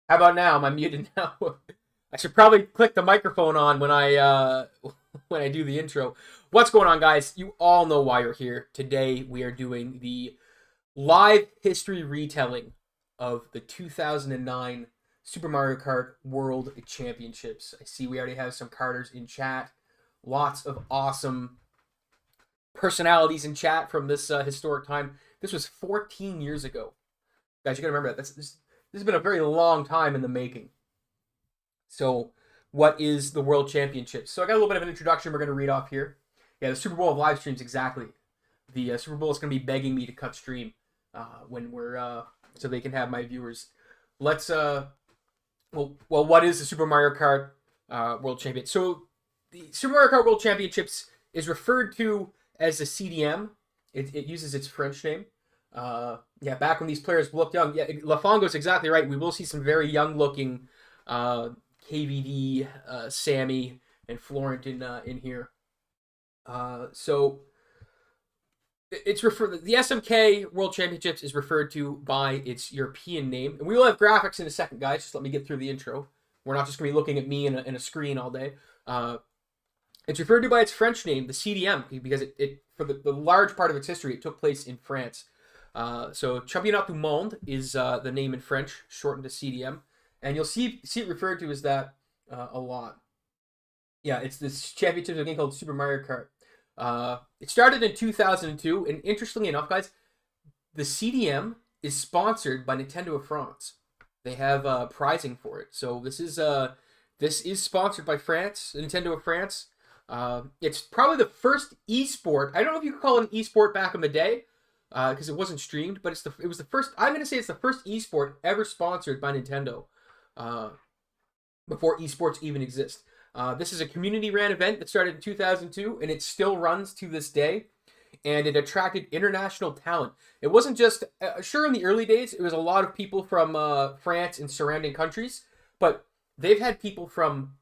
How about now? Am I muted now? I should probably click the microphone on when I when I do the intro. What's going on, guys? You all know why you're here. Today we are doing the live history retelling of the 2009 Super Mario Kart World Championships. I see we already have some karters in chat. Lots of awesome personalities in chat from this historic time. This was 14 years ago. Guys, you gotta remember that. This has been a very long time in the making. So, what is the World Championships? So, I got a little bit of an introduction we're going to read off here. Yeah, the Super Bowl of live streams, exactly. The Super Bowl is going to be begging me to cut stream when we're so they can have my viewers. Let's what is the Super Mario Kart World Championship? So, the Super Mario Kart World Championships is referred to as the CDM. It uses its French name. Yeah, back when these players looked young. Yeah, Lafongo's exactly right. We will see some very young-looking KVD, Sammy, and Florent in here. So it's referred. The SMK World Championships is referred to by its European name, and we will have graphics in a second, guys. Just let me get through the intro. We're not just going to be looking at me in a screen all day. It's referred to by its French name, the CDM, because it for the large part of its history, it took place in France. So Championnat du Monde is the name in French, shortened to CDM, and you'll see it referred to as that a lot. Yeah, it's this championship of a game called Super Mario Kart. It started in 2002, and interestingly enough, guys, the CDM is sponsored by Nintendo of France. They have pricing for it, so this is sponsored by France, Nintendo of France. It's probably the first esport. I don't know if you could call it an esport back in the day, because it wasn't streamed, but it was the first. I'm gonna say it's the first esport ever sponsored by Nintendo, before esports even exist. This is a community-ran event that started in 2002, and it still runs to this day. And it attracted international talent. It wasn't just sure in the early days. It was a lot of people from France and surrounding countries, but they've had people from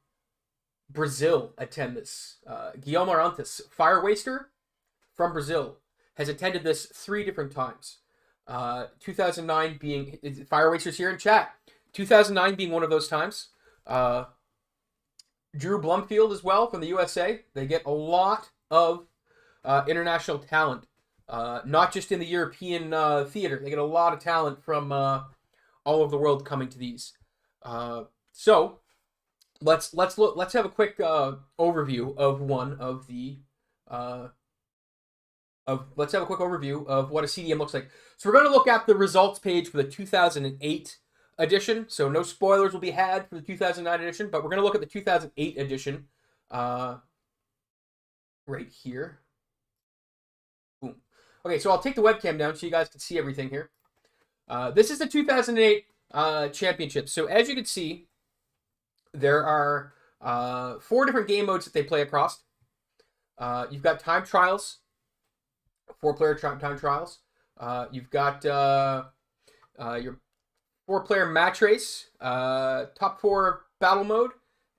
Brazil attend this. Guilherme Arantes, Fire Waster from Brazil, has attended this 3 different times. 2009 being Fire Wasters here in chat. 2009 being one of those times. Drew Blumfield as well from the USA. They get a lot of international talent, not just in the European theater. They get a lot of talent from all over the world coming to these. So let's have a quick overview of one of the let's have a quick overview of what a CDM looks like. So we're going to look at the results page for the 2008 edition. So no spoilers will be had for the 2009 edition, but we're going to look at the 2008 edition right here. Boom. Okay, so I'll take the webcam down so you guys can see everything here. This is the 2008 championship. So as you can see, there are 4 different game modes that they play across. You've got time trials, 4-player time trials. You've got your 4-player match race, top 4 battle mode,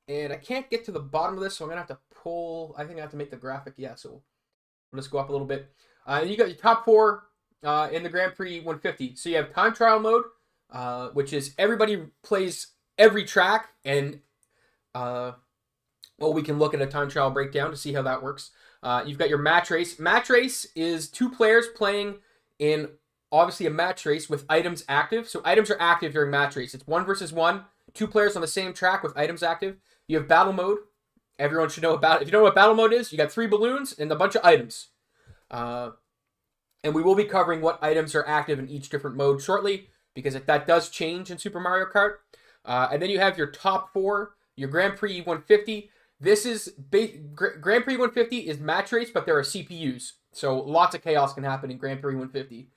and I can't get to the bottom of this, so I'm gonna have to pull. I think I have to make the graphic. Yeah, so we'll just go up a little bit. And you got your top 4 in the Grand Prix 150. So you have time trial mode, which is everybody plays every track, and we can look at a time trial breakdown to see how that works. You've got your match race. Match race is 2 players playing in obviously a match race with items active. So items are active during match race. It's 1 versus 1, 2 players on the same track with items active. You have battle mode. Everyone should know about it. If you don't know what battle mode is, you got 3 balloons and a bunch of items. And we will be covering what items are active in each different mode shortly, because that does change in Super Mario Kart. And then you have your top 4, your Grand Prix 150. This is Grand Prix 150 is match race, but there are CPUs. So lots of chaos can happen in Grand Prix 150.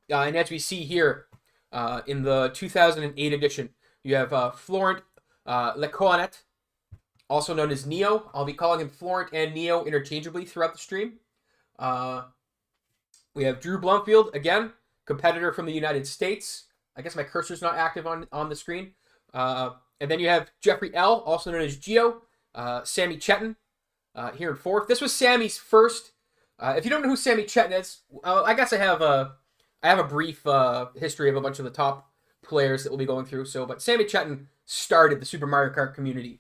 And as we see here, in the 2008 edition, you have Florent Lecoinette, also known as Neo. I'll be calling him Florent and Neo interchangeably throughout the stream. We have Drew Blumfield, again, competitor from the United States. I guess my cursor's not active on the screen. And then you have Jeffrey L., also known as Geo. Sammy Chetin here in 4th. This was Sammy's first. If you don't know who Sammy Chetin is, I guess I have a brief history of a bunch of the top players that we'll be going through. So, but Sammy Chetin started the Super Mario Kart community.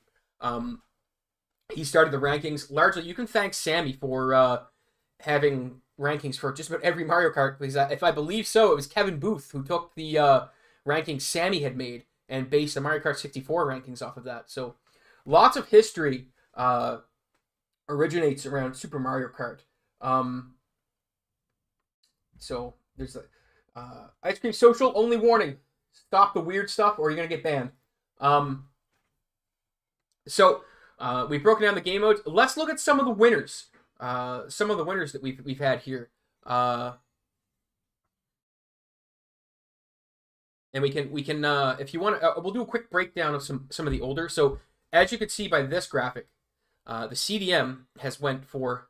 He started the rankings. Largely, you can thank Sammy for having rankings for just about every Mario Kart. Because if I believe so, it was Kevin Booth who took the rankings Sammy had made and based the Mario Kart 64 rankings off of that. So, lots of history originates around Super Mario Kart. So there's Ice Cream Social, only warning. Stop the weird stuff or you're going to get banned. So we've broken down the game modes. Let's look at some of the winners. Some of the winners that we've had here. And we can if you want, we'll do a quick breakdown of some of the older. So as you can see by this graphic, the CDM has went for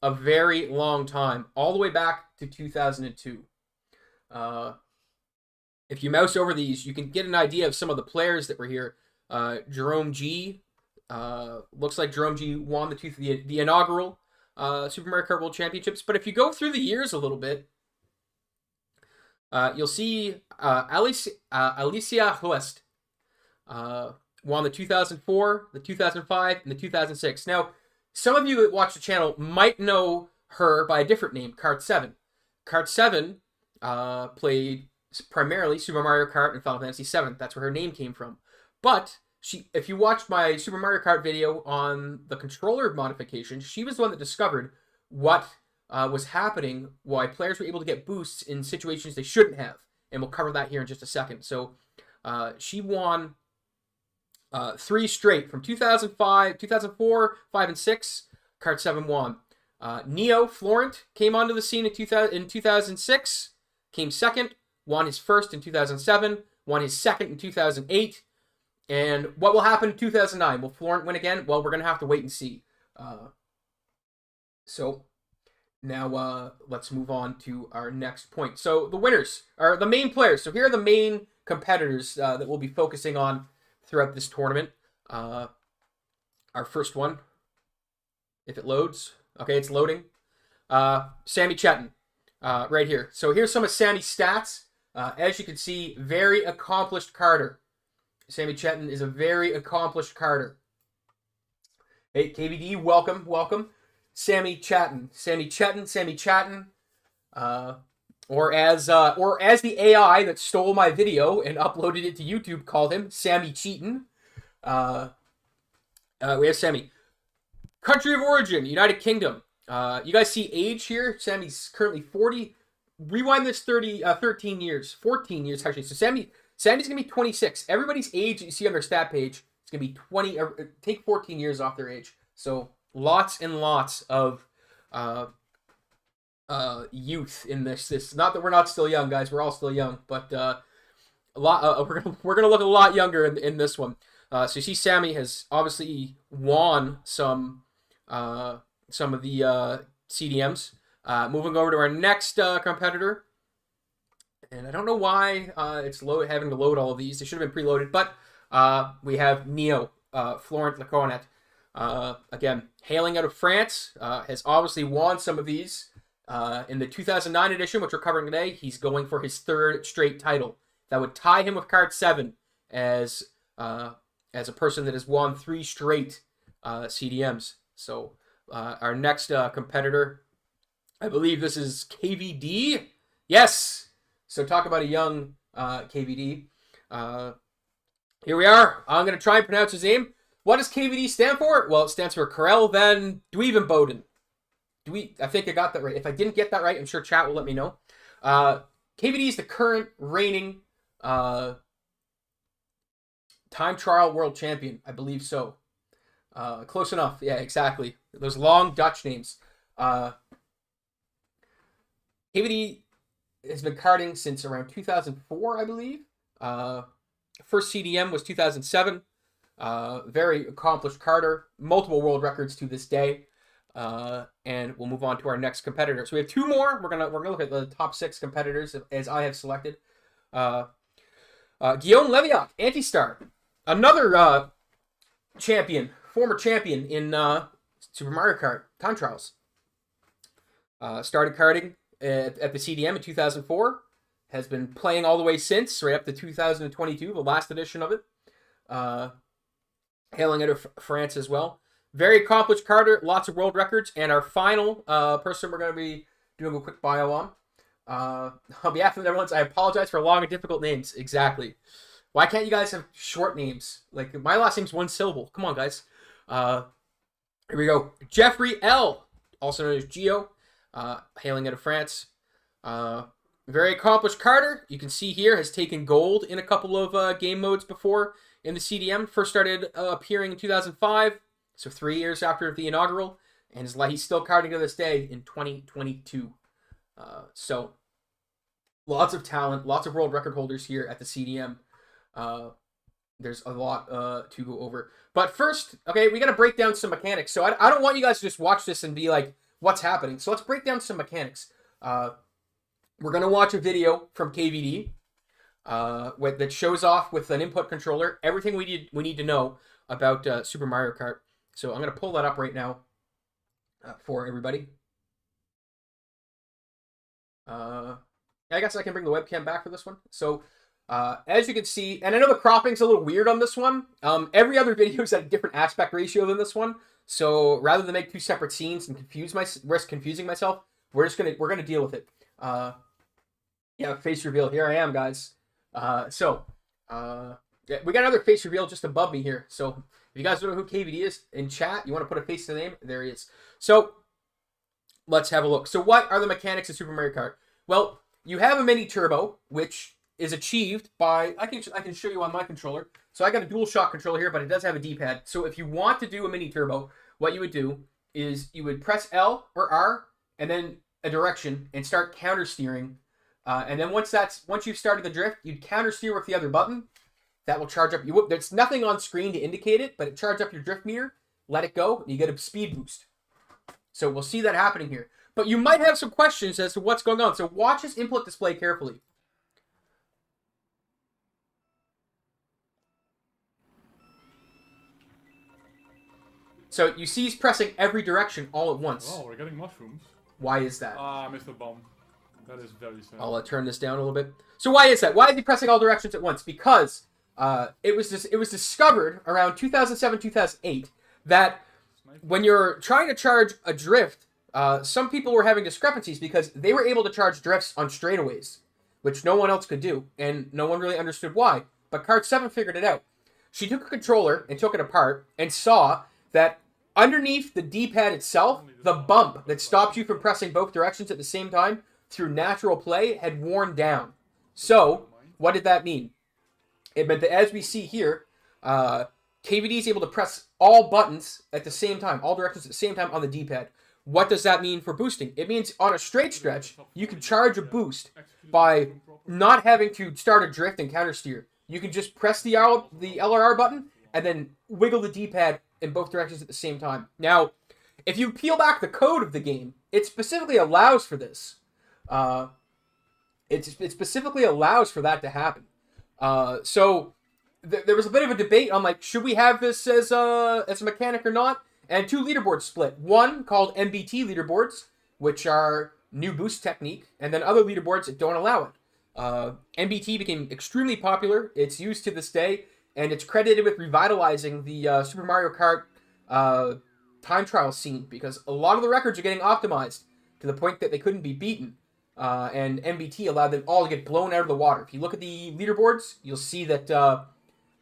a very long time, all the way back to 2002. If you mouse over these, you can get an idea of some of the players that were here. Jerome G. Looks like Jerome G won the inaugural Super Mario Kart World Championships. But if you go through the years a little bit, you'll see Alicia Huest won the 2004, the 2005, and the 2006. Now, some of you that watch the channel might know her by a different name, Kart 7. Kart 7 played primarily Super Mario Kart and Final Fantasy 7. That's where her name came from. But if you watched my Super Mario Kart video on the controller modification, she was the one that discovered what was happening, why players were able to get boosts in situations they shouldn't have. And we'll cover that here in just a second. So she won 3 straight from 2005, 2004, 5, and 6. Kart 7 won. Neo Florent came onto the scene in 2006, came second, won his first in 2007, won his second in 2008. And what will happen in 2009? Will Florent win again? Well, we're going to have to wait and see. So now let's move on to our next point. So the winners are the main players. So here are the main competitors that we'll be focusing on throughout this tournament. Our first one, if it loads. Okay, it's loading. Sammy Chetin, right here. So here's some of Sammy's stats. As you can see, very accomplished karter. Sammy Chetin is a very accomplished karter. Hey, KVD, welcome, welcome. Sammy Chetin. Or as the AI that stole my video and uploaded it to YouTube called him, Sammy Cheatin'. We have Sammy. Country of origin, United Kingdom. You guys see age here? Sammy's currently 40. Rewind this 13 years. 14 years, actually. So Sammy's going to be 26. Everybody's age that you see on their stat page is going to be 20. Take 14 years off their age. So lots and lots of youth in this. Not that we're not still young, guys. We're all still young, but a lot. We're gonna look a lot younger in this one. So you see, Sammy has obviously won some of the CDMs. Moving over to our next competitor, and I don't know why it's having to load all of these. They should have been preloaded, but we have Neo, Florent Lecornet. Again, hailing out of France, has obviously won some of these. In the 2009 edition, which we're covering today, he's going for his 3rd straight title. That would tie him with Kart 7 as a person that has won 3 straight CDMs. So our next competitor, I believe this is KVD. Yes! So talk about a young KVD. Here we are. I'm going to try and pronounce his name. What does KVD stand for? Well, it stands for Karel van Duivenboden. I think I got that right. If I didn't get that right, I'm sure chat will let me know. KVD is the current reigning time trial world champion. I believe so. Close enough. Yeah, exactly. Those long Dutch names. KVD has been karting since around 2004, I believe. First CDM was 2007. Very accomplished karter. Multiple world records to this day. And we'll move on to our next competitor. So we have 2 more. We're gonna look at the top 6 competitors as I have selected. Guillaume Leviac, Anti-Star, another former champion in Super Mario Kart Time Trials. Started karting at the CDM in 2004. has been playing all the way since, right up to 2022, the last edition of it. Hailing out of France as well. Very accomplished karter, lots of world records, and our final person we're going to be doing a quick bio on. On behalf of the Netherlands, I apologize for long and difficult names. Exactly. Why can't you guys have short names? Like, my last name's one syllable. Come on, guys. Here we go. Jeffrey L., also known as Gio, hailing out of France. Very accomplished karter. You can see here, has taken gold in a couple of game modes before in the CDM. First started appearing in 2005, so 3 years after the inaugural, and he's still karting to this day in 2022. So, lots of talent, lots of world record holders here at the CDM. There's a lot to go over. But first, okay, we got to break down some mechanics. So I don't want you guys to just watch this and be like, what's happening? So let's break down some mechanics. We're going to watch a video from KVD that shows off with an input controller everything we need to know about Super Mario Kart. So I'm going to pull that up right now for everybody. I guess I can bring the webcam back for this one. So as you can see, and I know the cropping's a little weird on this one. Every other video is at a different aspect ratio than this one. So rather than make two separate scenes and risk confusing myself, we're gonna deal with it. Yeah, face reveal. Here I am, guys. Yeah, we got another face reveal just above me here. So if you guys don't know who KVD is in chat, you want to put a face to the name, there he is. So let's have a look. So what are the mechanics of Super Mario Kart? Well, you have a mini turbo, which is achieved by, I can show you on my controller. So I got a dual shock controller here, but it does have a D-pad. So if you want to do a mini turbo, what you would do is you would press L or R and then a direction and start counter steering. And then once you've started the drift, you'd counter steer with the other button. That will charge up. There's nothing on screen to indicate it, but it charges up your drift meter. Let it go, and you get a speed boost. So we'll see that happening here. But you might have some questions as to what's going on. So watch this input display carefully. So you see he's pressing every direction all at once. Oh, we're getting mushrooms. Why is that? Ah, Mr. Bomb. That is very sad. I'll turn this down a little bit. So why is that? Why is he pressing all directions at once? Because it was discovered around 2007, 2008 that when you're trying to charge a drift, some people were having discrepancies because they were able to charge drifts on straightaways, which no one else could do, and no one really understood why. But Kart 7 figured it out. She took a controller and took it apart and saw that underneath the D-pad itself, the bump that stopped you from pressing both directions at the same time through natural play had worn down. So, what did that mean? It meant that, as we see here, KVD is able to press all buttons at the same time, all directions at the same time on the D-pad. What does that mean for boosting? It means on a straight stretch, you can charge a boost by not having to start a drift and counter steer. You can just press the LRR button and then wiggle the D-pad in both directions at the same time. Now, if you peel back the code of the game, it specifically allows for this. It specifically allows for that to happen. So there was a bit of a debate on, like, should we have this as a mechanic or not? And two leaderboards split. One called MBT leaderboards, which are new boost technique, and then other leaderboards that don't allow it. MBT became extremely popular. It's used to this day, and it's credited with revitalizing the Super Mario Kart time trial scene, because a lot of the records are getting optimized to the point that they couldn't be beaten. And MBT allowed them all to get blown out of the water. If you look at the leaderboards, you'll see that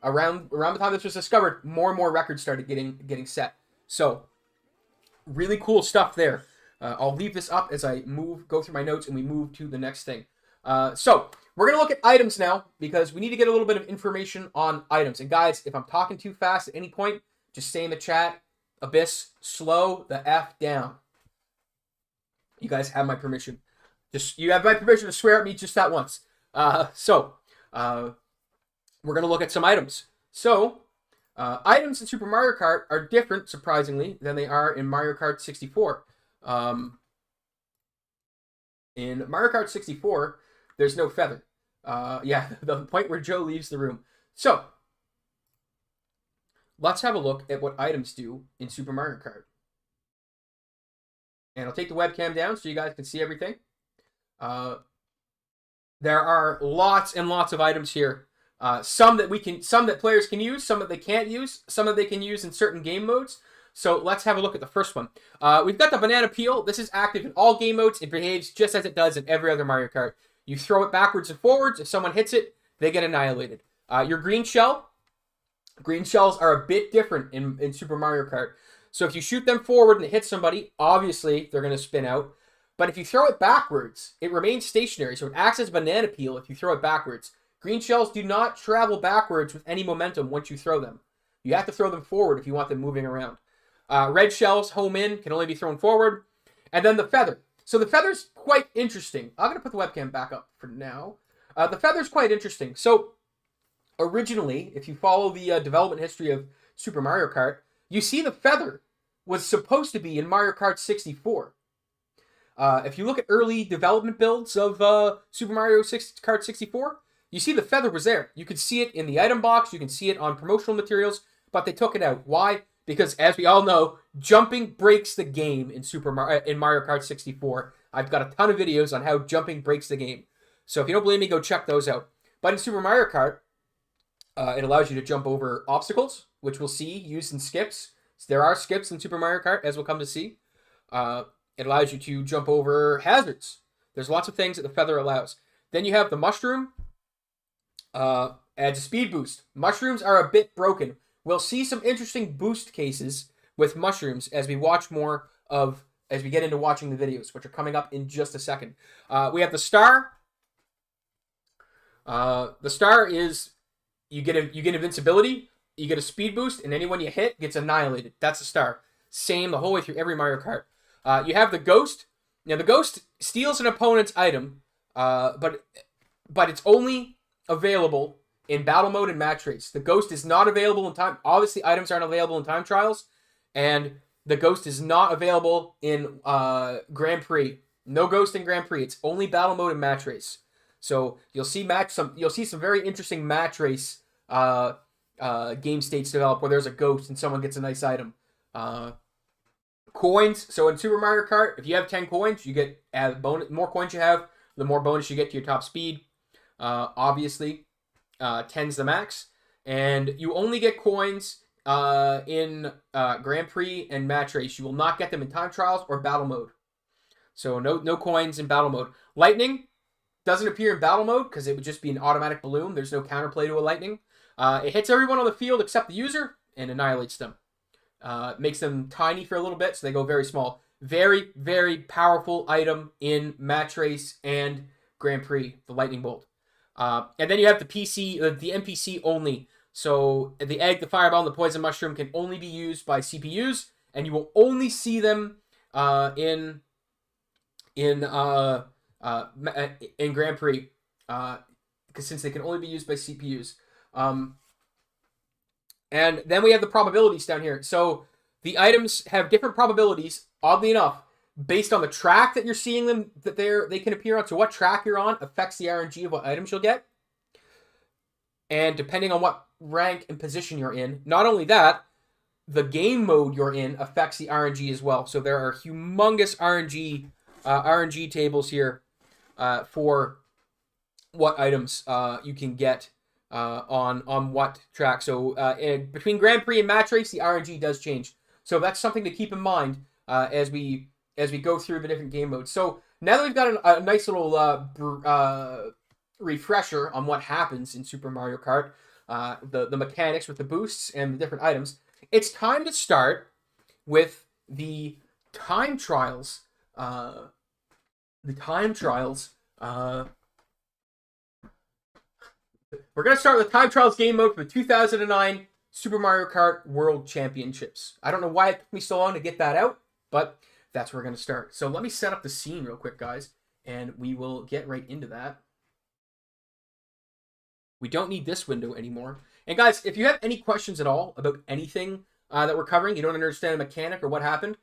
around the time this was discovered, more and more records started getting set. So, really cool stuff there. I'll leave this up as I go through my notes and we move to the next thing. So, we're going to look at items now, because we need to get a little bit of information on items. And guys, if I'm talking too fast at any point, just say in the chat, Abyss, slow the F down. You guys have my permission. You have my permission to swear at me just that once. So, we're going to look at some items. So, items in Super Mario Kart are different, surprisingly, than they are in Mario Kart 64. In Mario Kart 64, there's no feather. Yeah, the point where Joe leaves the room. So, let's have a look at what items do in Super Mario Kart. And I'll take the webcam down so you guys can see everything. There are lots and lots of items here. Some that players can use, some that they can't use, some that they can use in certain game modes. So let's have a look at the first one. We've got the banana peel. This is active in all game modes. It behaves just as it does in every other Mario Kart. You throw it backwards and forwards. If someone hits it, they get annihilated. Your green shell. Green shells are a bit different in Super Mario Kart. So if you shoot them forward and it hits somebody, obviously they're going to spin out. But if you throw it backwards, it remains stationary. So it acts as banana peel if you throw it backwards. Green shells do not travel backwards with any momentum once you throw them. You have to throw them forward if you want them moving around. Red shells, home in, can only be thrown forward. And then the feather. So the feather's quite interesting. I'm going to put the webcam back up for now. The feather's quite interesting. So originally, if you follow the development history of Super Mario Kart, you see the feather was supposed to be in Mario Kart 64. If you look at early development builds of Super Mario Kart 64, you see the feather was there. You could see it in the item box. You can see it on promotional materials, but they took it out. Why? Because as we all know, jumping breaks the game in Mario Kart 64. I've got a ton of videos on how jumping breaks the game. So if you don't believe me, go check those out. But in Super Mario Kart, it allows you to jump over obstacles, which we'll see used in skips. So there are skips in Super Mario Kart, as we'll come to see. It allows you to jump over hazards. There's lots of things that the feather allows. Then you have the mushroom. Adds a speed boost. Mushrooms are a bit broken. We'll see some interesting boost cases with mushrooms as we get into watching the videos, which are coming up in just a second. We have the star. The star is you get invincibility, you get a speed boost, and anyone you hit gets annihilated. That's the star. Same the whole way through every Mario Kart. You have the ghost. Now the ghost steals an opponent's item, but it's only available in battle mode and match race. The ghost is not available in time. Obviously, items aren't available in time trials, and the ghost is not available in Grand Prix. No ghost in Grand Prix. It's only battle mode and match race. So you'll see some very interesting match race game states develop where there's a ghost and someone gets a nice item. Coins. So in Super Mario Kart, if you have 10 coins, you get bonus. The more coins you have, the more bonus you get to your top speed. Obviously, 10's the max, and you only get coins in Grand Prix and match race. You will not get them in time trials or battle mode. So no coins in battle mode. Lightning doesn't appear in battle mode because it would just be an automatic balloon. There's no counterplay to a lightning. It hits everyone on the field except the user and annihilates them. Makes them tiny for a little bit, so they go very small. Very, very powerful item in match race and Grand Prix, the lightning bolt. And then you have the NPC only. So the egg, the fireball, and the poison mushroom can only be used by CPUs, and you will only see them in Grand Prix, because since they can only be used by CPUs. And then we have the probabilities down here. So the items have different probabilities, oddly enough, based on the track that you're seeing them, that they can appear on. So what track you're on affects the RNG of what items you'll get. And depending on what rank and position you're in, not only that, the game mode you're in affects the RNG as well. So there are humongous RNG tables here for what items you can get on what track. So between Grand Prix and match race, the RNG does change. So that's something to keep in mind as we go through the different game modes. So now that we've got a nice little refresher on what happens in Super Mario Kart, the mechanics with the boosts and the different items, it's time to start with the time trials. We're going to start with the time trials game mode for the 2009 Super Mario Kart World Championships. I don't know why it took me so long to get that out, but that's where we're going to start. So let me set up the scene real quick, guys, and we will get right into that. We don't need this window anymore. And guys, if you have any questions at all about anything that we're covering, you don't understand a mechanic or what happened,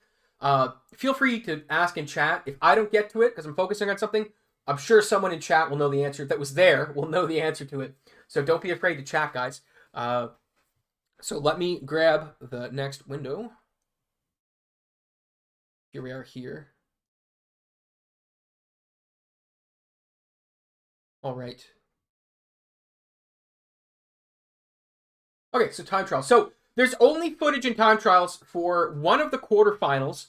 feel free to ask in chat. If I don't get to it because I'm focusing on something, I'm sure someone in chat will know the answer. That was there will know the answer to it. So don't be afraid to chat, guys. So let me grab the next window. Here we are here. All right. Okay, so time trials. So there's only footage in time trials for one of the quarterfinals.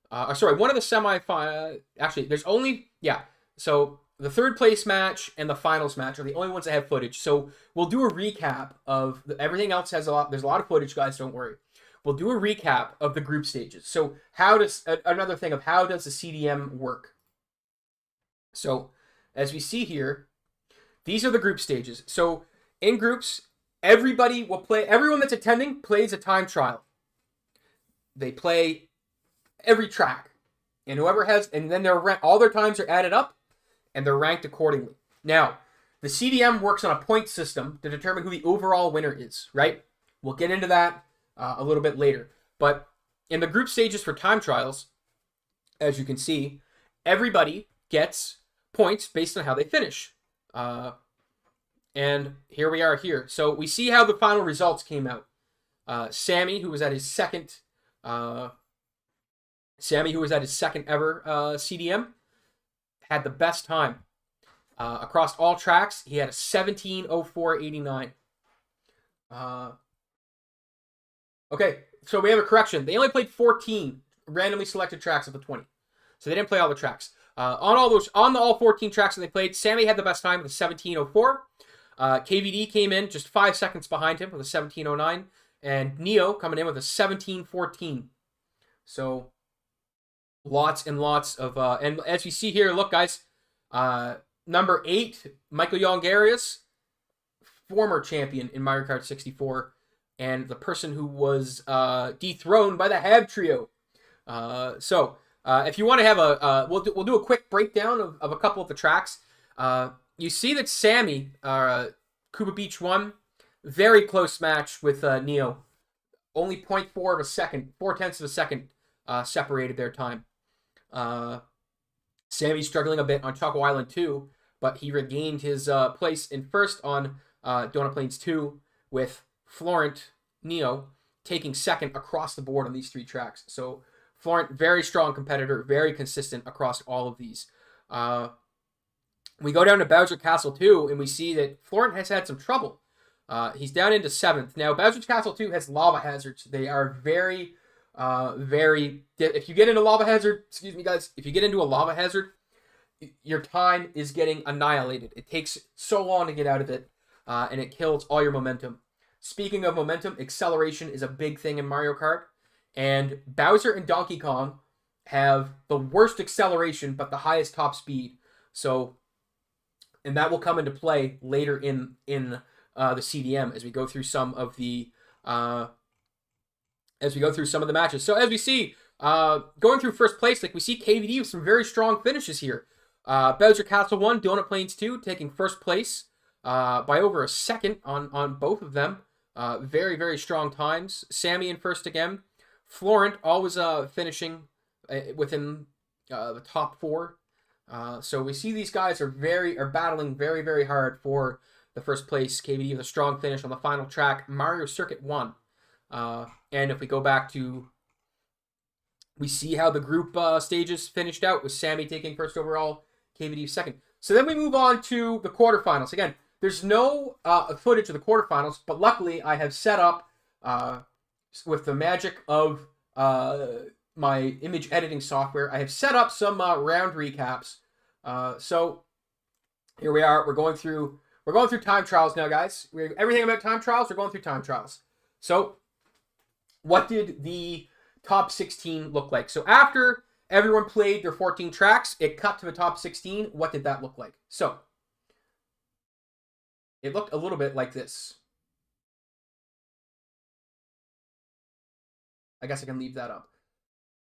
One of the semifinals. Actually, there's only, yeah. So the third place match and the finals match are the only ones that have footage. So we'll do a recap of everything else has a lot. There's a lot of footage, guys. Don't worry. We'll do a recap of the group stages. So another thing of how does the CDM work? So as we see here, these are the group stages. So in groups, everybody will play. Everyone that's attending plays a time trial. They play every track, and whoever has, and then all their times are added up, and they're ranked accordingly. Now, the CDM works on a point system to determine who the overall winner is. Right? We'll get into that a little bit later. But in the group stages for time trials, as you can see, everybody gets points based on how they finish. And here we are here. So we see how the final results came out. Sammy, who was at his second ever CDM, had the best time. Across all tracks, he had a 17:04.89. Okay, so we have a correction. They only played 14 randomly selected tracks of the 20. So they didn't play all the tracks. On all 14 tracks that they played, Sammy had the best time with a 17:04. KVD came in just 5 seconds behind him with a 17:09, and Neo coming in with a 17:14. So lots and lots of and as you see here, look guys, number 8, Michael Yongarius, former champion in Mario Kart 64, and the person who was dethroned by the Hab Trio. If you want to have we'll do a quick breakdown of a couple of the tracks. You see that Sammy, Cuba Beach won. Very close match with Neo. Only 0.4 of a second, 0.4 of a second separated their time. Sammy's struggling a bit on Choco Island 2, but he regained his place in first on Donut Plains 2 with Florent Neo taking second across the board on these 3 tracks. So Florent, very strong competitor, very consistent across all of these. We go down to Bowser Castle 2, and we see that Florent has had some trouble. He's down into 7th. Now, Bowser Castle 2 has lava hazards. They are very, if you get into lava hazard, excuse me, guys, if you get into a lava hazard, your time is getting annihilated. It takes so long to get out of it, and it kills all your momentum. Speaking of momentum, acceleration is a big thing in Mario Kart, and Bowser and Donkey Kong have the worst acceleration, but the highest top speed. So, and that will come into play later in the CDM as we go through some of the matches. So as we see, going through first place, like we see KVD with some very strong finishes here. Bowser Castle 1, Donut Plains 2 taking first place by over a second on both of them. Very, very strong times. Sammy in first again. Florent always finishing within the top 4. So we see these guys are battling very, very hard for the first place. KVD with a strong finish on the final track, Mario Circuit 1. And if we go back to, we see how the group stages finished out with Sammy taking first overall, KVD second. So then we move on to the quarterfinals. Again, there's no footage of the quarterfinals, but luckily I have set up, with the magic of my image editing software, I have set up some round recaps. So here we are. We're going through time trials now, guys. Everything about time trials, we're going through time trials. So what did the top 16 look like? So after everyone played their 14 tracks, it cut to the top 16. What did that look like? So it looked a little bit like this. I guess I can leave that up.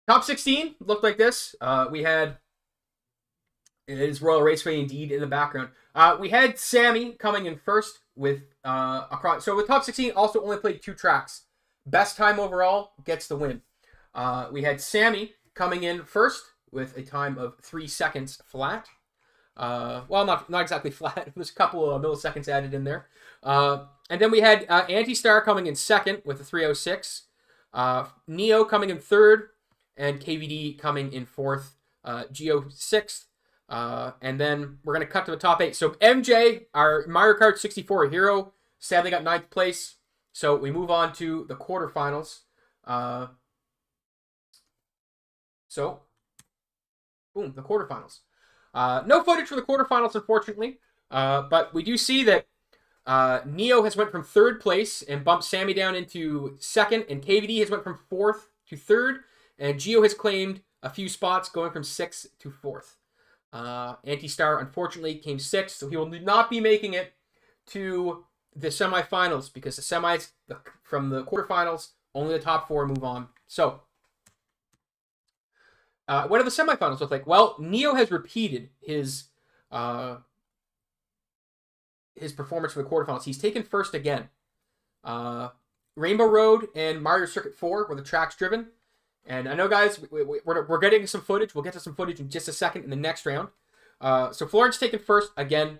Top 16 looked like this. We had, it is Royal Raceway indeed in the background. We had Sammy coming in first with across. So with top 16, also only played 2 tracks. Best time overall gets the win. We had Sammy coming in first with a time of 3 seconds flat. Well, not exactly flat. There's a couple of milliseconds added in there. And then we had Anti-Star coming in second with a 3:06. Neo coming in third, and KVD coming in fourth. Geo sixth. And then we're going to cut to the top 8. So MJ, our Mario Kart 64 hero, sadly got 9th place. So we move on to the quarterfinals. Boom, the quarterfinals. No footage for the quarterfinals, unfortunately. But we do see that Neo has went from 3rd place and bumped Sammy down into 2nd. And KVD has went from 4th to 3rd. And Geo has claimed a few spots, going from 6th to 4th. Anti-Star, unfortunately, came 6th. So he will not be making it to the semifinals, because the semis, from the quarterfinals, only the top 4 move on. So, what do the semifinals look like? Well, Neo has repeated his performance for the quarterfinals. He's taken 1st again. Rainbow Road and Mario Circuit 4 were the tracks driven. And I know, guys, we're getting some footage. We'll get to some footage in just a second in the next round. So Florence taken 1st again.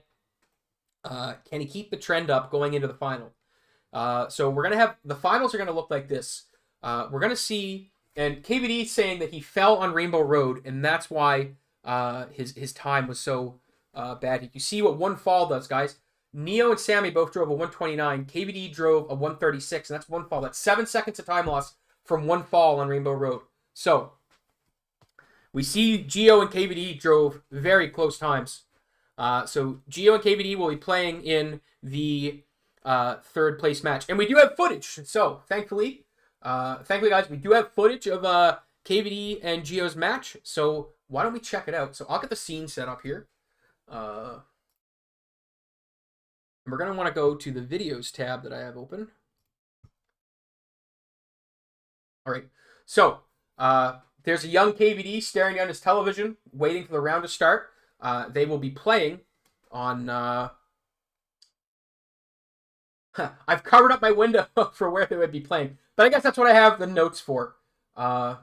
Can he keep the trend up going into the final? So we're going to have, the finals are going to look like this. We're going to see, and KVD saying that he fell on Rainbow Road, and that's why his time was so bad. You see what one fall does, guys. Neo and Sammy both drove a 129. KVD drove a 136, and that's one fall. That's 7 seconds of time loss from one fall on Rainbow Road. So we see Geo and KVD drove very close times. So Geo and KVD will be playing in the 3rd place match. And we do have footage. So thankfully, guys, we do have footage of KVD and Geo's match. So why don't we check it out? So I'll get the scene set up here. And we're going to want to go to the videos tab that I have open. All right. So there's a young KVD staring down his television, waiting for the round to start. They will be playing on... I've covered up my window for where they would be playing. But I guess that's what I have the notes for. So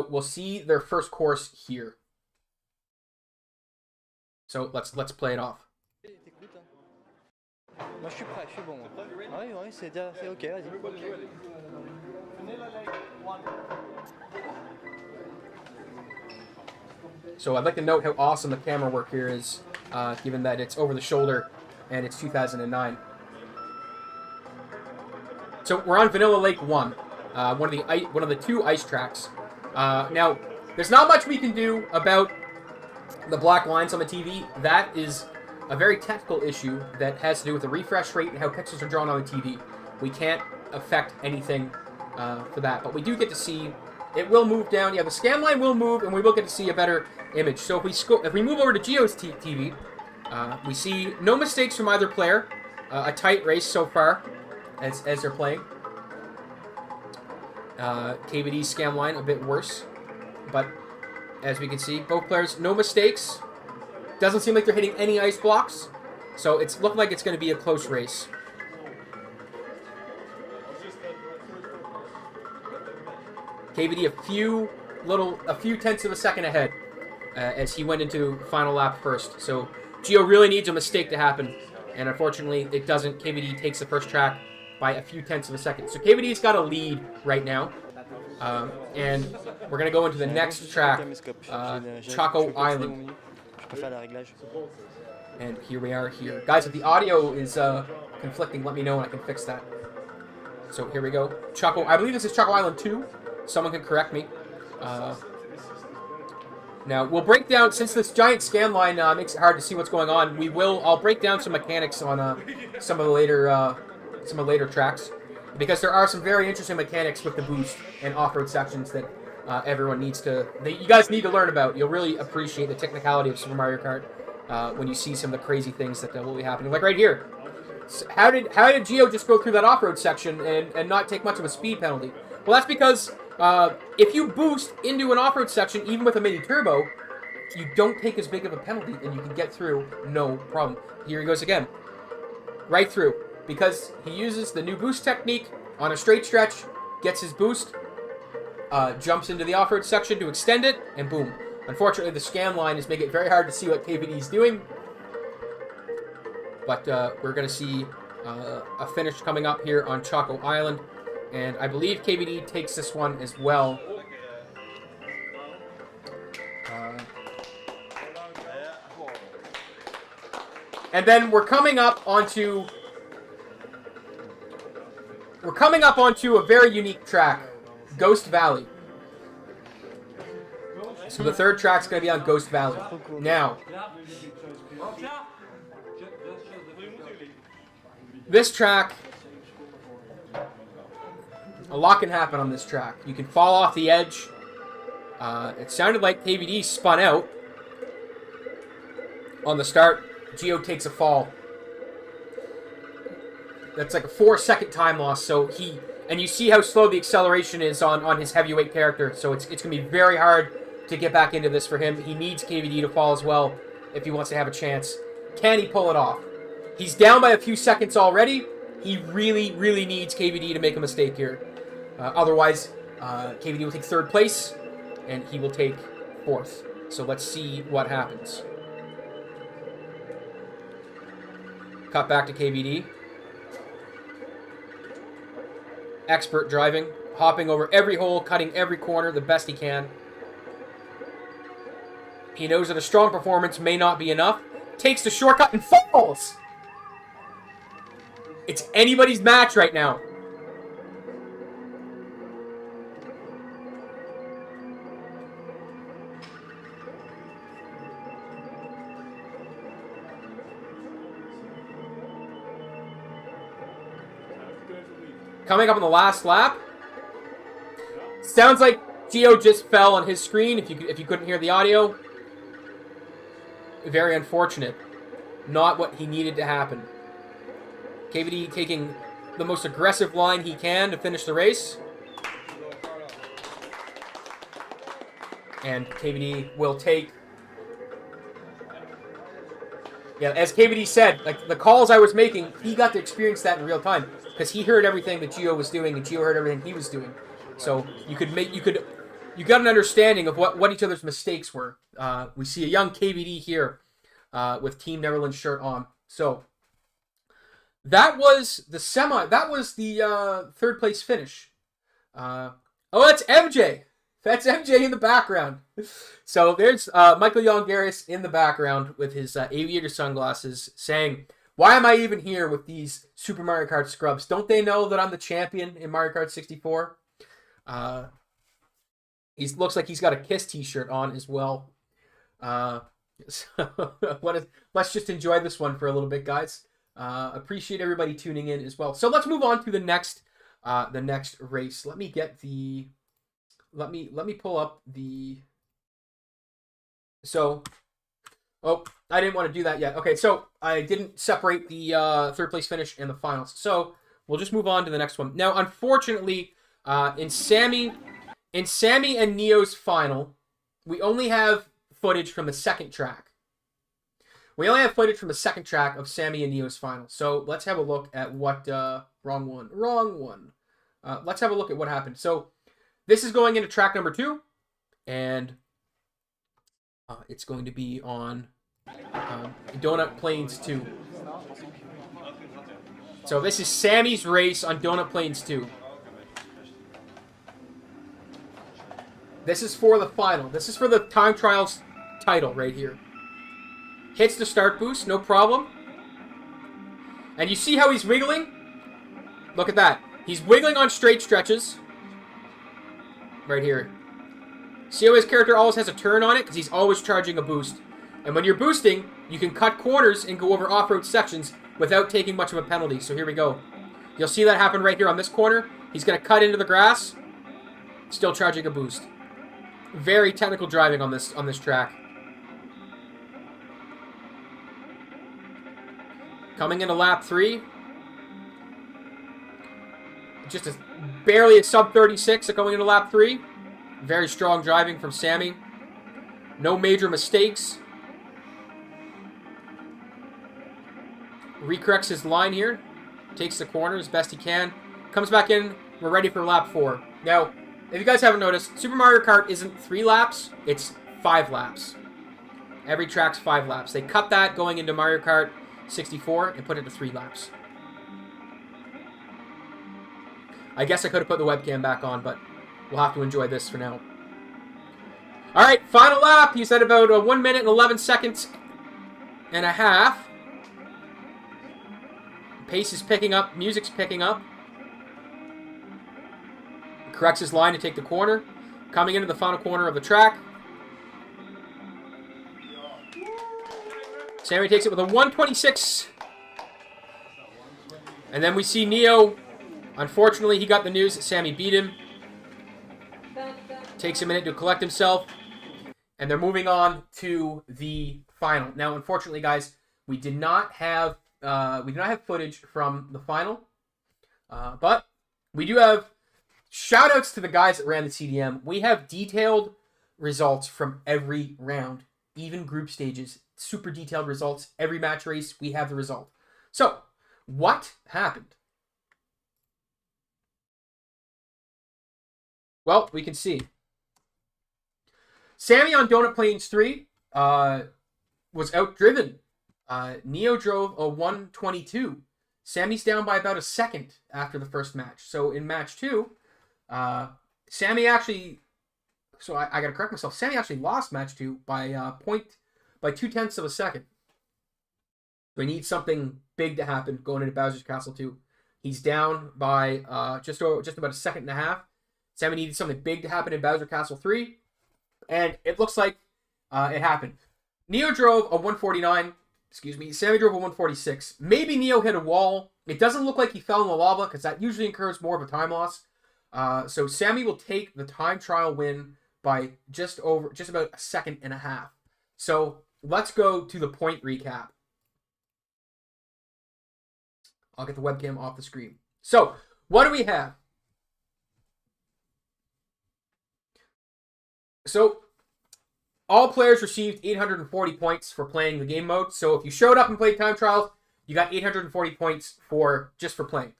we'll see their first course here. So let's play it off. Moi je suis prêt, je suis bon. Ouais, ouais, c'est ok, vas-y. So I'd like to note how awesome the camera work here is, given that it's over the shoulder and it's 2009. So we're on Vanilla Lake 1, one of the 2 ice tracks. Now, there's not much we can do about the black lines on the TV. That is a very technical issue that has to do with the refresh rate and how pixels are drawn on the TV. We can't affect anything for that, but we do get to see it will move down. Yeah, the scan line will move, and we will get to see a better image. So if we move over to Geo's TV, we see no mistakes from either player. A tight race so far as they're playing. KVD's scan line a bit worse, but as we can see, both players no mistakes. Doesn't seem like they're hitting any ice blocks, so it's looking like it's going to be a close race. KVD a few tenths of a second ahead as he went into final lap first. So Geo really needs a mistake to happen, and unfortunately it doesn't. KVD takes the first track by a few tenths of a second. So KVD's got a lead right now, and we're going to go into the next track, Choco Island. And here we are here. Guys, if the audio is conflicting, let me know and I can fix that. So here we go. I believe this is Choco Island 2. Someone can correct me. Now, we'll break down, since this giant scan line makes it hard to see what's going on, I'll break down some mechanics on some of the later tracks, because there are some very interesting mechanics with the boost and off-road sections that everyone needs to, you guys need to learn about. You'll really appreciate the technicality of Super Mario Kart when you see some of the crazy things that will be happening. Like right here. So how did Geo just go through that off-road section and not take much of a speed penalty? Well, that's because if you boost into an off-road section, even with a mini turbo, you don't take as big of a penalty and you can get through no problem. Here he goes again. Right through. Because he uses the new boost technique on a straight stretch, gets his boost, jumps into the off-road section to extend it, and boom. Unfortunately, the scan line is making it very hard to see what KVD is doing. But we're going to see a finish coming up here on Choco Island. And I believe KVD takes this one as well. And then we're coming up onto a very unique track, Ghost Valley. So the third track's going to be on Ghost Valley. Now, this track, a lot can happen on this track. You can fall off the edge. It sounded like KVD spun out on the start. Gio takes a fall. That's like a 4-second time loss. So and you see how slow the acceleration is on his heavyweight character. So it's going to be very hard to get back into this for him. He needs KVD to fall as well if he wants to have a chance. Can he pull it off? He's down by a few seconds already. He really, really needs KVD to make a mistake here. Otherwise, KVD will take third place, and he will take fourth. So let's see what happens. Cut back to KVD. Expert driving, hopping over every hole, cutting every corner the best he can. He knows that a strong performance may not be enough. Takes the shortcut and falls! It's anybody's match right now. Coming up on the last lap. Sounds like Gio just fell on his screen, if you couldn't hear the audio. Very unfortunate. Not what he needed to happen. KVD taking the most aggressive line he can to finish the race. And KVD will take... Yeah, as KVD said, like the calls I was making, he got to experience that in real time. Because he heard everything that Gio was doing, and Gio heard everything he was doing. So you got an understanding of what each other's mistakes were. We see a young KVD here with Team Neverland's shirt on. So that was the third place finish. Oh, that's MJ. That's MJ in the background. So there's Michael Youngarius in the background with his aviator sunglasses saying, "Why am I even here with these Super Mario Kart scrubs? Don't they know that I'm the champion in Mario Kart 64? He looks like he's got a Kiss t-shirt on as well. Let's just enjoy this one for a little bit, guys. Appreciate everybody tuning in as well. So let's move on to the next race. Let me get the... Let me pull up the... So... Oh, I didn't want to do that yet. Okay, so I didn't separate the third place finish and the finals. So we'll just move on to the next one. Now, unfortunately, in Sammy and Neo's final, we only have footage from the second track. We only have footage from the second track of Sammy and Neo's final. So let's have a look at what... wrong one. Let's have a look at what happened. So this is going into track number 2, and it's going to be on Donut Plains 2. So this is Sammy's race on Donut Plains 2. This is for the final. This is for the time trials title right here. Hits the start boost, no problem. And you see how he's wiggling? Look at that. He's wiggling on straight stretches. Right here. See how his character always has a turn on it? Because he's always charging a boost. And when you're boosting, you can cut corners and go over off-road sections without taking much of a penalty. So here we go. You'll see that happen right here on this corner. He's going to cut into the grass. Still charging a boost. Very technical driving on this track. Coming into lap 3. Just barely a sub 36 going into lap 3. Very strong driving from Sammy. No major mistakes. Recorrects his line here. Takes the corner as best he can. Comes back in. We're ready for lap 4. Now, if you guys haven't noticed, Super Mario Kart isn't 3 laps. It's 5 laps. Every track's 5 laps. They cut that going into Mario Kart 64 and put it to 3 laps. I guess I could have put the webcam back on, but we'll have to enjoy this for now. Alright, final lap. He's at about 1 minute and 11 seconds and a half. Pace is picking up. Music's picking up. Corrects his line to take the corner. Coming into the final corner of the track. Sammy takes it with a 126. And then we see Neo. Unfortunately, he got the news that Sammy beat him. Takes a minute to collect himself. And they're moving on to the final. Now, unfortunately, guys, we did not have footage from the final. But we do have shout-outs to the guys that ran the CDM. We have detailed results from every round. Even group stages. Super detailed results. Every match race, we have the result. So, what happened? Well, we can see. Sammy on Donut Plains 3 was outdriven. Neo drove a 122. Sammy's down by about a second after the first match. So in match 2, Sammy actually... So I got to correct myself. Sammy actually lost match 2 by 0.2 of a second. So he needs something big to happen going into Bowser's Castle 2. He's down by just about a second and a half. Sammy needed something big to happen in Bowser Castle 3. And it looks like it happened. Neo drove a 149. Excuse me. Sammy drove a 146. Maybe Neo hit a wall. It doesn't look like he fell in the lava because that usually incurs more of a time loss. So Sammy will take the time trial win by just about a second and a half. So let's go to the point recap. I'll get the webcam off the screen. So what do we have? So all players received 840 points for playing the game mode. So if you showed up and played time trials, you got 840 points just for playing.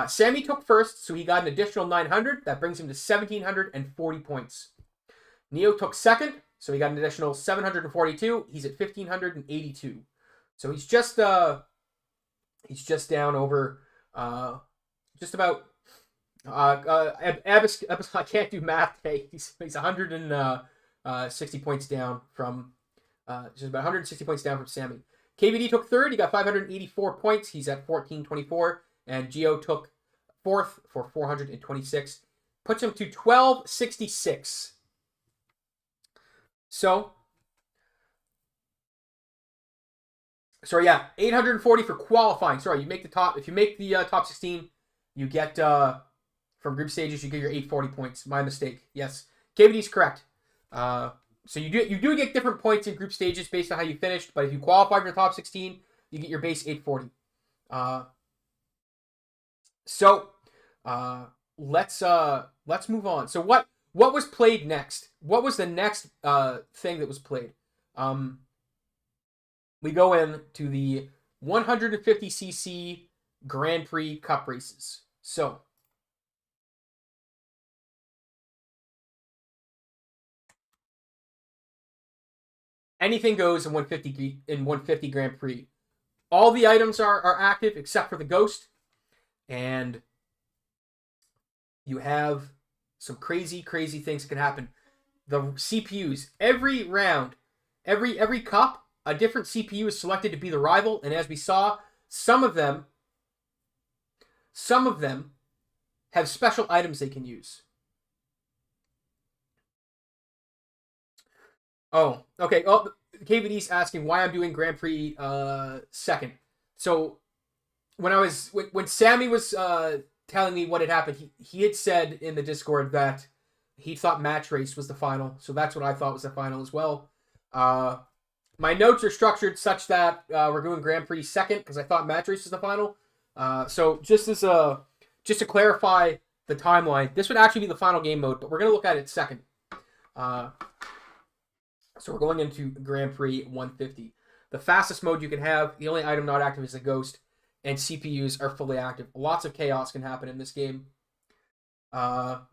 Sammy took first, so he got an additional 900. That brings him to 1,740 points. Neo took second, so he got an additional 742. He's at 1,582. So he's just down over just about Abbas, I can't do math today. He's 160 points down from just about 160 points down from Sammy. KVD took third. He got 584 points. He's at 1,424. And Geo took fourth for 426. Puts him to 1,266. So, sorry, yeah, 840 for qualifying. Sorry, you make the top. If you make the top 16, you get from group stages. You get your 840 points. My mistake. Yes, KVD's correct. So you do get different points in group stages based on how you finished. But if you qualify for the top 16, you get your base 840. So let's move on. So what was played next? What was the next thing that was played? We go into the 150cc Grand Prix Cup races. So anything goes in 150 Grand Prix. All the items are active except for the Ghost. And you have some crazy things that can happen. The CPUs, every round, every cup, a different CPU is selected to be the rival. And as we saw, some of them have special items they can use. Oh, okay. Oh, KVD's asking why I'm doing Grand Prix second. So when Sammy was telling me what had happened, he had said in the Discord that he thought match race was the final. So that's what I thought was the final as well. My notes are structured such that we're doing Grand Prix second because I thought match race was the final. So just to clarify the timeline, this would actually be the final game mode, but we're going to look at it second. So we're going into Grand Prix 150. The fastest mode you can have, the only item not active is the Ghost, and CPUs are fully active. Lots of chaos can happen in this game. So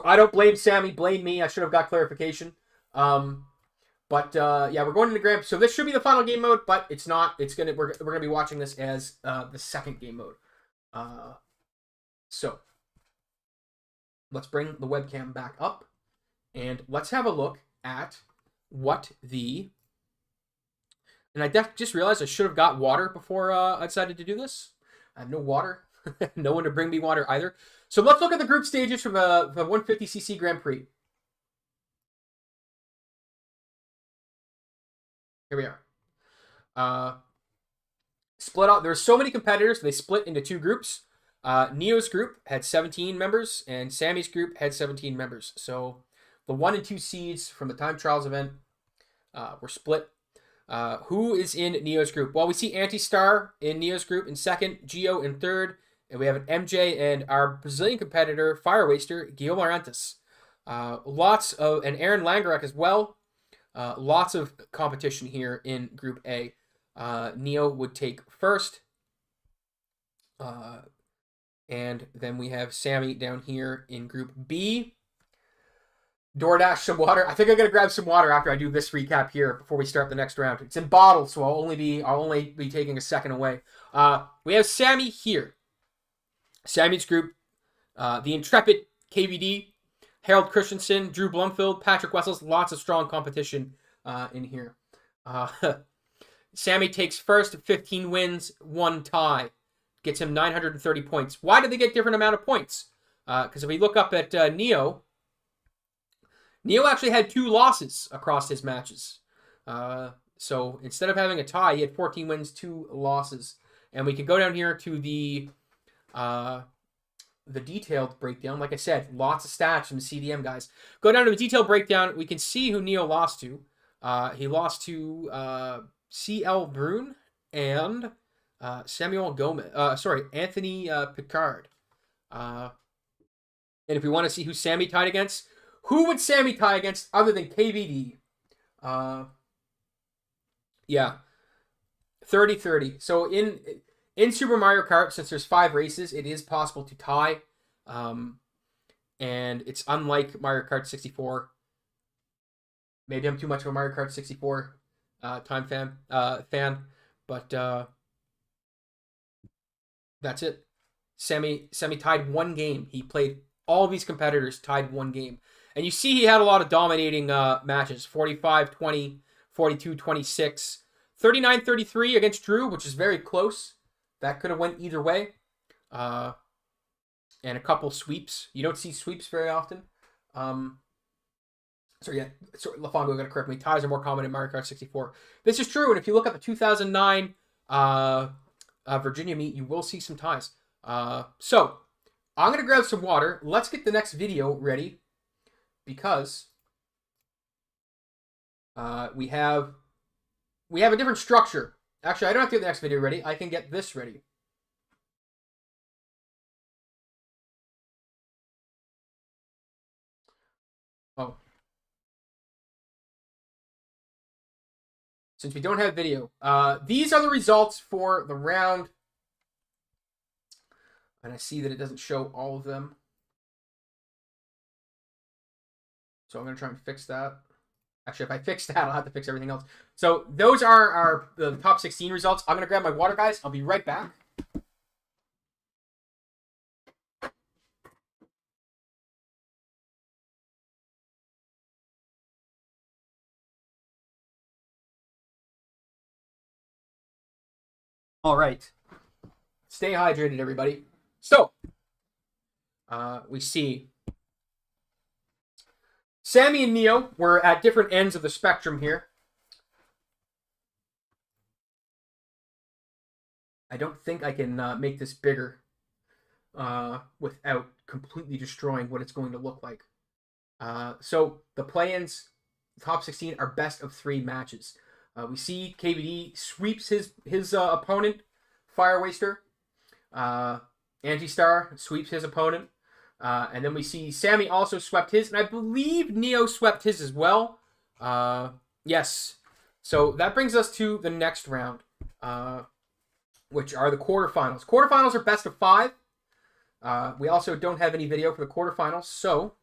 I don't blame Sammy, blame me. I should have got clarification. But yeah, we're going into Grand Prix. So this should be the final game mode, but it's not. We're gonna be watching this as the second game mode. So let's bring the webcam back up, and let's have a look at what the And I just realized I should have got water before I decided to do this. I have no water. No one to bring me water either. So let's look at the group stages from the 150cc Grand Prix. Here we are. Split out. There's so many competitors. They split into two groups. Neo's group had 17 members, and Sammy's group had 17 members. So the 1 and 2 seeds from the time trials event were split. Who is in Neo's group? Well, we see Anti-Star in Neo's group in second, Gio in third, and we have an MJ and our Brazilian competitor, Fire Waster, Guilherme Arantes. And Aaron Langerak as well. Lots of competition here in Group A. Neo would take first. And then we have Sammy down here in Group B. DoorDash some water. I think I'm gonna grab some water after I do this recap here before we start the next round. It's in bottles, so I'll only be taking a second away. We have Sammy here. Sammy's group, the intrepid KVD, Harold Christensen, Drew Blumfield, Patrick Wessels. Lots of strong competition in here. Sammy takes first, 15 wins, 1 tie. Gets him 930 points. Why did they get different amount of points? Because if we look up at Neo actually had 2 losses across his matches. So instead of having a tie, he had 14 wins, 2 losses. And we can go down here to the detailed breakdown. Like I said, lots of stats from the CDM guys. Go down to the detailed breakdown. We can see who Neo lost to. He lost to CL Brune and Anthony Picard. And if we want to see who Sammy tied against, who would Sammy tie against other than KVD? Yeah, 30-30. So in Super Mario Kart, since there's 5 races, it is possible to tie. And it's unlike Mario Kart 64. Maybe I'm too much of a Mario Kart 64 time fan, but that's it. Sammy tied 1 game. He played all of these competitors, tied 1 game. And you see he had a lot of dominating matches. 45-20, 42-26, 39-33 against Drew, which is very close. That could have went either way. And a couple sweeps. You don't see sweeps very often. Lafongo got to correct me. Ties are more common in Mario Kart 64. This is true, and if you look at the 2009 Virginia meet, you will see some ties. So, I'm going to grab some water. Let's get the next video ready, because we have a different structure. Actually, I don't have to get the next video ready. I can get this ready. Oh. Since we don't have video, these are the results for the round. And I see that it doesn't show all of them. So I'm going to try and fix that. Actually, if I fix that, I'll have to fix everything else. So those are the top 16 results. I'm going to grab my water, guys. I'll be right back. All right. Stay hydrated, everybody. So, we see Sammy and Neo were at different ends of the spectrum here. I don't think I can make this bigger without completely destroying what it's going to look like. So the play-ins, top 16, are best of 3 matches. We see KVD sweeps his opponent, Fire Waster. Anti-Star sweeps his opponent. And then we see Sammy also swept his, and I believe Neo swept his as well. Yes. So that brings us to the next round, which are the quarterfinals. Quarterfinals are best of 5. We also don't have any video for the quarterfinals, so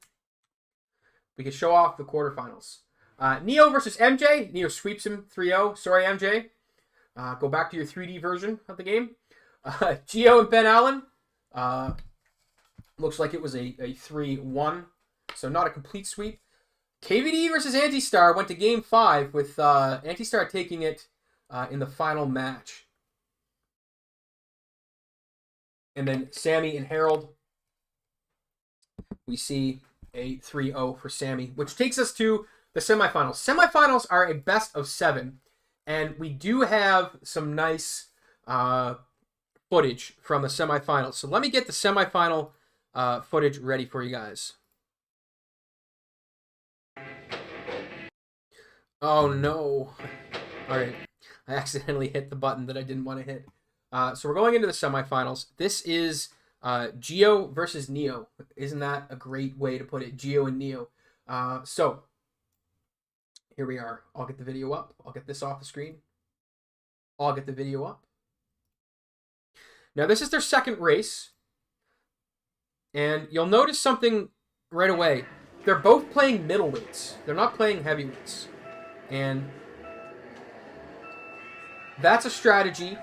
we can show off the quarterfinals. Neo versus MJ. Neo sweeps him 3-0. Sorry, MJ. Go back to your 3D version of the game. Gio and Ben Allen. Looks like it was a 3-1, so not a complete sweep. KVD versus Anti-Star went to Game 5 with Anti-Star taking it in the final match. And then Sammy and Harold, we see a 3-0 for Sammy, which takes us to the semifinals. Semifinals are a best of 7, and we do have some nice footage from the semifinals. So let me get the semifinal footage ready for you guys. Oh no. Alright. I accidentally hit the button that I didn't want to hit. So we're going into the semifinals. This is Geo versus Neo. Isn't that a great way to put it? Geo and Neo. So here we are. I'll get the video up. I'll get this off the screen. I'll get the video up. Now this is their second race. And you'll notice something right away. They're both playing middleweights. They're not playing heavyweights. And that's a strategy.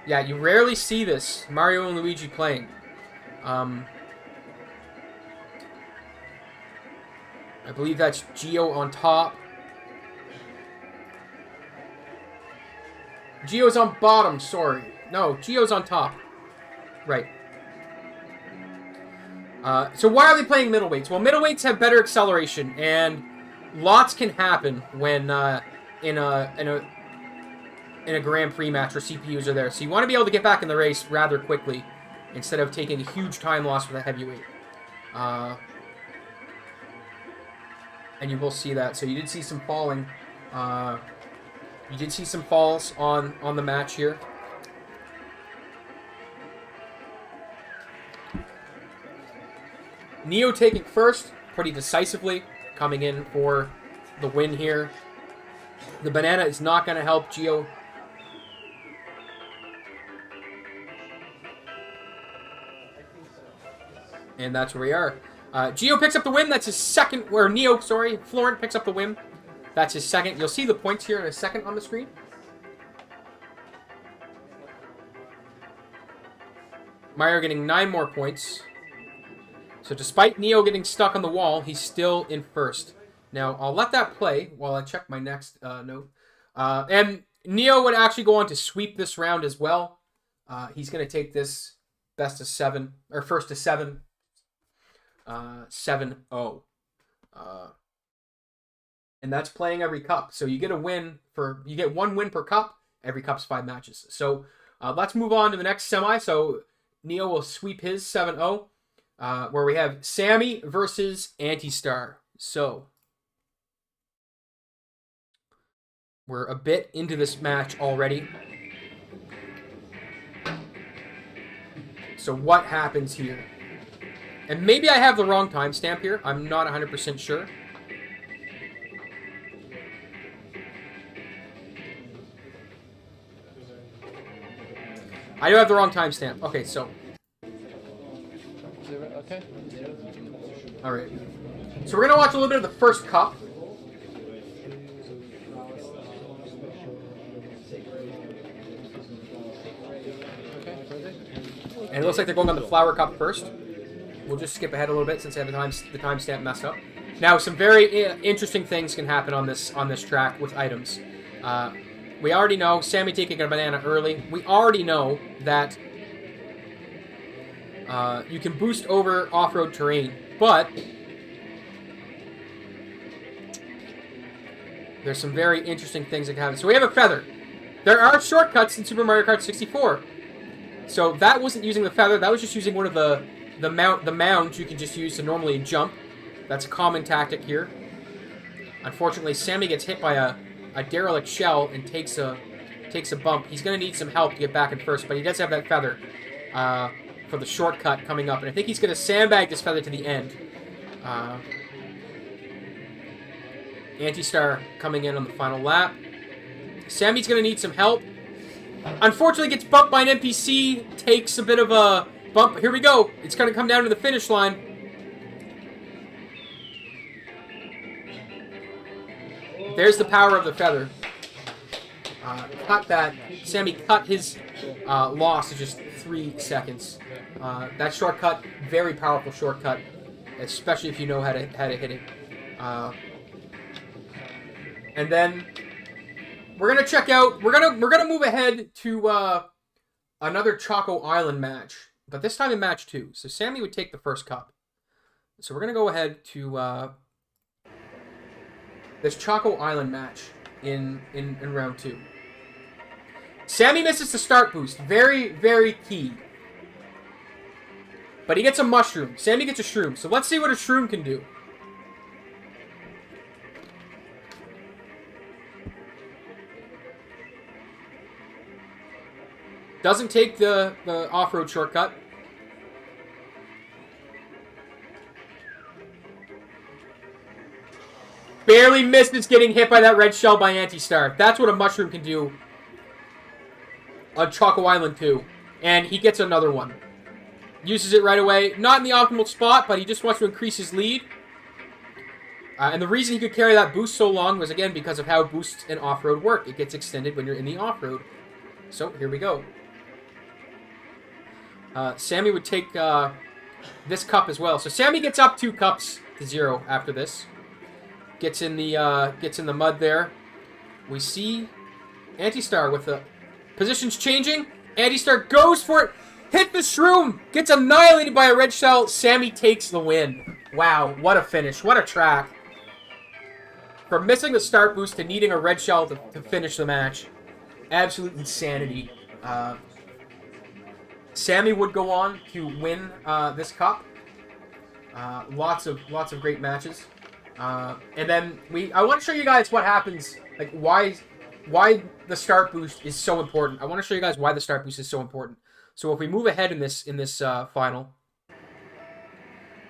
Yeah, you rarely see this, Mario and Luigi playing. I believe that's Geo on top. Geo's on bottom, sorry. No, Geo's on top. Right. So why are they playing middleweights? Well, middleweights have better acceleration, and lots can happen when in a Grand Prix match where CPUs are there. So you want to be able to get back in the race rather quickly instead of taking a huge time loss with a heavyweight. And you will see that. So you did see some falling. You did see some falls on the match here. Neo taking first pretty decisively, coming in for the win here. The banana is not going to help Geo. And that's where we are. Geo picks up the win. That's his second, or Neo, sorry. Florent picks up the win. That's his second. You'll see the points here in a second on the screen. Mario getting 9 more points. So despite Neo getting stuck on the wall, he's still in first. Now, I'll let that play while I check my next note. And Neo would actually go on to sweep this round as well. He's going to take this best of 7, or first to 7. 7-0. And that's playing every cup. So you get you get 1 win per cup. Every cup's 5 matches. So let's move on to the next semi. So Neo will sweep his 7-0. Where we have Sammy versus Anti-Star. So we're a bit into this match already. So what happens here? And maybe I have the wrong timestamp here. I'm not 100% sure. I do have the wrong timestamp. Okay, so. Okay. All right. So we're going to watch a little bit of the first cup. And it looks like they're going on the flower cup first. We'll just skip ahead a little bit since I have the timestamp messed up. Now, some very interesting things can happen on this track with items. We already know Sammy taking a banana early. We already know that you can boost over off-road terrain, but there's some very interesting things that can happen. So we have a feather. There are shortcuts in Super Mario Kart 64. So that wasn't using the feather. That was just using one of the mounds you can just use to normally jump. That's a common tactic here. Unfortunately, Sammy gets hit by a derelict shell and takes a bump. He's going to need some help to get back in first, but he does have that feather for the shortcut coming up. And I think he's going to sandbag this feather to the end. Anti-Star coming in on the final lap. Sammy's going to need some help. Unfortunately, gets bumped by an NPC. Takes a bit of a bump. Here we go. It's going to come down to the finish line. There's the power of the feather. Cut that. Sammy cut his loss to just 3 seconds. That shortcut, very powerful shortcut, especially if you know how to hit it. And then we're gonna check out. We're gonna move ahead to another Choco Island match, but this time in match 2. So Sammy would take the first cup. So we're gonna go ahead to this Choco Island match in round 2. Sammy misses the start boost. Very, very key. But he gets a mushroom. Sammy gets a shroom. So let's see what a shroom can do. Doesn't take the off-road shortcut. Barely misses getting hit by that red shell by Anti-Star. That's what a mushroom can do on Choco Island 2. And he gets another one. Uses it right away. Not in the optimal spot, but he just wants to increase his lead. And the reason he could carry that boost so long was, again, because of how boost and off-road work. It gets extended when you're in the off-road. So, here we go. Sammy would take this cup as well. So Sammy gets up 2 cups to 0 after this. Gets in the mud there. We see Anti-Star with the positions changing. Anti-Star goes for it. Hit the shroom. Gets annihilated by a red shell. Sammy takes the win. Wow, what a finish. What a track. From missing the start boost to needing a red shell to finish the match. Absolute insanity. Sammy would go on to win this cup. Lots of great matches. And then I want to show you guys what happens, like why the start boost is so important. I want to show you guys why the start boost is so important. So if we move ahead in this final,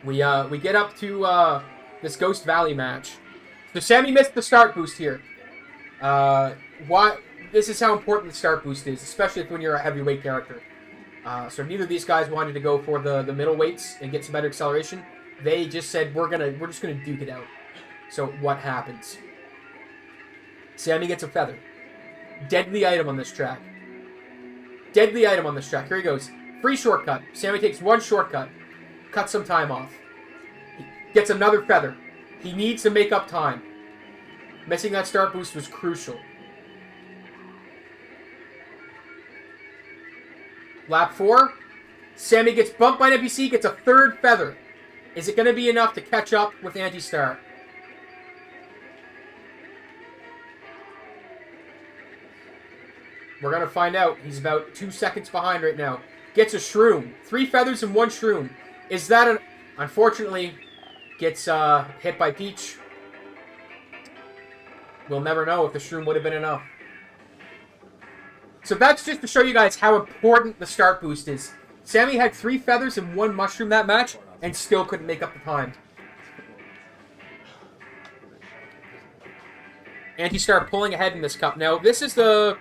we get up to this Ghost Valley match. So Sammy missed the start boost here. This is how important the start boost is, especially when you're a heavyweight character. So neither of these guys wanted to go for the middleweights and get some better acceleration. They just said we're just gonna duke it out. So what happens? Sammy gets a feather. Deadly item on this track. Deadly item on this track. Here he goes. Free shortcut. Sammy takes 1 shortcut. Cuts some time off. He gets another feather. He needs to make up time. Missing that start boost was crucial. Lap 4. Sammy gets bumped by an NPC, gets a 3rd feather. Is it going to be enough to catch up with Anti-Star? We're going to find out. He's about 2 seconds behind right now. Gets a shroom. 3 feathers and 1 shroom. Is that an... Unfortunately, gets hit by Peach. We'll never know if the shroom would have been enough. So that's just to show you guys how important the start boost is. Sammy had 3 feathers and 1 mushroom that match, and still couldn't make up the time. Anti-Star pulling ahead in this cup. Now, this is the...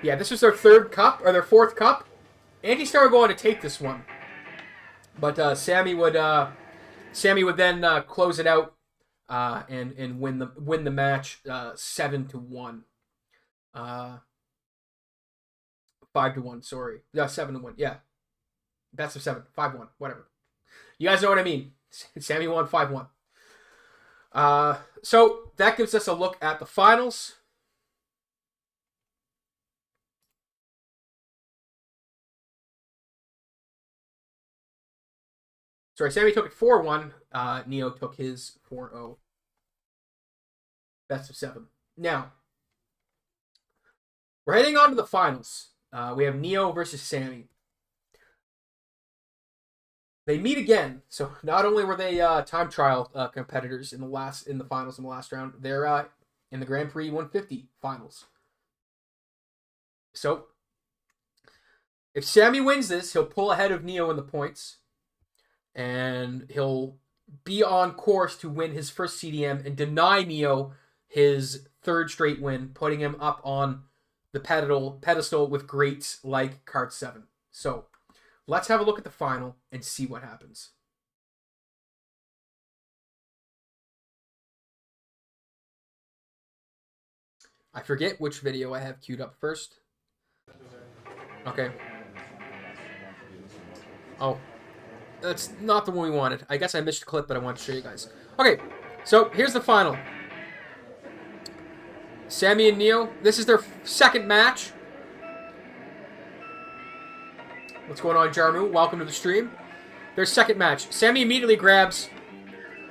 Yeah, this is their 3rd cup, or their 4th cup. Anti-Star would go on to take this one. But Sammy would then close it out and win the match 7-1. 5-1, sorry. Yeah, 7-1. Yeah. Best of 7. 5-1. Whatever. You guys know what I mean. Sammy won 5-1. So that gives us a look at the finals. Sorry, Sammy took it 4-1. Neo took his 4-0. Best of 7. Now, we're heading on to the finals. We have Neo versus Sammy. They meet again. So not only were they time trial competitors in the finals in the last round, they're in the Grand Prix 150 finals. So if Sammy wins this, he'll pull ahead of Neo in the points, and he'll be on course to win his first CDM and deny Neo his 3rd straight win, putting him up on the pedestal with greats like Kart 7. So let's have a look at the final and see what happens. I forget which video I have queued up first. Okay. Oh, that's not the one we wanted. I guess I missed a clip, but I wanted to show you guys. Okay, so here's the final. Sammy and Neo, this is their second match. What's going on, Jarmu? Welcome to the stream. Their second match. Sammy immediately grabs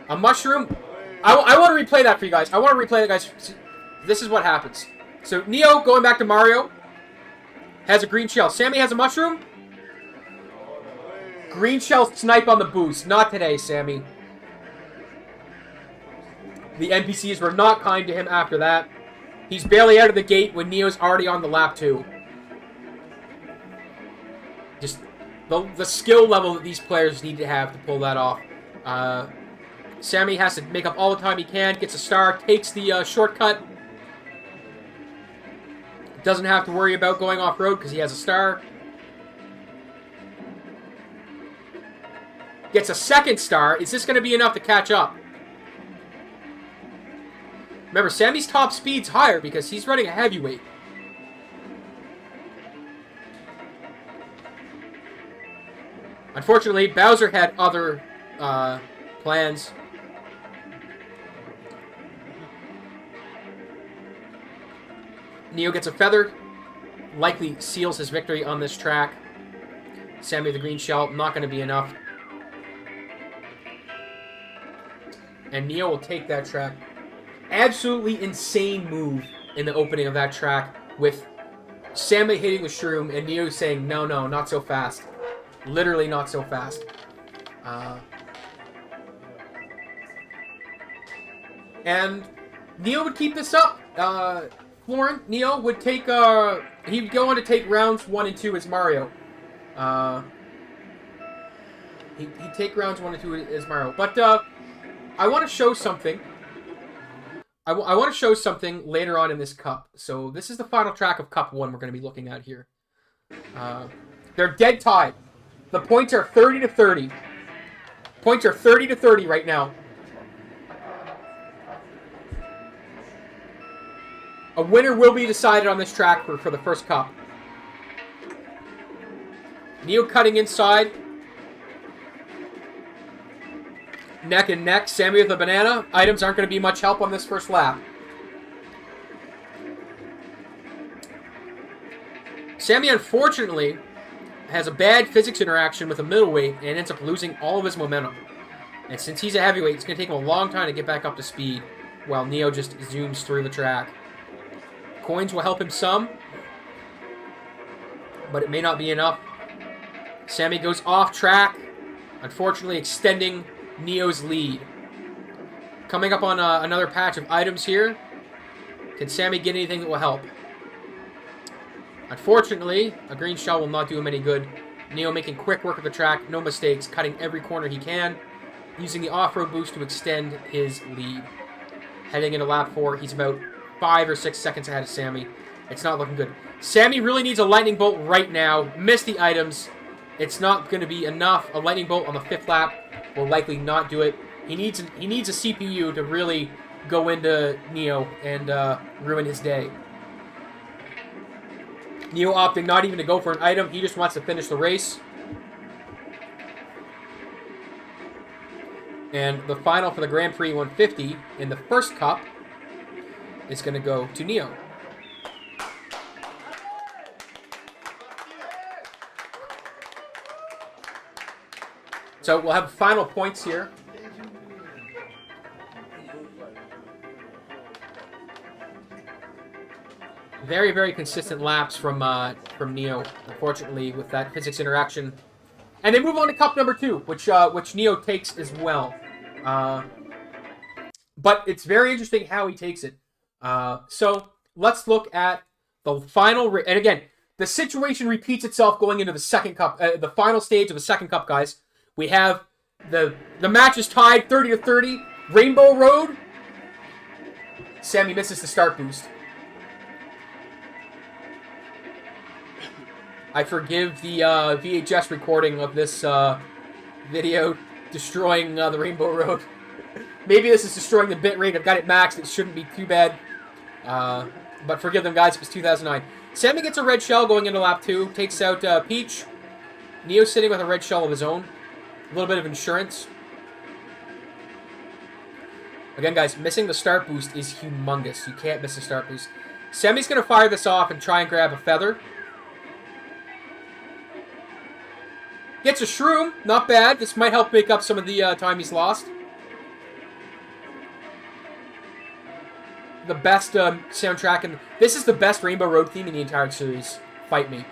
a mushroom. I want to replay that for you guys. I want to replay that, guys. This is what happens. So, Neo, going back to Mario, has a green shell. Sammy has a mushroom. Green shell snipe on the boost. Not today, Sammy. The NPCs were not kind to him after that. He's barely out of the gate when Neo's already on the lap 2. Just the skill level that these players need to have to pull that off. Sammy has to make up all the time he can, gets a star, takes the shortcut. Doesn't have to worry about going off-road because he has a star. Gets a second star. Is this going to be enough to catch up? Remember, Sammy's top speed's higher because he's running a heavyweight. Unfortunately, Bowser had other plans. Neo gets a feather. Likely seals his victory on this track. Sammy with the green shell, not going to be enough. And Neo will take that track. Absolutely insane move in the opening of that track with Sammy hitting the shroom and Neo saying, no, no, not so fast. Literally not so fast. And Neo would keep this up. Florin, Neo would take, he'd go on to take rounds 1 and 2 as Mario. He'd take rounds 1 and 2 as Mario. But, I want to show something. I want to show something later on in this cup. So this is the final track of Cup 1 we're going to be looking at here. They're dead tied. The points are 30 to 30. Points are 30 to 30 right now. A winner will be decided on this track for the first cup. Neo cutting inside. Neck and neck. Sammy with a banana. Items aren't going to be much help on this first lap. Sammy, unfortunately, has a bad physics interaction with a middleweight and ends up losing all of his momentum. And since he's a heavyweight, it's going to take him a long time to get back up to speed while Neo just zooms through the track. Coins will help him some, but it may not be enough. Sammy goes off track, unfortunately extending Neo's lead. Coming up on another patch of items here. Can Sammy get anything that will help? Unfortunately, a green shell will not do him any good. Neo making quick work of the track, no mistakes, cutting every corner he can, using the off-road boost to extend his lead. Heading into lap 4, he's about 5 or 6 seconds ahead of Sammy. It's not looking good. Sammy really needs a lightning bolt right now. Missed the items. It's not going to be enough. A lightning bolt on the 5th lap will likely not do it. He needs a CPU to really go into Neo and ruin his day. Neo opting not even to go for an item. He just wants to finish the race. And the final for the Grand Prix 150 in the first cup is going to go to Neo. So we'll have final points here. Very, very consistent laps from Neo, unfortunately, with that physics interaction. And they move on to cup number 2, which Neo takes as well. But it's very interesting how he takes it. So let's look at the final. And again, the situation repeats itself going into the second cup, the final stage of the second cup, guys. We have the match is tied 30 to 30. Rainbow Road. Sammy misses the start boost. I forgive the VHS recording of this video destroying the Rainbow Road. Maybe this is destroying the bitrate. I've got it maxed. It shouldn't be too bad. But forgive them, guys. It was 2009. Sammy gets a red shell going into lap 2. Takes out Peach. Neo sitting with a red shell of his own. A little bit of insurance. Again, guys, missing the start boost is humongous. You can't miss the start boost. Sammy's going to fire this off and try and grab a feather. Gets a shroom. Not bad. This might help make up some of the time he's lost. The best soundtrack. And this is the best Rainbow Road theme in the entire series. Fight me.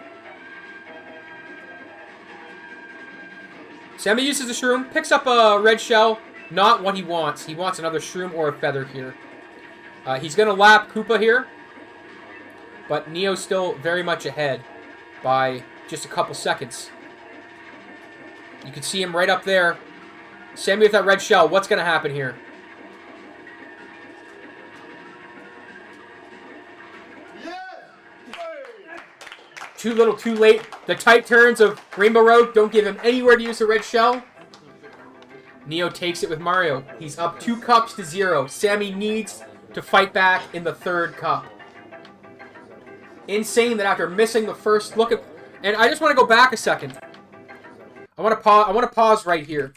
Sammy uses the shroom. Picks up a red shell. Not what he wants. He wants another shroom or a feather here. He's going to lap Koopa here. But Neo's still very much ahead by just a couple seconds. You can see him right up there. Sammy with that red shell. What's going to happen here? Too little, too late. The tight turns of Rainbow Road don't give him anywhere to use a red shell. Neo takes it with Mario. He's up 2 cups to 0. Sammy needs to fight back in the 3rd cup. Insane that after missing the first look at... And I just want to go back a second. I want to pause right here.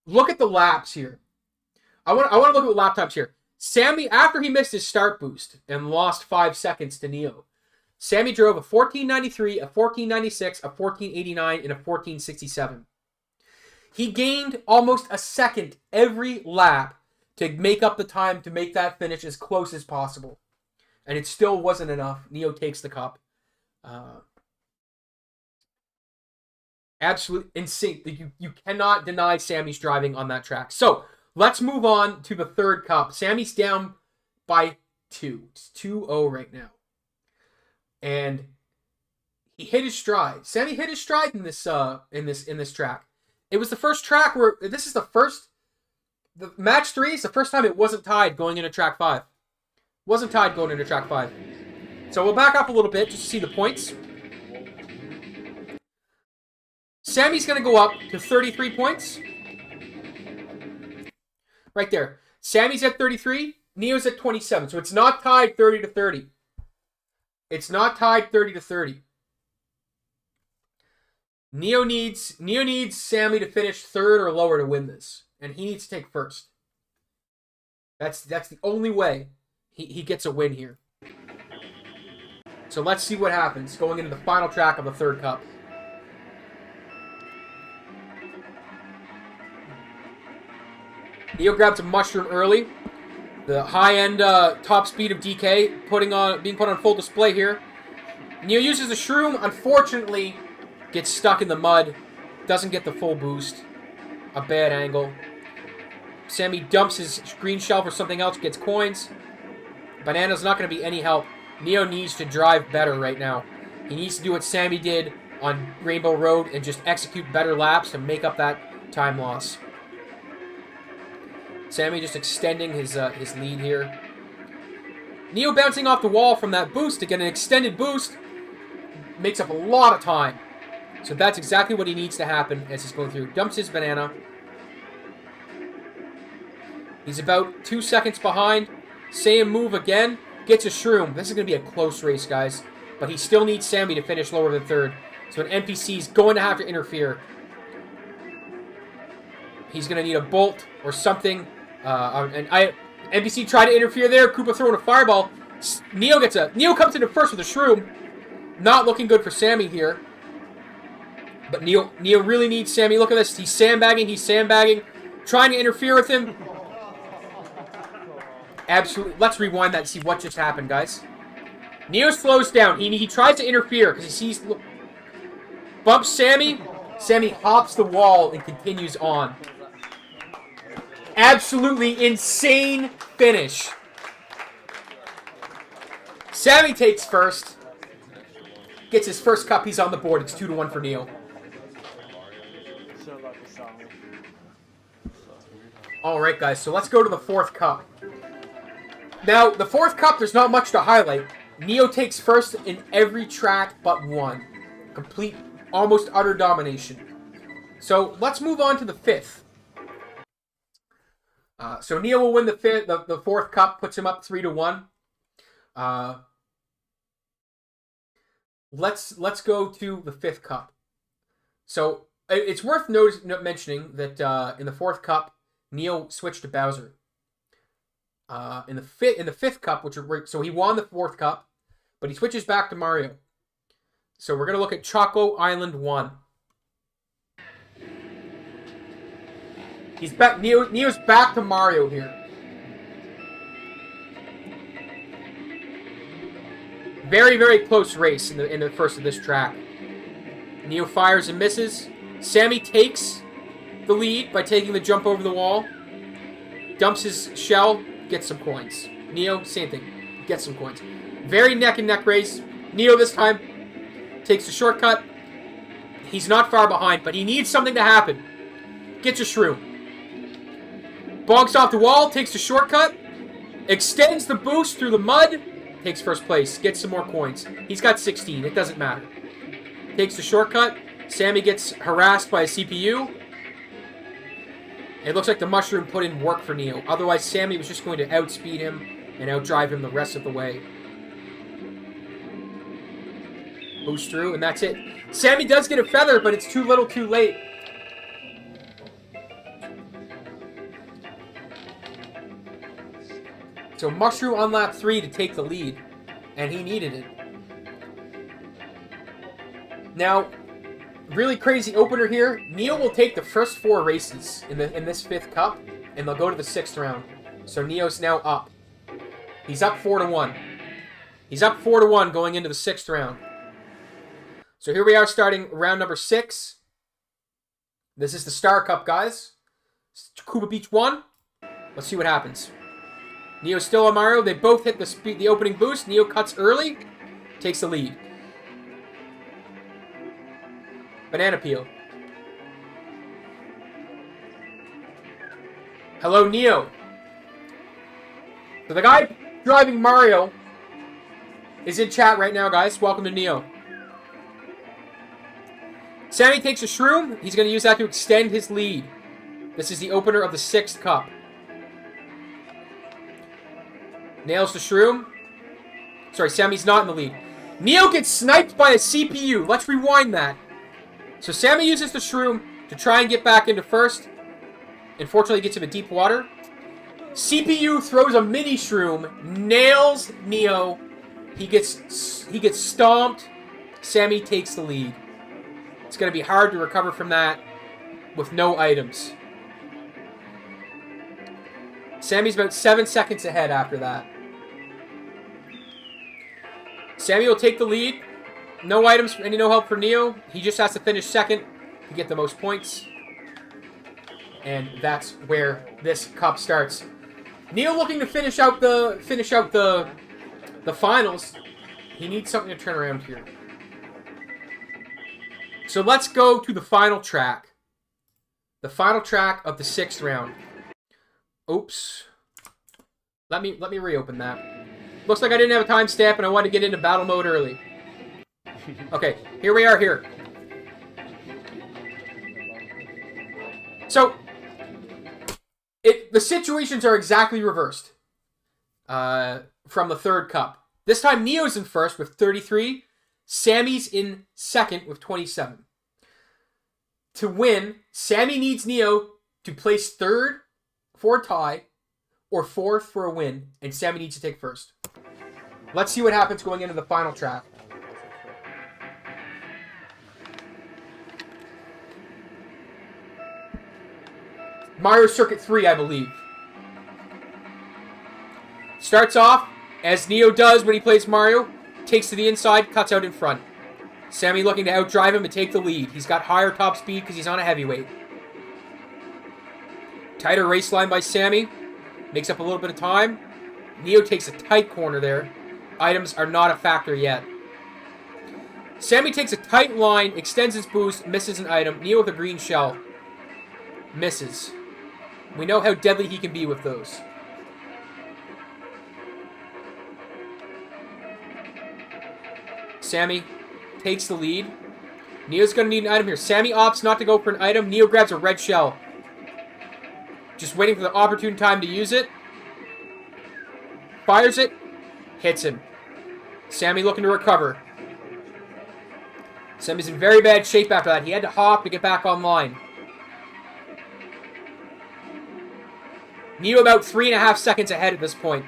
Look at the laps here. I want to look at the lap times here. Sammy, after he missed his start boost and lost 5 seconds to Neo, Sammy drove a 1493, a 1496, a 1489, and a 1467. He gained almost a second every lap to make up the time to make that finish as close as possible. And it still wasn't enough. Neo takes the cup. Absolute insane. You cannot deny Sammy's driving on that track. So, let's move on to the 3rd cup. Sammy's down by 2. It's 2-0 right now. And he hit his stride. Sammy hit his stride in this track. It was the first track where this is the match 3 is the first time it wasn't tied going into track 5. Wasn't tied going into track 5. So we'll back up a little bit just to see the points. Sammy's going to go up to 33 points. Right there. Sammy's at 33. Neo's at 27. So it's not tied 30 to 30. It's not tied 30 to 30. Neo needs Sammy to finish 3rd or lower to win this. And he needs to take 1st. That's the only way he gets a win here. So let's see what happens going into the final track of the 3rd cup. Neo grabs a mushroom early. The high-end top speed of DK being put on full display here. Neo uses the shroom. Unfortunately, gets stuck in the mud. Doesn't get the full boost. A bad angle. Sammy dumps his green shell for something else. Gets coins. Banana's not going to be any help. Neo needs to drive better right now. He needs to do what Sammy did on Rainbow Road and just execute better laps to make up that time loss. Sammy just extending his lead here. Neo bouncing off the wall from that boost to get an extended boost makes up a lot of time. So that's exactly what he needs to happen as he's going through. Dumps his banana. He's about 2 seconds behind. Same move again. Gets a shroom. This is going to be a close race, guys. But he still needs Sammy to finish lower than 3rd. So an NPC is going to have to interfere. He's going to need a bolt or something. NPC tried to interfere there. Koopa throwing a fireball. Neo comes into 1st with a shroom. Not looking good for Sammy here. But Neo really needs Sammy. Look at this. He's sandbagging. Trying to interfere with him. Absolutely. Let's rewind that and see what just happened, guys. Neo slows down. He tries to interfere because he sees... Look, bumps Sammy. Sammy hops the wall and continues on. Absolutely insane finish. Sammy takes 1st. Gets his 1st cup. He's on the board. It's 2-1 for Neo. Alright, guys. So let's go to the 4th cup. Now, the 4th cup, there's not much to highlight. Neo takes 1st in every track but 1. Complete, almost utter domination. So let's move on to the 5th. So Neo will win the 4th cup, puts him up 3-1. Let's go to the 5th cup. So it's worth mentioning that in the 4th cup, Neo switched to Bowser. in the fifth cup, so he won the fourth cup, but he switches back to Mario. So we're gonna look at Choco Island 1. He's back. Neo's back to Mario here. Very, very close race in the first of this track. Neo fires and misses. Sammy takes the lead by taking the jump over the wall. Dumps his shell, gets some coins. Neo, same thing, gets some coins. Very neck and neck race. Neo this time takes the shortcut. He's not far behind, but he needs something to happen. Gets a shroom. Bonks off the wall, takes the shortcut. Extends the boost through the mud. Takes first place. Gets some more coins. He's got 16. It doesn't matter. Takes the shortcut. Sammy gets harassed by a CPU. It looks like the mushroom put in work for Neo. Otherwise, Sammy was just going to outspeed him and outdrive him the rest of the way. Boost through, and that's it. Sammy does get a feather, but it's too little too late. So Mushroom on lap 3 to take the lead, and he needed it. Now, really crazy opener here. Neo will take the first 4 races in this 5th cup, and they'll go to the 6th round. So Neo's now up. He's up 4-1. He's up 4-1 going into the 6th round. So here we are starting round number 6. This is the Star Cup, guys. Cuba Beach 1. Let's see what happens. Neo's still on Mario. They both hit the opening boost. Neo cuts early. Takes the lead. Banana peel. Hello, Neo. So the guy driving Mario is in chat right now, guys. Welcome to Neo. Sammy takes a shroom. He's going to use that to extend his lead. This is the opener of the 6th cup. Nails the shroom. Sorry, Sammy's not in the lead. Neo gets sniped by a CPU. Let's rewind that. So Sammy uses the shroom to try and get back into first. Unfortunately, gets him in deep water. CPU throws a mini shroom, nails Neo. He gets stomped. Sammy takes the lead. It's going to be hard to recover from that with no items. Sammy's about 7 seconds ahead after that. Sammy will take the lead. No items, no help for Neo. He just has to finish second to get the most points. And that's where this cup starts. Neo looking to finish out the finals. He needs something to turn around here. So let's go to the final track. The final track of the 6th round. Oops. Let me reopen that. Looks like I didn't have a timestamp and I wanted to get into battle mode early. Okay, here we are here. So, the situations are exactly reversed from the 3rd cup. This time Neo's in first with 33. Sammy's in second with 27. To win, Sammy needs Neo to place 3rd for a tie or 4th for a win, and Sammy needs to take first. Let's see what happens going into the final track. Mario Circuit 3, I believe. Starts off, as Neo does when he plays Mario, takes to the inside, cuts out in front. Sammy looking to outdrive him and take the lead. He's got higher top speed because he's on a heavyweight. Tighter race line by Sammy. Makes up a little bit of time. Neo takes a tight corner there. Items are not a factor yet. Sammy takes a tight line, extends his boost, misses an item. Neo with a green shell. Misses. We know how deadly he can be with those. Sammy takes the lead. Neo's going to need an item here. Sammy opts not to go for an item. Neo grabs a red shell. Just waiting for the opportune time to use it. Fires it. Hits him. Sammy looking to recover. Sammy's in very bad shape after that. He had to hop to get back online. Neo about 3.5 seconds ahead at this point.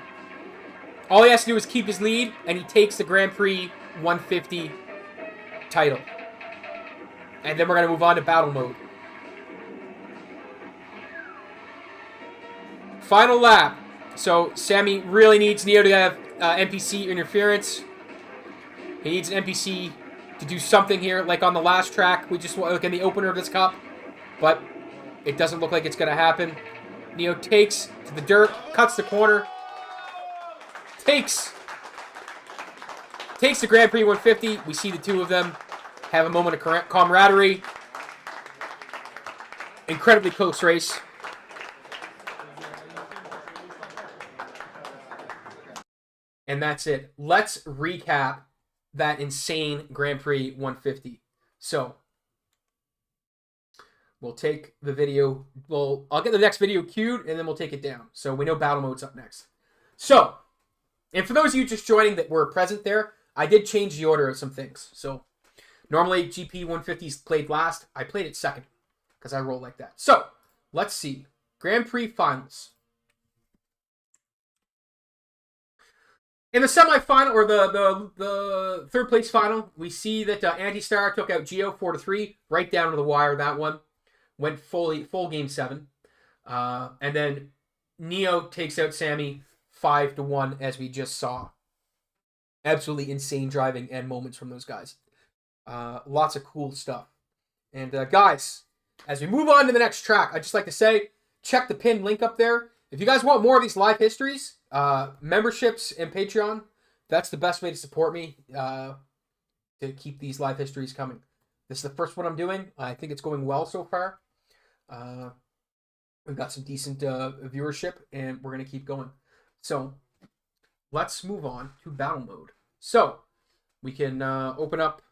All he has to do is keep his lead, and he takes the Grand Prix 150 title. And then we're going to move on to battle mode. Final lap. So Sammy really needs Neo to have NPC interference. He needs an NPC to do something here, like on the last track. We just look in the opener of this cup, but it doesn't look like it's going to happen. Neo takes to the dirt, cuts the corner, takes the Grand Prix 150. We see the two of them have a moment of camaraderie. Incredibly close race. And that's it. Let's recap that insane Grand Prix 150. So, we'll take the video. I'll get the next video queued, and then we'll take it down. So we know battle mode's up next. So, and for those of you just joining that were present there, I did change the order of some things. So, normally GP 150's played last. I played it second because I roll like that. So, let's see. Grand Prix finals. In the semifinal, or the third place final, we see that Anti-Star took out Geo 4-3, right down to the wire, that one. Went full game 7. And then Neo takes out Sammy 5-1, as we just saw. Absolutely insane driving and moments from those guys. Lots of cool stuff. And guys, as we move on to the next track, I'd just like to say, check the pinned link up there. If you guys want more of these live histories, memberships and Patreon, that's the best way to support me to keep these live histories coming. This is the first one I'm doing. I think it's going well so far. We've got some decent viewership, and we're going to keep going. So, let's move on to battle mode. So, we can open up.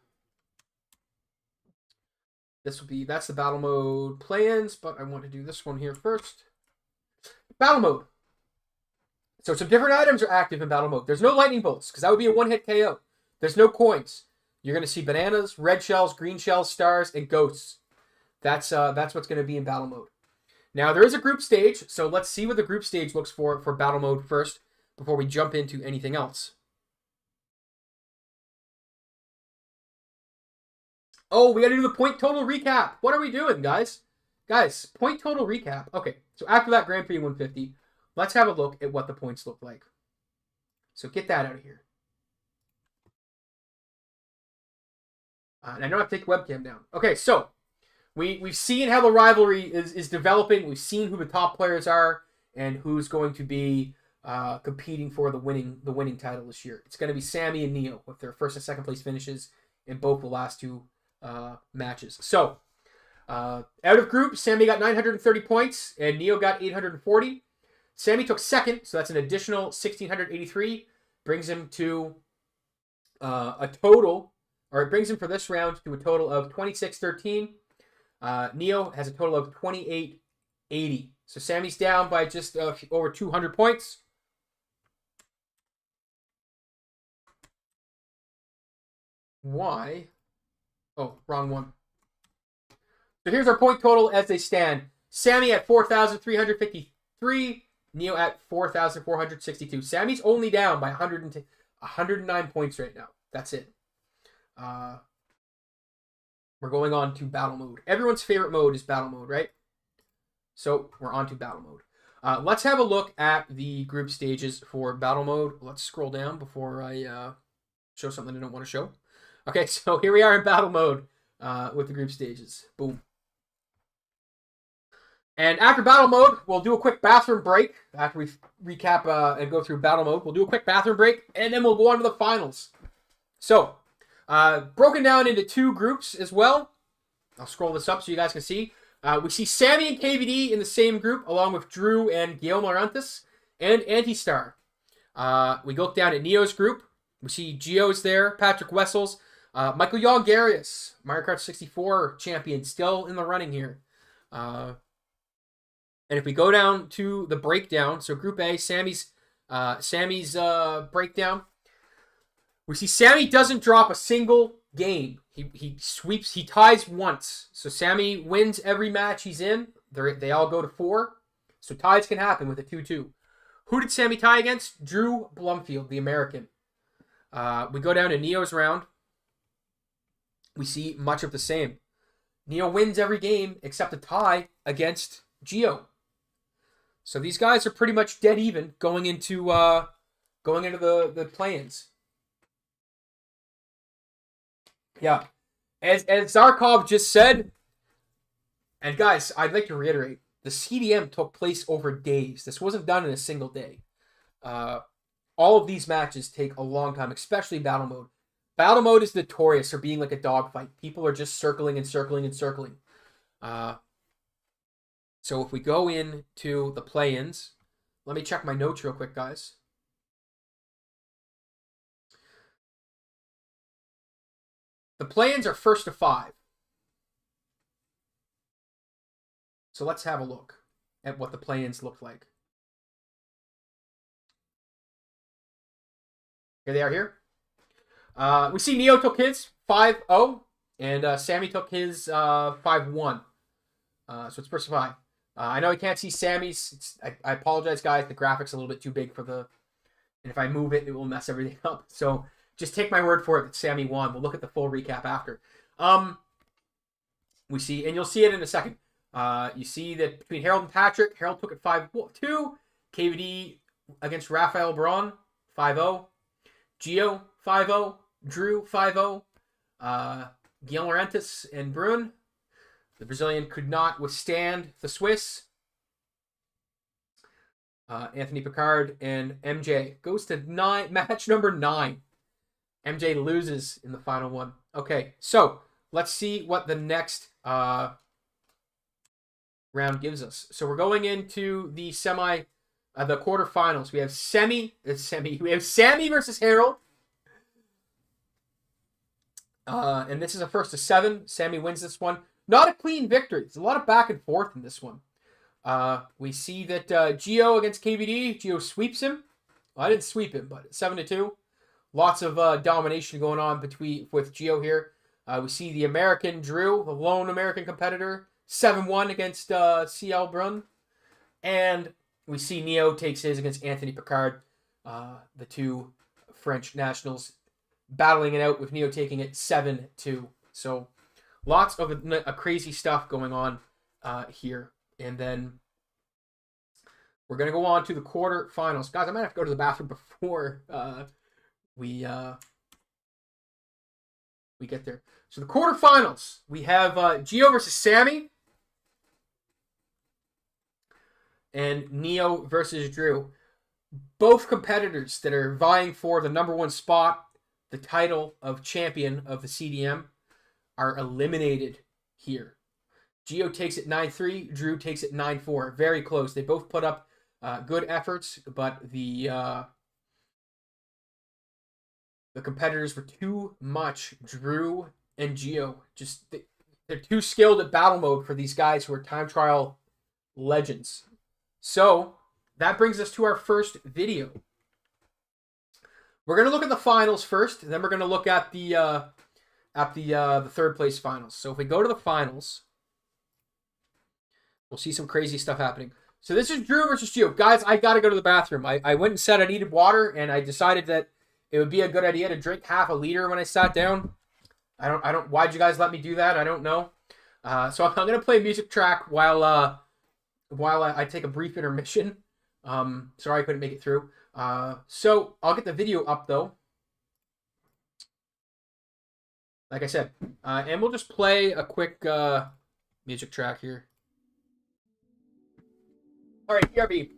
That's the battle mode plans, but I want to do this one here first. Battle mode. So some different items are active in battle mode. There's no lightning bolts, because that would be a one-hit KO. There's no coins. You're going to see bananas, red shells, green shells, stars, and ghosts. That's what's going to be in battle mode. Now, there is a group stage, so let's see what the group stage looks for battle mode first, before we jump into anything else. Oh, we got to do the point total recap. What are we doing, guys? Guys, point total recap. Okay, so after that Grand Prix 150, let's have a look at what the points look like. So get that out of here. And I don't have to take the webcam down. Okay, so we've seen how the rivalry is developing. We've seen who the top players are and who's going to be competing for the winning title this year. It's going to be Sammy and Neo with their first and second place finishes in both the last two matches. So, out of group, Sammy got 930 points and Neo got 840. Sammy took second, so that's an additional 1,683. Brings him to a total, or it brings him for this round to a total of 2613. Neo has a total of 2880. So Sammy's down by just over 200 points. Why? Oh, wrong one. So here's our point total as they stand. Sammy at 4,353. Neo at 4,462. Sammy's only down by 109 points right now. That's it. We're going on to battle mode. Everyone's favorite mode is battle mode, right? So we're on to battle mode. Let's have a look at the group stages for battle mode. Let's scroll down before I show something I don't want to show. Okay, so here we are in battle mode with the group stages. Boom. And after battle mode, we'll do a quick bathroom break. After we recap and go through battle mode, we'll do a quick bathroom break, and then we'll go on to the finals. So, broken down into two groups as well. I'll scroll this up so you guys can see. We see Sammy and KVD in the same group, along with Drew and Guillermo Arantes, and Anti-Star. We look down at Neo's group. We see Geo's there, Patrick Wessels, Michael Yongarius, Mario Kart 64 champion, still in the running here. And if we go down to the breakdown, so Group A, Sammy's breakdown, we see Sammy doesn't drop a single game. He sweeps, he ties once. So Sammy wins every match he's in. They all go to 4. So ties can happen with a 2-2. Who did Sammy tie against? Drew Blumfield, the American. We go down to Neo's round. We see much of the same. Neo wins every game except a tie against Gio. So these guys are pretty much dead even going into the play-ins. Yeah. As Zarkov just said, and guys, I'd like to reiterate, the CDM took place over days. This wasn't done in a single day. All of these matches take a long time, especially battle mode. Battle mode is notorious for being like a dogfight. People are just circling and circling and circling. So if we go into the play-ins, let me check my notes real quick, guys. The play-ins are 1st to 5. So let's have a look at what the play-ins look like. Here they are here. We see Neo took his 5-0, and Sammy took his 5-1. So it's 1st to 5. I know you can't see Sammy's. I apologize, guys. The graphic's a little bit too big for the... And if I move it, it will mess everything up. So just take my word for it that Sammy won. We'll look at the full recap after. We see, and you'll see it in a second. You see that between Harold and Patrick, Harold took it 5-2. KVD against Rafael Braun, 5-0. Gio, 5-0. Drew, 5-0. Guillaume Laurentis and Brun. The Brazilian could not withstand the Swiss. Anthony Picard and MJ goes to match number 9. MJ loses in the final one. Okay, so let's see what the next round gives us. So we're going into the the quarterfinals. We have Sammy versus Harold. And this is a 1st to 7. Sammy wins this one. Not a clean victory. There's a lot of back and forth in this one. We see that Gio against KVD. Gio sweeps him. Well, I didn't sweep him, but 7-2. Lots of domination going on with Gio here. We see the American Drew, the lone American competitor, 7-1 against CL Brun. And we see Neo takes his against Anthony Picard. The two French nationals battling it out with Neo taking it 7-2. So lots of crazy stuff going on here. And then we're going to go on to the quarterfinals. Guys, I might have to go to the bathroom before we get there. So the quarterfinals, we have Gio versus Sammy and Neo versus Drew. Both competitors that are vying for the number 1 spot, the title of champion of the CDM, are eliminated here. Gio takes it 9-3. Drew takes it 9-4. Very close. They both put up good efforts, but the competitors were too much. Drew and Gio, they're too skilled at battle mode for these guys who are time trial legends. So that brings us to our first video. We're going to look at the finals first, and then we're going to look at the 3rd place finals. So if we go to the finals, we'll see some crazy stuff happening. So this is Drew versus Gio. Guys, I got to go to the bathroom. I went and said I needed water, and I decided that it would be a good idea to drink half a liter when I sat down. Why'd you guys let me do that? I don't know. So I'm going to play a music track while I take a brief intermission. Sorry I couldn't make it through. So I'll get the video up though. Like I said, and we'll just play a quick music track here. All right, BRB.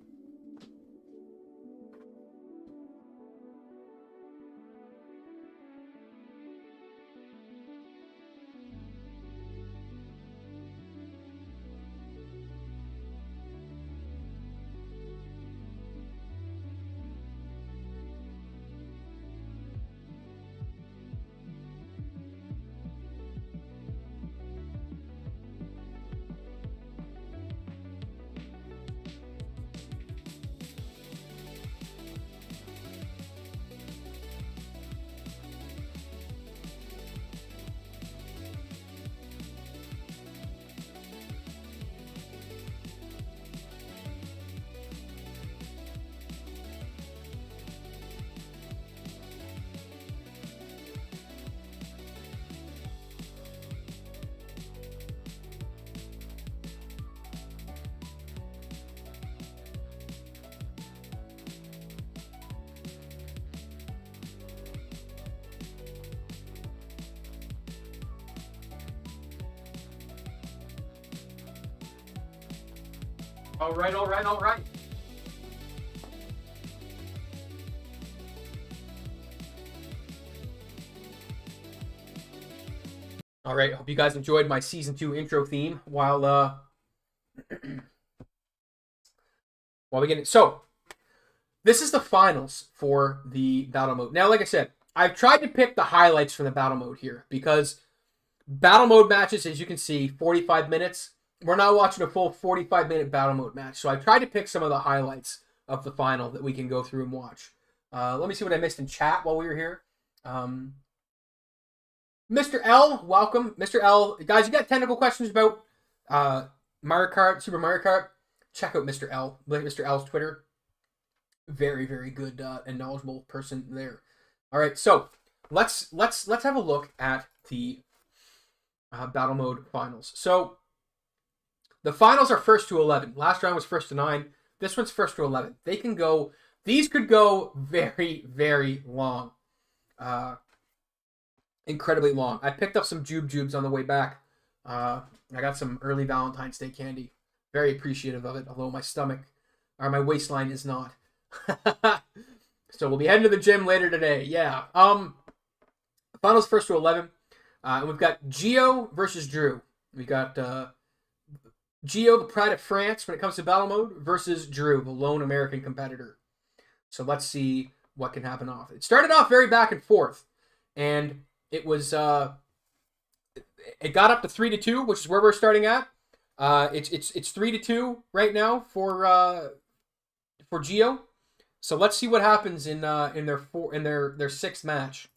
All right, all right, all right. All right, hope you guys enjoyed my Season 2 intro theme while we get it. So, this is the finals for the battle mode. Now, like I said, I've tried to pick the highlights from the battle mode here because battle mode matches, as you can see, 45 minutes. We're not watching a full 45-minute battle mode match. So I've tried to pick some of the highlights of the final that we can go through and watch. Let me see what I missed in chat while we were here. Mr. L, welcome. Mr. L, guys, you got technical questions about Mario Kart, Super Mario Kart? Check out Mr. L. Mr. L's Twitter. Very, very good and knowledgeable person there. All right, so let's have a look at the battle mode finals. So the finals are 1st to 11. Last round was 1st to 9. This one's 1st to 11. They can go. These could go very, very long. Incredibly long. I picked up some jubes on the way back. I got some early Valentine's Day candy. Very appreciative of it, although my stomach or my waistline is not. So we'll be heading to the gym later today. Yeah. Finals 1st to 11. And we've got Gio versus Drew. We got Gio, the pride of France, when it comes to battle mode, versus Drew, the lone American competitor. So let's see what can happen off. It started off very back and forth, and it was it got up to 3-2, which is where we're starting at. It's 3-2 right now for Gio. So let's see what happens in their sixth match.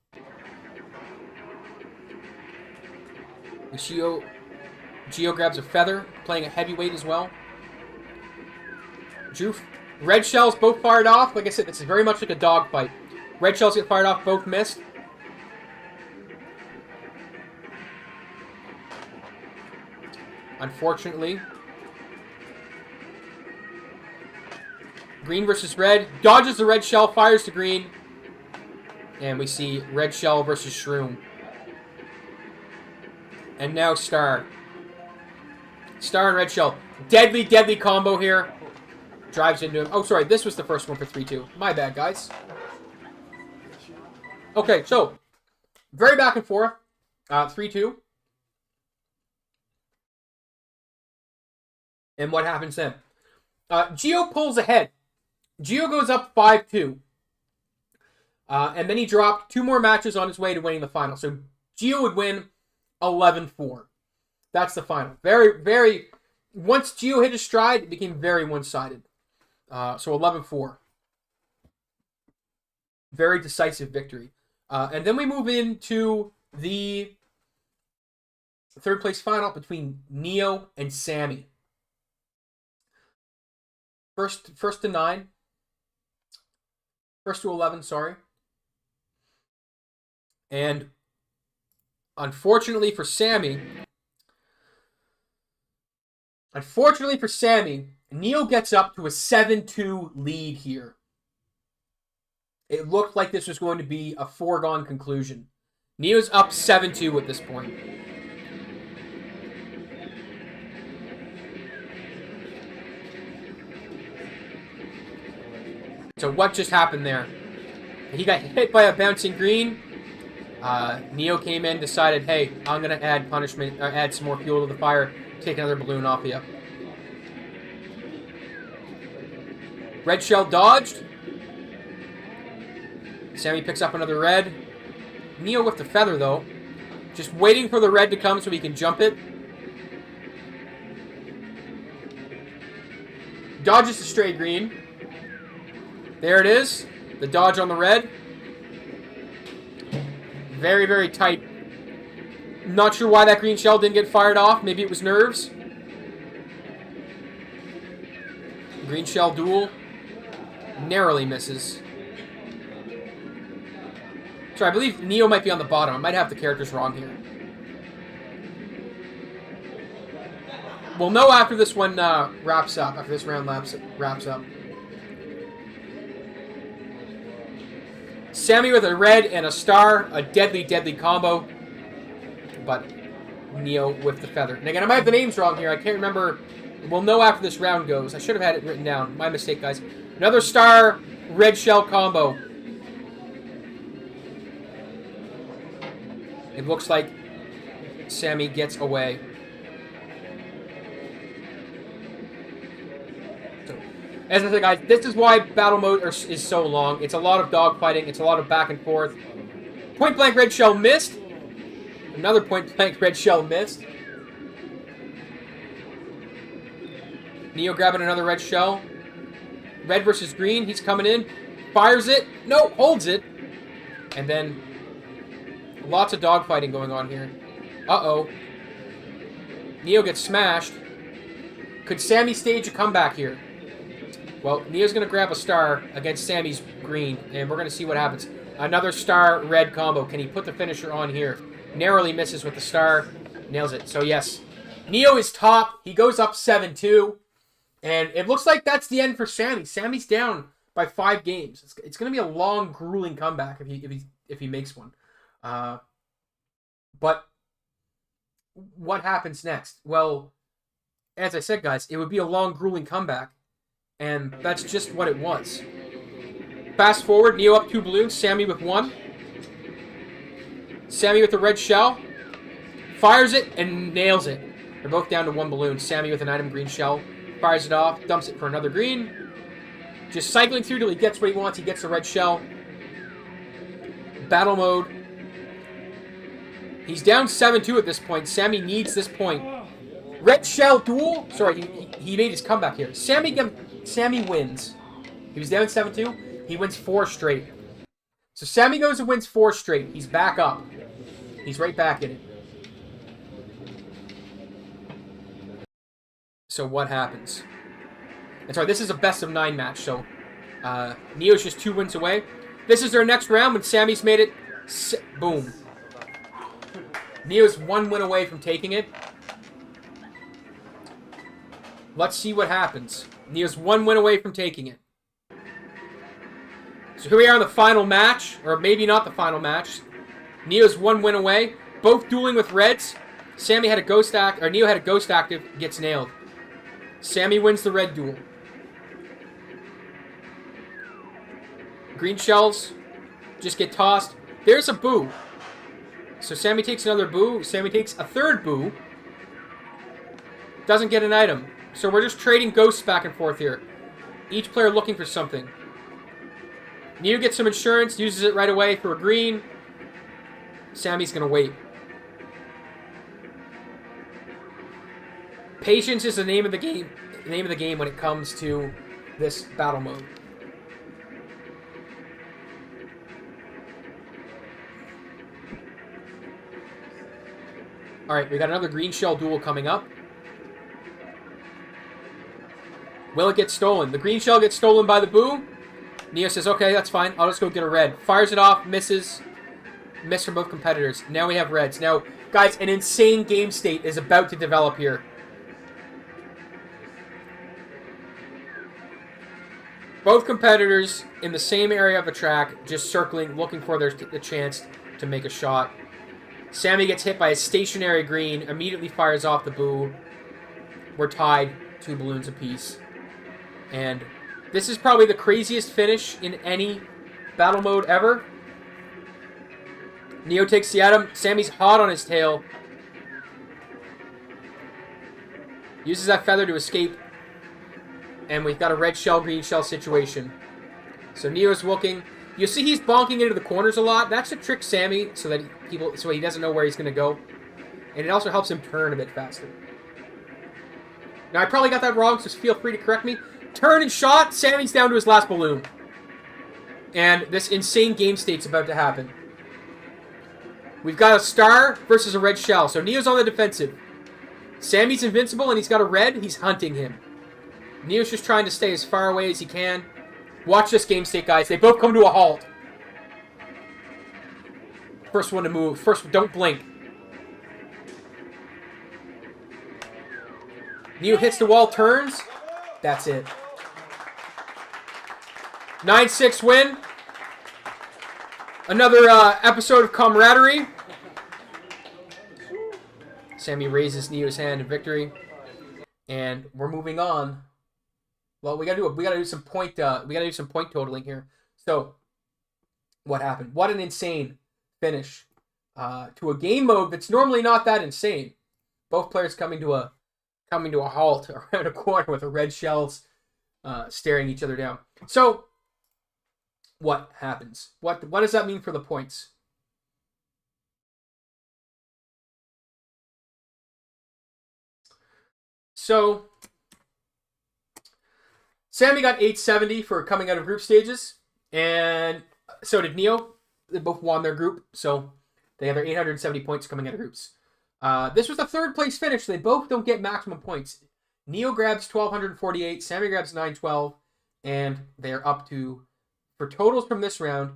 Gio grabs a feather, playing a heavyweight as well. Drew, red shells both fired off. Like I said, this is very much like a dogfight. Red shells get fired off, both missed. Unfortunately. Green versus red. Dodges the red shell, fires to green. And we see red shell versus shroom. And now Star. Star and red shell. Deadly, deadly combo here. Drives into him. Oh, sorry. This was the first one for 3-2. My bad, guys. Okay, so. Very back and forth. 3-2. And what happens then? Gio pulls ahead. Gio goes up 5-2. And then he dropped 2 more matches on his way to winning the final. So Gio would win 11-4. That's the final. Very, very... Once Gio hit his stride, it became very one-sided. So 11-4. Very decisive victory. And then we move into the third place final between Neo and Sammy. First to 9. First to 11, sorry. And unfortunately for Sammy, Neo gets up to a 7-2 lead here. It looked like this was going to be a foregone conclusion. Neo's up 7-2 at this point. So what just happened there? He got hit by a bouncing green. Neo came in, decided, hey, I'm going to add punishment, or add some more fuel to the fire, take another balloon off of you. Red shell dodged. Sammy picks up another red. Neo with the feather, though. Just waiting for the red to come so he can jump it. Dodges the stray green. There it is. The dodge on the red. Very, very tight. Not sure why that green shell didn't get fired off. Maybe it was nerves. Green shell duel. Narrowly misses. Sorry, I believe Neo might be on the bottom. I might have the characters wrong here. We'll know after this one wraps up. After this round wraps up. Sammy with a red and a star. A deadly, deadly combo. But Neo with the feather. And again, I might have the names wrong here. I can't remember We'll know after this round goes. I should have had it written down. My mistake, guys. Another star red shell combo. It looks like Sammy gets away. So, as I said, guys, this is why battle mode is so long. It's a lot of dogfighting. It's a lot of back and forth. Point blank red shell missed. Another point blank red shell missed. Neo grabbing another red shell. Red versus green. He's coming in. Fires it. No, holds it. And then lots of dogfighting going on here. Uh-oh. Neo gets smashed. Could Sammy stage a comeback here? Well, Neo's going to grab a star against Sammy's green, and we're going to see what happens. Another star red combo. Can he put the finisher on here? Narrowly misses with the star. Nails it. So, yes. Neo is top. He goes up 7-2. And it looks like that's the end for Sammy. Sammy's down by 5 games. It's going to be a long, grueling comeback if he makes one. But what happens next? Well, as I said, guys, it would be a long, grueling comeback. And that's just what it was. Fast forward, Neo up 2 balloons, Sammy with 1. Sammy with the red shell. Fires it and nails it. They're both down to 1 balloon. Sammy with an item green shell. Fires it off, dumps it for another green. Just cycling through till he gets what he wants. He gets the red shell. Battle mode. He's down 7-2 at this point. Sammy needs this point. Red shell duel. Sorry, he made his comeback here. Sammy wins. He was down 7-2. He wins 4 straight. So Sammy goes and wins 4 straight. He's back up. He's right back in it. So what happens? And sorry, this is a best of 9 match, so Neo's just 2 wins away. This is their next round when Sammy's made it. Boom. Neo's 1 win away from taking it. Let's see what happens. Neo's 1 win away from taking it. So here we are in the final match, or maybe not the final match. Neo's 1 win away. Both dueling with reds. Sammy had a ghost act, or Neo had a ghost active, gets nailed. Sammy wins the red duel. Green shells just get tossed. There's a boo. So Sammy takes another boo. Sammy takes a 3rd boo. Doesn't get an item. So we're just trading ghosts back and forth here. Each player looking for something. Neo gets some insurance, uses it right away for a green. Sammy's going to wait. Patience is the name of the game. The name of the game when it comes to this battle mode. All right, we got another green shell duel coming up. Will it get stolen? The green shell gets stolen by the boo. Neo says, "Okay, that's fine. I'll just go get a red." Fires it off, misses. Miss from both competitors. Now we have reds. Now, guys, an insane game state is about to develop here. Both competitors in the same area of the track, just circling, looking for the chance to make a shot. Sammy gets hit by a stationary green, immediately fires off the boo. We're tied, 2 balloons apiece. And this is probably the craziest finish in any battle mode ever. Neo takes the item. Sammy's hot on his tail. Uses that feather to escape. And we've got a red shell, green shell situation. So Neo's looking. You see he's bonking into the corners a lot. That's to trick Sammy so that he doesn't know where he's going to go. And it also helps him turn a bit faster. Now, I probably got that wrong, so feel free to correct me. Turn and shot. Sammy's down to his last balloon. And this insane game state's about to happen. We've got a star versus a red shell. So Neo's on the defensive. Sammy's invincible, and he's got a red. He's hunting him. Neo's just trying to stay as far away as he can. Watch this game state, guys. They both come to a halt. First one to move. First, don't blink. Neo hits the wall, turns. That's it. 9-6 win. Another episode of camaraderie. Sammy raises Neo's hand in victory. And we're moving on. Well, we gotta do some point totaling here. So, what happened? What an insane finish to a game mode that's normally not that insane. Both players coming to a halt around a corner with the red shells staring each other down. So, what happens? What does that mean for the points? So, Sammy got 870 for coming out of group stages, and so did Neo. They both won their group, so they have their 870 points coming out of groups. This was the third place finish. So they both don't get maximum points. Neo grabs 1,248, Sammy grabs 912, and they're up to, for totals from this round,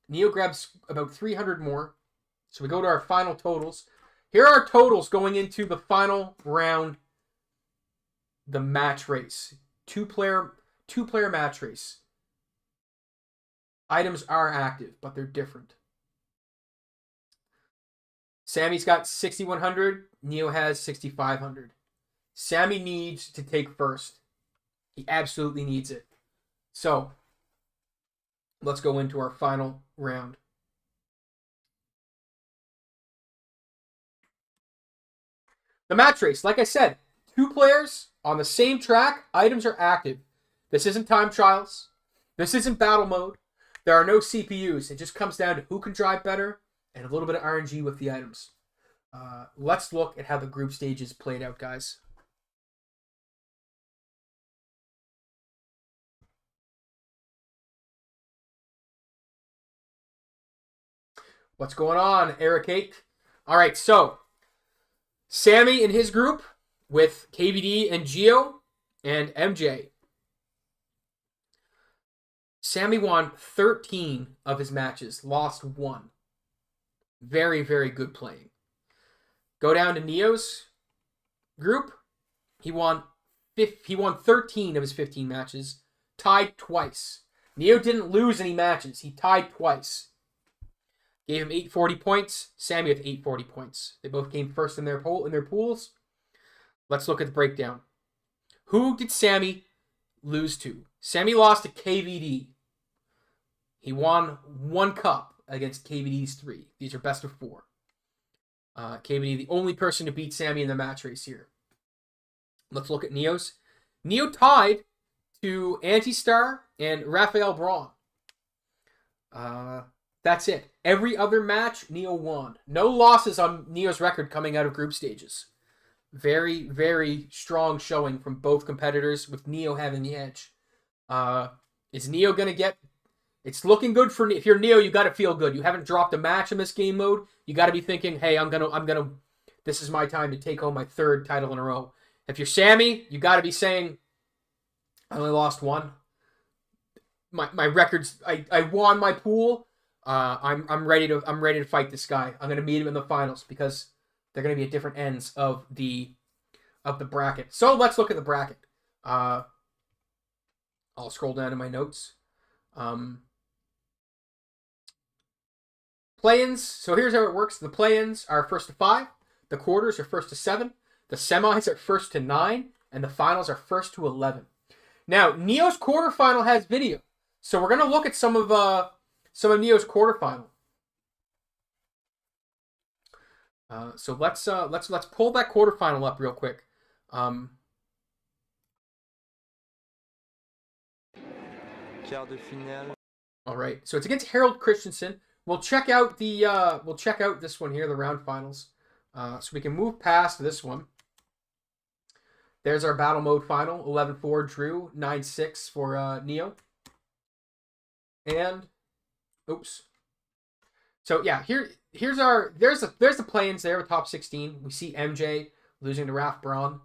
Neo grabs about 300 more. So we go to our final totals. Here are our totals going into the final round, the match race. Two-player match race. Items are active, but they're different. Sammy's got 6,100. Neo has 6,500. Sammy needs to take first. He absolutely needs it. So, let's go into our final round. The match race, like I said, 2 players on the same track. Items are active. This isn't time trials. This isn't battle mode. There are no CPUs. It just comes down to who can drive better and a little bit of RNG with the items. Let's look at how the group stages played out, guys. What's going on, Eric Hake? All right, so Sammy in his group with KVD and Geo and MJ. Sammy won 13 of his matches, lost 1. Very, very good playing. Go down to Neo's group. He won 13 of his 15 matches, tied twice. Neo didn't lose any matches. He tied twice. Gave him 840 points. Sammy with 840 points. They both came first in their pools. Let's look at the breakdown. Who did Sammy lose to? Sammy lost to KVD. He won 1 cup against KVD's 3. These are best of 4. KVD, the only person to beat Sammy in the match race here. Let's look at Neo's. Neo tied to Anti-Star and Raphael Braun. That's it. Every other match, Neo won. No losses on Neo's record coming out of group stages. Very, very strong showing from both competitors, with Neo having the edge. Is Neo going to get... It's looking good for... If you're Neo, you got to feel good. You haven't dropped a match in this game mode. You got to be thinking, hey, this is my time to take home my 3rd title in a row. If you're Sammy, you got to be saying, I only lost 1. My records... I won my pool. I'm ready to fight this guy. I'm gonna meet him in the finals because they're gonna be at different ends of the bracket. So let's look at the bracket. I'll scroll down to my notes. Play-ins. So here's how it works. The play-ins are first to 5. The quarters are first to 7. The semis are first to 9, and the finals are first to 11. Now Neo's quarterfinal has video, so we're gonna look at some of Neo's quarterfinal. So let's pull that quarterfinal up real quick. Quart de finale. All right, so it's against Harold Christensen. We'll check out this one here, the round finals. So we can move past this one. There's our battle mode final. 11-4 Drew, 9-6 for Neo. And oops. So yeah, there's the play-ins there with top 16. We see MJ losing to Raph Braun.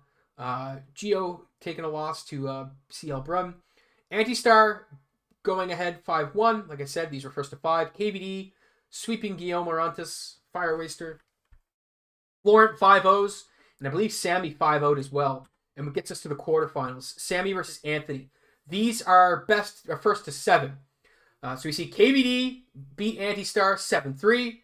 Geo taking a loss to CL Brum. Anti-Star going ahead 5-1. Like I said, these were first to 5. KVD sweeping Guillaume Orantes, Fire Waster. Laurent 5-0s. And I believe Sammy 5-0'd as well. And what gets us to the quarterfinals. Sammy versus Anthony. These are first to 7. So we see KVD beat Anti-Star 7-3.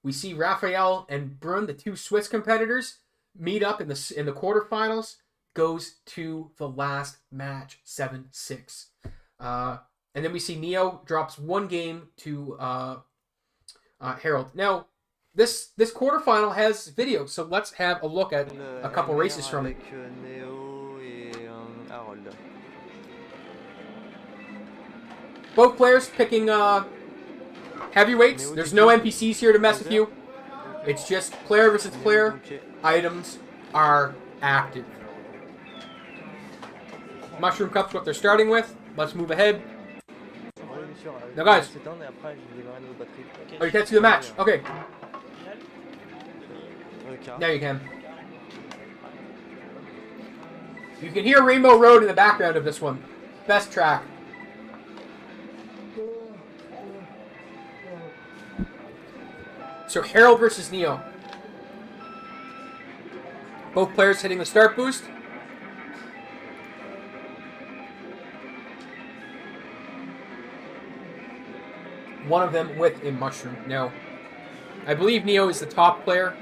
We see Raphael and Brun, the 2 Swiss competitors, meet up in the quarterfinals. goes to the last match, 7-6. And then we see Neo drops 1 game to Harold. Now, this quarterfinal has video, so let's have a look at a couple races from it. Both players picking heavyweights. There's no NPCs here to mess with you. It's just player versus player. Items are active. Mushroom Cup's what they're starting with. Let's move ahead. Now, guys. Oh, you can't see the match. Okay. Now you can. You can hear Rainbow Road in the background of this one. Best track. So Harold versus Neo. Both players hitting the start boost. One of them with a mushroom. Now, I believe Neo is the top player.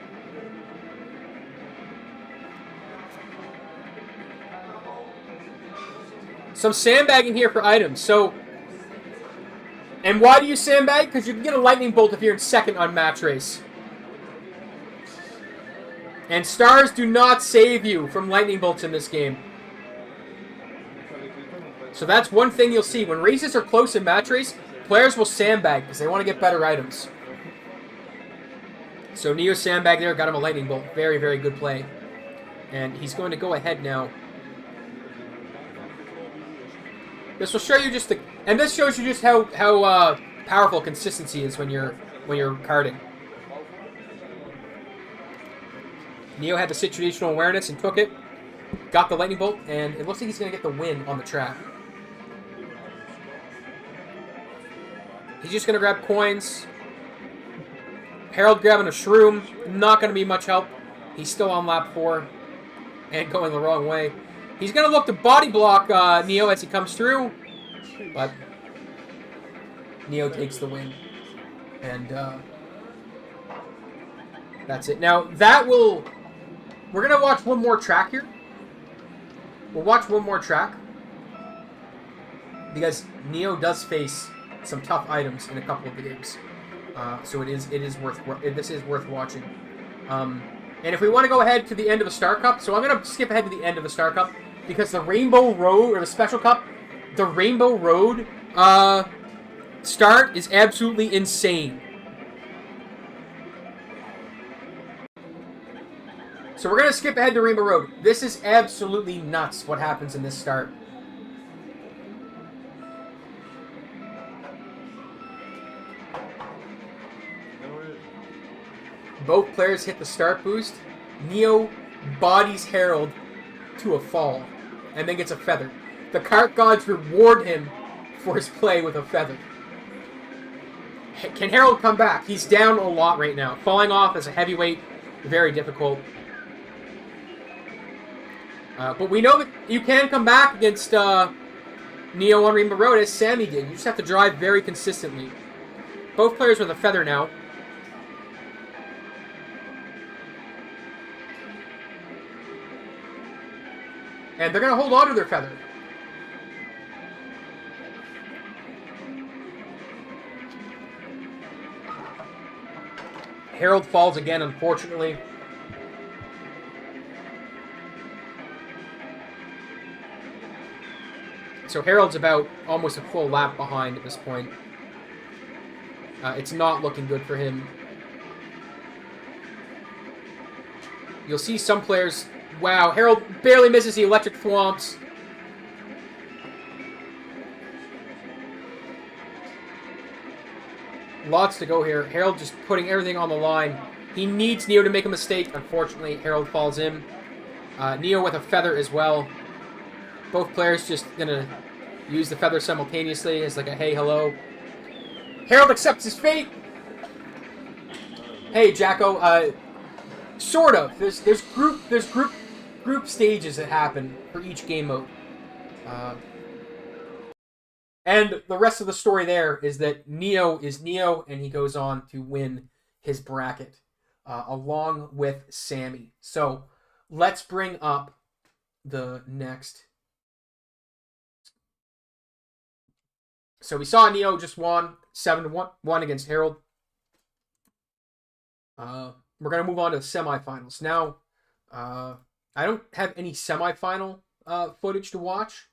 Some sandbagging here for items. So, and why do you sandbag? Because you can get a lightning bolt if you're in second on match race. And stars do not save you from lightning bolts in this game. So that's one thing you'll see. When races are close in match race, players will sandbag because they want to get better items. So Neo sandbag there, got him a lightning bolt. Very, very good play. And he's going to go ahead now. This will show you just the, and this shows you just how powerful consistency is when you're karting. Neo had the situational awareness and took it, got the lightning bolt, and it looks like he's going to get the win on the track. He's just going to grab coins. Harold grabbing a shroom, not going to be much help. He's still on lap 4 and going the wrong way. He's going to look to body block Neo as he comes through, but Neo takes the win. And that's it. Now, that will... We're going to watch one more track here. We'll watch one more track because Neo does face some tough items in a couple of the games. So this is worth watching. And if we want to go ahead to the end of the Star Cup, so I'm going to skip ahead to the end of the Star Cup because the Rainbow Road, or the Special Cup, the Rainbow Road start is absolutely insane. So we're going to skip ahead to Rainbow Road. This is absolutely nuts what happens in this start. Both players hit the start boost. Neo bodies Harold to a fall and then gets a feather. The kart gods reward him for his play with a feather. Can Harold come back? He's down a lot right now. Falling off as a heavyweight, very difficult. But we know that you can come back against Neo on Rainbow Road as Sammy did. You just have to drive very consistently. Both players with a feather now. And they're going to hold on to their feather. Harold falls again, unfortunately. So Harold's about almost a full lap behind at this point. It's not looking good for him. You'll see some players... Wow, Harold barely misses the electric thwomps. Lots to go here. Harold just putting everything on the line. He needs Neo to make a mistake. Unfortunately, Harold falls in. Neo with a feather as well. Both players just going to use the feather simultaneously as like a hey, hello. Harold accepts his fate. Hey, Jacko. Sort of. There's group stages that happen for each game mode. And the rest of the story there is that Neo is Neo, and he goes on to win his bracket along with Sammy. So let's bring up the next. So we saw Neo just won 7-1 against Harold. We're going to move on to the semifinals. Now, I don't have any semifinal footage to watch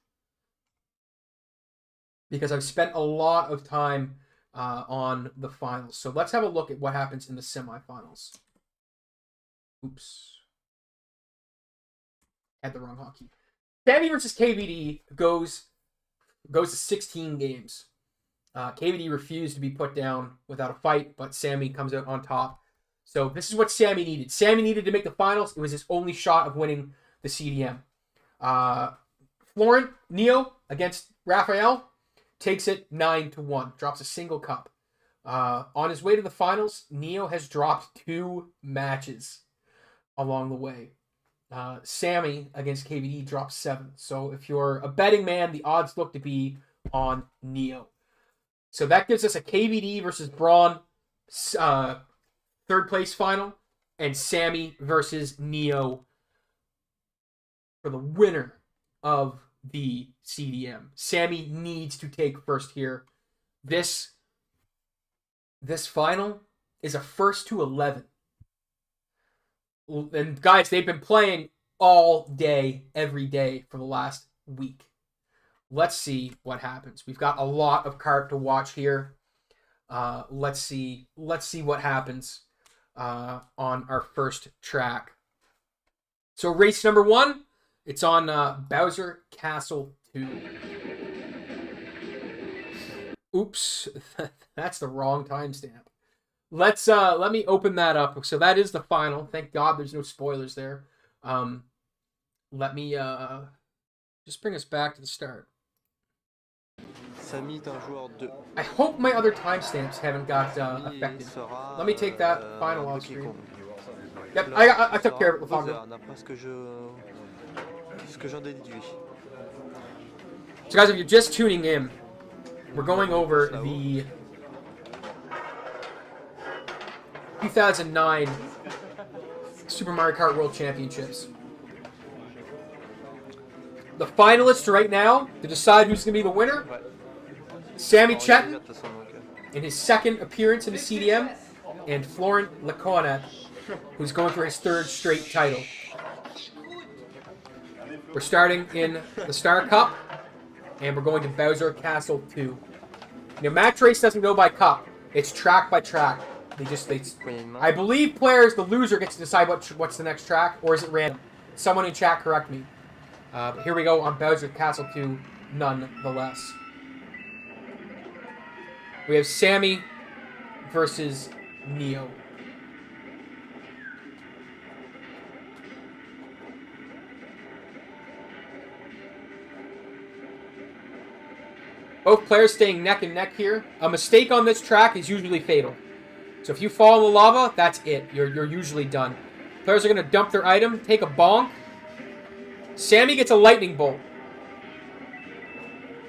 because I've spent a lot of time on the finals. So let's have a look at what happens in the semifinals. Oops. Had the wrong hotkey. Sammy versus KVD goes to 16 games. KVD refused to be put down without a fight, but Sammy comes out on top. So this is what Sammy needed. Sammy needed to make the finals. It was his only shot of winning the CDM. Florent, Neo against Raphael, takes it 9-1. Drops a single cup. On his way to the finals, Neo has dropped 2 matches along the way. Sammy against KVD drops 7. So if you're a betting man, the odds look to be on Neo. So that gives us a KVD versus Braun third place final, and Sammy versus Neo for the winner of the CDM. Sammy needs to take first here. This final is a first to 11. And guys, they've been playing all day, every day for the last week. Let's see what happens. We've got a lot of kart to watch here. Let's see what happens on our first track. So race number 1, it's on Bowser Castle 2. Oops, that's the wrong timestamp. Let me open that up. So that is the final. Thank God there's no spoilers there. Let me just bring us back to the start. I hope my other timestamps haven't got affected. Let me take that final off screen. Yep, I took care of it, LaFongo. So guys, if you're just tuning in, we're going over the 2009 Super Mario Kart World Championships. The finalists right now, to decide who's going to be the winner, Sammy Chetin, in his second appearance in the CDM, and Florent Lecornet, who's going for his 3rd straight title. We're starting in the Star Cup, and we're going to Bowser Castle 2. Now, match race doesn't go by cup. It's track by track. I believe players, the loser gets to decide what's the next track, or is it random? Someone in chat correct me. But here we go on Bowser Castle 2, nonetheless. We have Sammy versus Neo. Both players staying neck and neck here. A mistake on this track is usually fatal. So if you fall in the lava, that's it. You're usually done. Players are going to dump their item, take a bonk. Sammy gets a lightning bolt.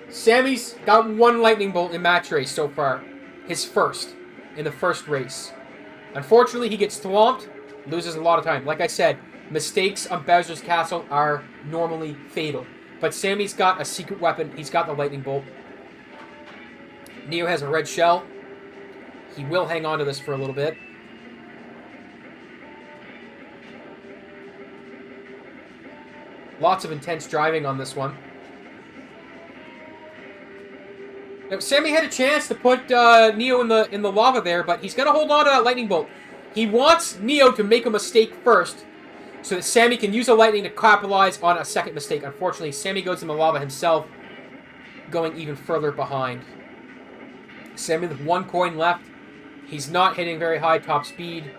Sammy's got 1 lightning bolt in match race so far. His first. In the first race. Unfortunately, he gets thwomped. Loses a lot of time. Like I said, mistakes on Bowser's Castle are normally fatal. But Sammy's got a secret weapon. He's got the lightning bolt. Neo has a red shell. He will hang on to this for a little bit. Lots of intense driving on this one. Now, Sammy had a chance to put Neo in the lava there, but he's going to hold on to that lightning bolt. He wants Neo to make a mistake first, so that Sammy can use the lightning to capitalize on a second mistake. Unfortunately, Sammy goes in the lava himself, going even further behind. Sammy with 1 coin left. He's not hitting very high top speed.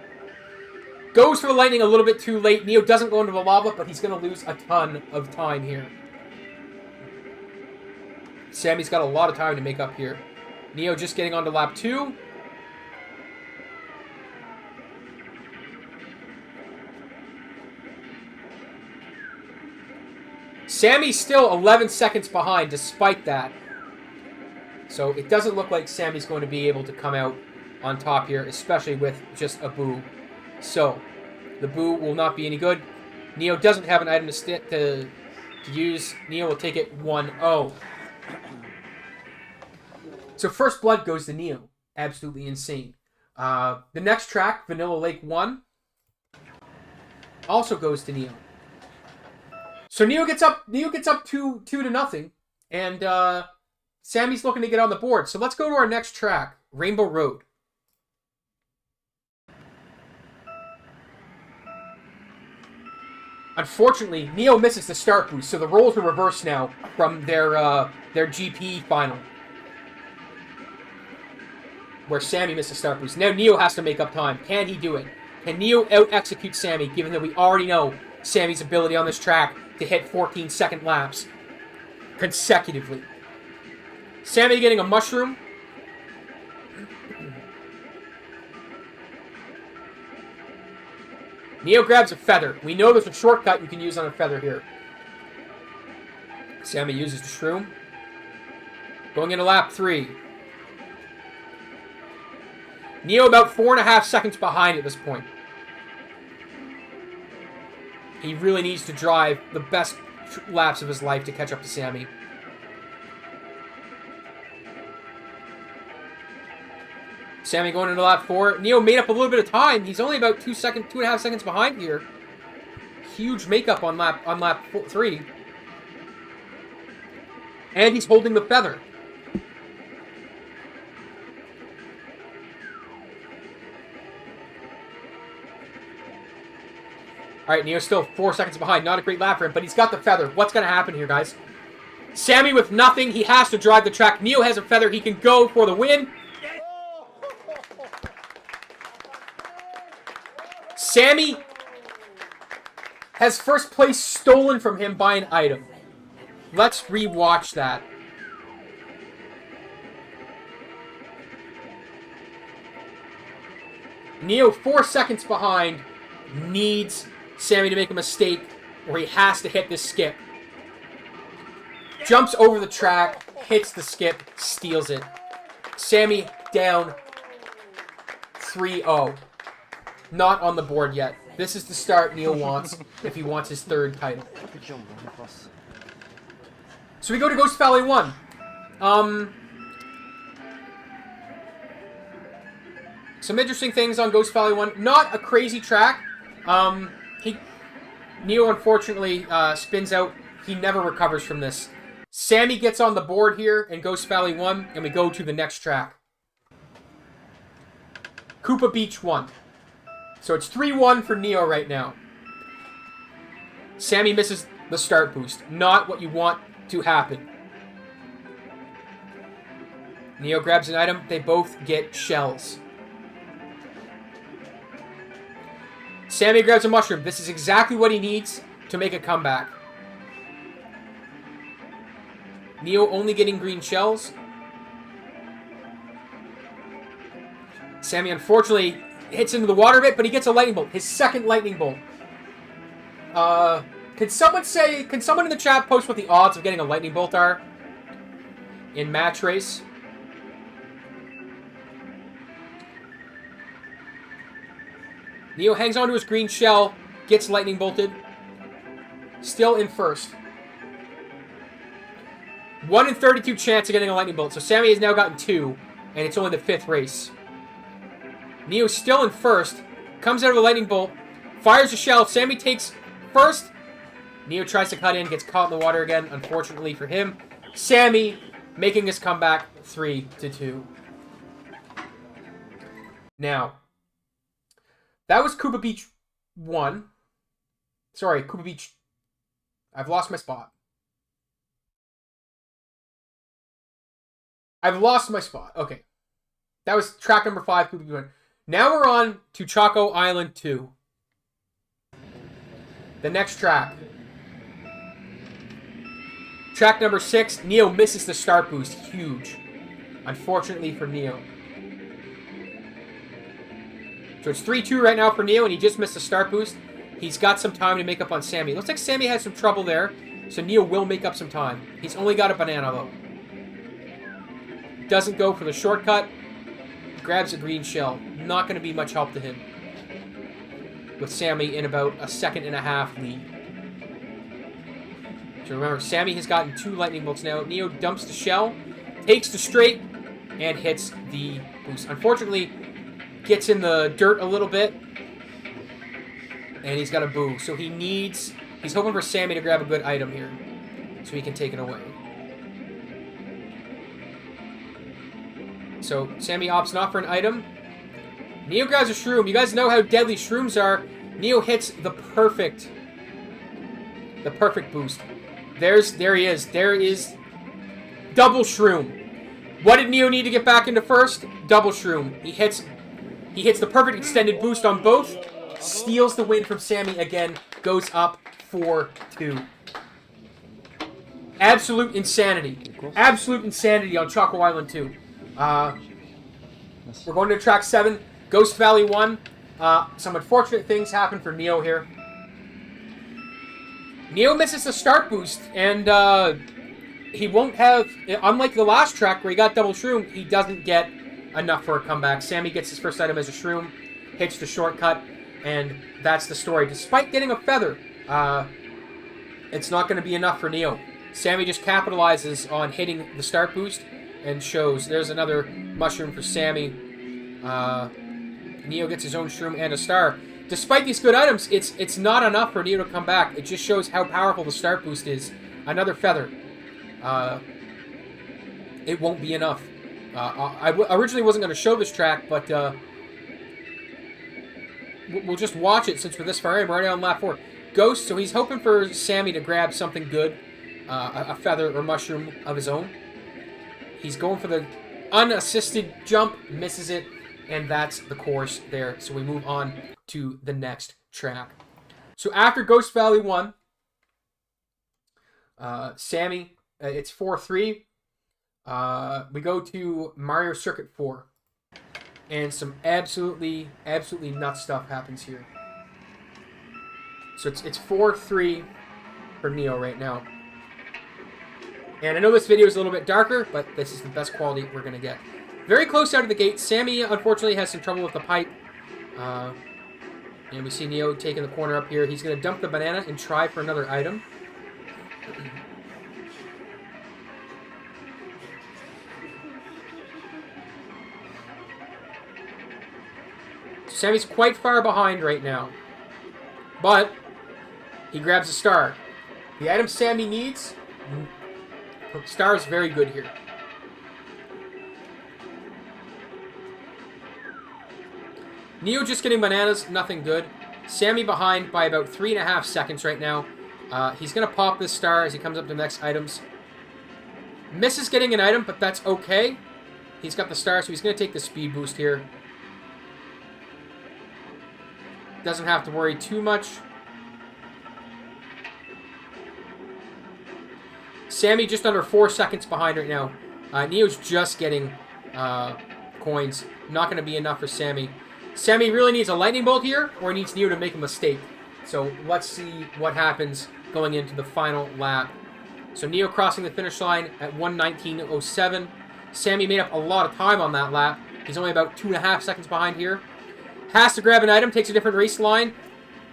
Goes for the lightning a little bit too late. Neo doesn't go into the lava, but he's going to lose a ton of time here. Sammy's got a lot of time to make up here. Neo just getting onto lap 2. Sammy's still 11 seconds behind despite that. So it doesn't look like Sammy's going to be able to come out on top here, especially with just a boo. So the boo will not be any good. Neo doesn't have an item to to use. Neo will take it 1-0. So first blood goes to Neo. Absolutely insane. The next track, Vanilla Lake 1, also goes to Neo. So Neo gets up 2-0, and Sammy's looking to get on the board. So let's go to our next track, Rainbow Road. Unfortunately, Neo misses the start boost, so the roles are reversed now from their GP final, where Sammy missed the start boost. Now Neo has to make up time. Can he do it? Can Neo out-execute Sammy, given that we already know Sammy's ability on this track to hit 14-second laps consecutively? Sammy getting a mushroom. Neo grabs a feather. We know there's a shortcut you can use on a feather here. Sammy uses the shroom. Going into lap 3. Neo about 4.5 seconds behind at this point. He really needs to drive the best laps of his life to catch up to Sammy. Sammy going into lap 4. Neo made up a little bit of time. He's only about 2.5 seconds behind here. Huge makeup on lap 3. And he's holding the feather. Alright, Neo's still 4 seconds behind. Not a great lap for him, but he's got the feather. What's going to happen here, guys? Sammy with nothing. He has to drive the track. Neo has a feather. He can go for the win. Sammy has first place stolen from him by an item. Let's rewatch that. Neo, 4 seconds behind, needs Sammy to make a mistake where he has to hit this skip. Jumps over the track, hits the skip, steals it. Sammy down 3-0. Not on the board yet. This is the start Neo wants if he wants his third title. So we go to Ghost Valley 1. Some interesting things on Ghost Valley 1. Not a crazy track. Neo unfortunately spins out. He never recovers from this. Sammy gets on the board here in Ghost Valley 1, and we go to the next track. Koopa Beach 1. So it's 3-1 for Neo right now. Sammy misses the start boost. Not what you want to happen. Neo grabs an item. They both get shells. Sammy grabs a mushroom. This is exactly what he needs to make a comeback. Neo only getting green shells. Sammy unfortunately hits into the water a bit, but he gets a lightning bolt. His second lightning bolt. Can someone in the chat post what the odds of getting a lightning bolt are in match race? Neo hangs onto his green shell, gets lightning bolted. Still in first. 1 in 32 chance of getting a lightning bolt. So Sammy has now gotten 2, and it's only the 5th race. Neo's still in first. Comes out of a lightning bolt. Fires a shell. Sammy takes first. Neo tries to cut in. Gets caught in the water again. Unfortunately for him. Sammy making his comeback 3-2. Now, that was Koopa Beach 1. Sorry, Koopa Beach. I've lost my spot. Okay. That was track number 5, Koopa Beach 1. Now we're on to Choco Island 2. The next track. Track number 6. Neo misses the start boost. Huge. Unfortunately for Neo. So it's 3-2 right now for Neo, and he just missed the start boost. He's got some time to make up on Sammy. Looks like Sammy had some trouble there, so Neo will make up some time. He's only got a banana, though. Doesn't go for the shortcut. Grabs a green shell. Not going to be much help to him. With Sammy in about a 1.5 second lead. So remember, Sammy has gotten 2 lightning bolts now. Neo dumps the shell, takes the straight, and hits the boost. Unfortunately, gets in the dirt a little bit, and he's got a boo. So he's hoping for Sammy to grab a good item here, so he can take it away. So Sammy opts not for an item. Neo grabs a shroom. You guys know how deadly shrooms are. Neo hits the perfect boost. There he is. There is double shroom. What did Neo need to get back into first? Double shroom. He hits the perfect extended boost on both. Steals the win from Sammy again. Goes up 4-2. Absolute insanity. Absolute insanity on Choco Island 2. We're going to track 7. Ghost Valley 1. Some unfortunate things happen for Neo here. Neo misses the start boost, and he won't have, unlike the last track where he got double shroom, he doesn't get enough for a comeback. Sammy gets his first item as a shroom, hits the shortcut, and that's the story. Despite getting a feather, it's not going to be enough for Neo. Sammy just capitalizes on hitting the start boost and shows. There's another mushroom for Sammy. Neo gets his own shroom and a star. Despite these good items, it's not enough for Neo to come back. It just shows how powerful the start boost is. Another feather. It won't be enough. I originally wasn't going to show this track, but we'll just watch it since we're this far in. We're already on lap 4. Ghost, so he's hoping for Sammy to grab something good. A feather or mushroom of his own. He's going for the unassisted jump, misses it, and that's the course there. So we move on to the next track. So after Ghost Valley 1, Sammy, it's 4-3. We go to Mario Circuit 4. And some absolutely nuts stuff happens here. So it's 4-3 for Neo right now. And I know this video is a little bit darker, but this is the best quality we're going to get. Very close out of the gate. Sammy, unfortunately, has some trouble with the pipe. And we see Neo taking the corner up here. He's going to dump the banana and try for another item. Sammy's quite far behind right now. But he grabs a star. The item Sammy needs... Star is very good here. Neo just getting bananas, nothing good. Sammy behind by about 3.5 seconds right now. He's going to pop this star as he comes up to the next items. Misses getting an item, but that's okay. He's got the star, so he's going to take the speed boost here. Doesn't have to worry too much. Sammy just under 4 seconds behind right now. Neo's just getting coins. Not going to be enough for Sammy. Sammy really needs a lightning bolt here, or he needs Neo to make a mistake. So let's see what happens going into the final lap. So Neo crossing the finish line at 1:19.07. Sammy made up a lot of time on that lap. He's only about 2.5 seconds behind here. Has to grab an item, takes a different race line.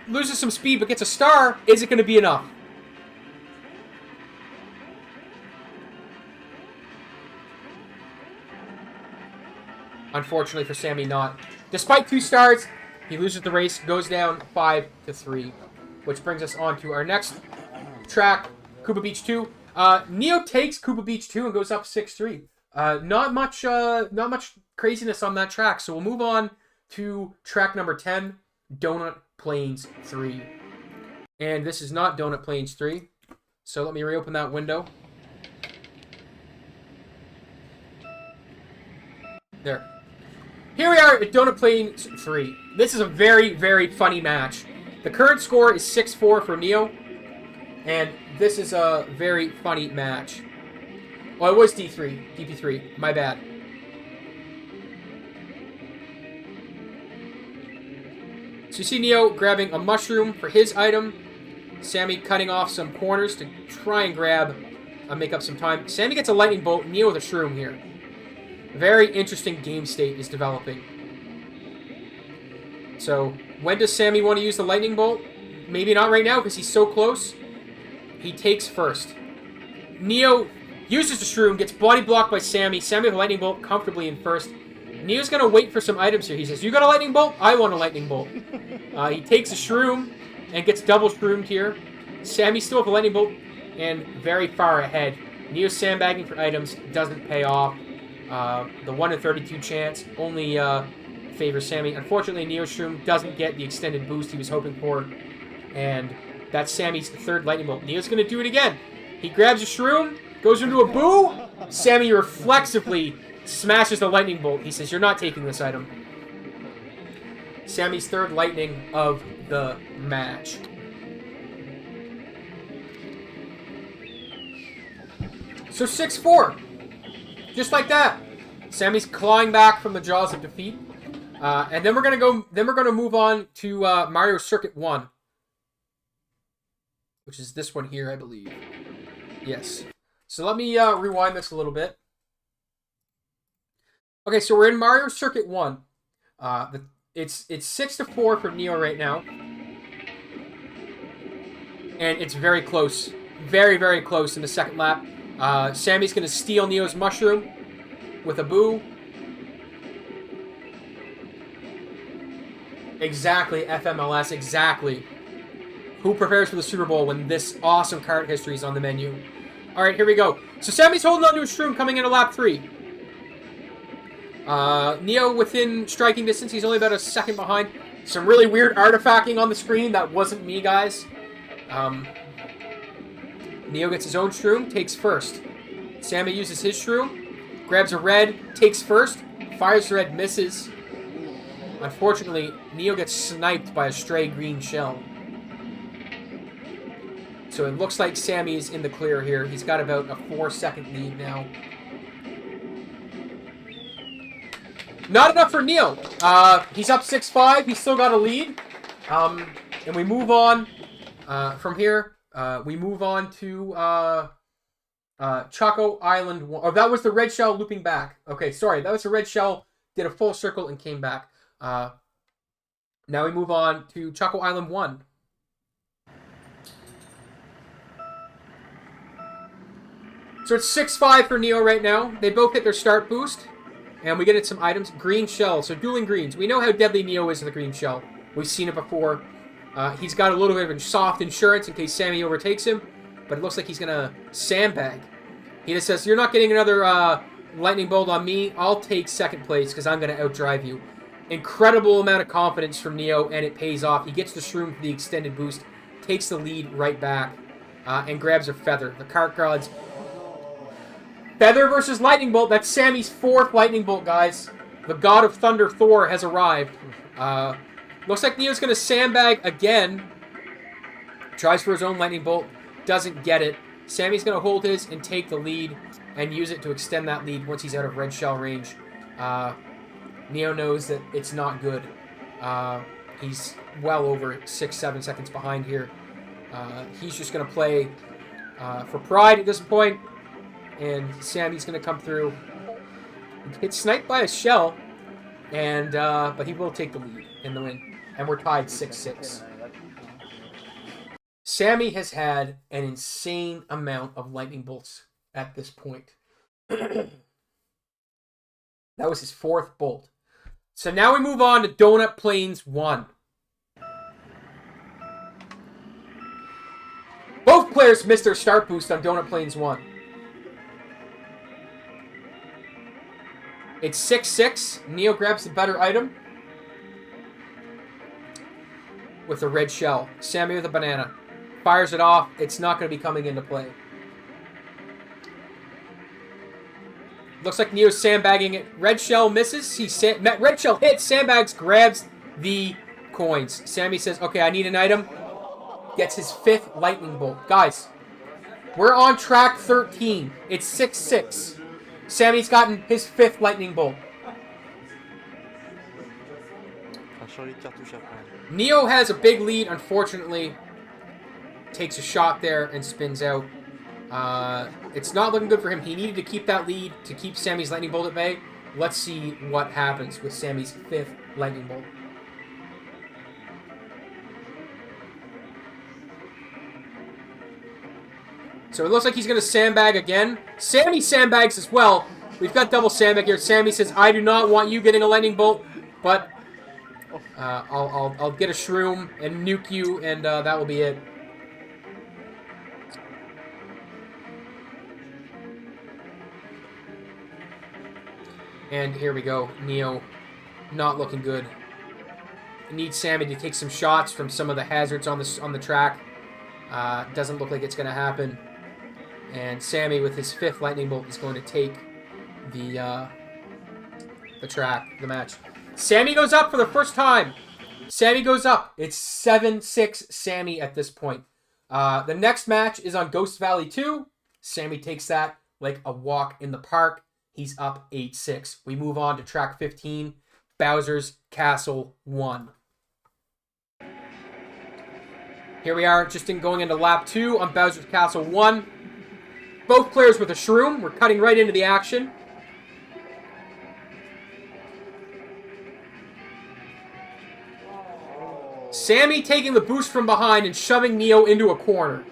Loses some speed, but gets a star. Is it going to be enough? Unfortunately for Sammy, not. Despite 2 stars, he loses the race, goes down 5-3, which brings us on to our next track, Koopa Beach 2. Neo takes Koopa Beach 2 and goes up 6-3. Not much craziness on that track, so we'll move on to track number 10, Donut Plains 3. And this is not Donut Plains 3, so let me reopen that window. There. Here we are at Donut Plains 3. This is a very, very funny match. The current score is 6-4 for Neo. And this is a very funny match. Well, it was DP3. My bad. So you see Neo grabbing a mushroom for his item. Sammy cutting off some corners to try and grab, make up some time. Sammy gets a lightning bolt. Neo with a shroom here. Very interesting game state is developing. So, when does Sammy want to use the lightning bolt? Maybe not right now because he's so close. He takes first. Neo uses the shroom, gets body blocked by Sammy. Sammy with a lightning bolt comfortably in first. Neo's going to wait for some items here. He says, you got a lightning bolt? I want a lightning bolt. He takes a shroom and gets double shroomed here. Sammy still with a lightning bolt and very far ahead. Neo's sandbagging for items. Doesn't pay off. The 1 in 32 chance only favors Sammy. Unfortunately, Neo's shroom doesn't get the extended boost he was hoping for. And that's Sammy's third lightning bolt. Neo's going to do it again. He grabs a shroom, goes into a boo. Sammy reflexively smashes the lightning bolt. He says, you're not taking this item. Sammy's third lightning of the match. So 6-4. Just like that. Sammy's clawing back from the jaws of defeat. And then we're gonna move on to Mario Circuit 1. Which is this one here, I believe. Yes. So let me rewind this a little bit. Okay, so we're in Mario Circuit 1. It's 6-4 for Neo right now. And it's very close. Very, very close in the second lap. Sammy's going to steal Neo's mushroom with a boo. Exactly, FMLS, exactly. Who prepares for the Super Bowl when this awesome kart history is on the menu? All right, here we go. So Sammy's holding on to a shroom coming into lap 3. Neo within striking distance. He's only about a second behind. Some really weird artifacting on the screen. That wasn't me, guys. Neo gets his own shroom, takes first. Sammy uses his shroom, grabs a red, takes first, fires the red, misses. Unfortunately, Neo gets sniped by a stray green shell. So it looks like Sammy's in the clear here. He's got about a 4-second lead now. Not enough for Neo. He's up 6-5. He's still got a lead. And we move on from here. We move on to Choco Island 1. Oh, that was the red shell looping back. Okay, sorry. That was the red shell. Did a full circle and came back. Now we move on to Choco Island 1. So it's 6-5 for Neo right now. They both hit their start boost. And we get some items. Green shell. So dueling greens. We know how deadly Neo is with the green shell. We've seen it before. He's got a little bit of a soft insurance in case Sammy overtakes him. But it looks like he's going to sandbag. He just says, you're not getting another lightning bolt on me. I'll take second place because I'm going to outdrive you. Incredible amount of confidence from Neo, and it pays off. He gets the shroom for the extended boost. Takes the lead right back. And grabs a feather. The kart gods. Feather versus lightning bolt. That's Sammy's fourth lightning bolt, guys. The god of thunder, Thor, has arrived. Looks like Neo's going to sandbag again. Tries for his own lightning bolt. Doesn't get it. Sammy's going to hold his and take the lead and use it to extend that lead once he's out of red shell range. Neo knows that it's not good. He's well over 6-7 seconds behind here. He's just going to play for pride at this point. And Sammy's going to come through. It's sniped by a shell. And but he will take the lead in the win. And we're tied 6-6. Sammy has had an insane amount of lightning bolts at this point. That was his fourth bolt. So now we move on to Donut Plains 1. Both players missed their start boost on Donut Plains 1. It's 6-6. Neo grabs the better item with a red shell. Sammy with a banana. Fires it off. It's not going to be coming into play. Looks like Neo's sandbagging it. Red shell misses. Red shell hits. Sandbags, grabs the coins. Sammy says, okay, I need an item. Gets his fifth lightning bolt. Guys, we're on track 13. It's 6-6. Sammy's gotten his fifth lightning bolt. Neo has a big lead, unfortunately. Takes a shot there and spins out. It's not looking good for him. He needed to keep that lead to keep Sammy's lightning bolt at bay. Let's see what happens with Sammy's fifth lightning bolt. So it looks like he's going to sandbag again. Sammy sandbags as well. We've got double sandbag here. Sammy says, I do not want you getting a lightning bolt, but I'll get a shroom and nuke you, and that will be it. And here we go. Neo not looking good. Need Sammy to take some shots from some of the hazards on the track. Doesn't look like it's going to happen. And Sammy, with his 5th lightning bolt, is going to take the match. Sammy goes up for the first time. Sammy goes up. It's 7-6 Sammy at this point. The next match is on Ghost Valley 2. Sammy takes that like a walk in the park. He's up 8-6. We move on to track 15, Bowser's Castle 1. Here we are, just going into lap 2 on Bowser's Castle 1. Both players with a shroom. We're cutting right into the action. Sammy taking the boost from behind and shoving Neo into a corner.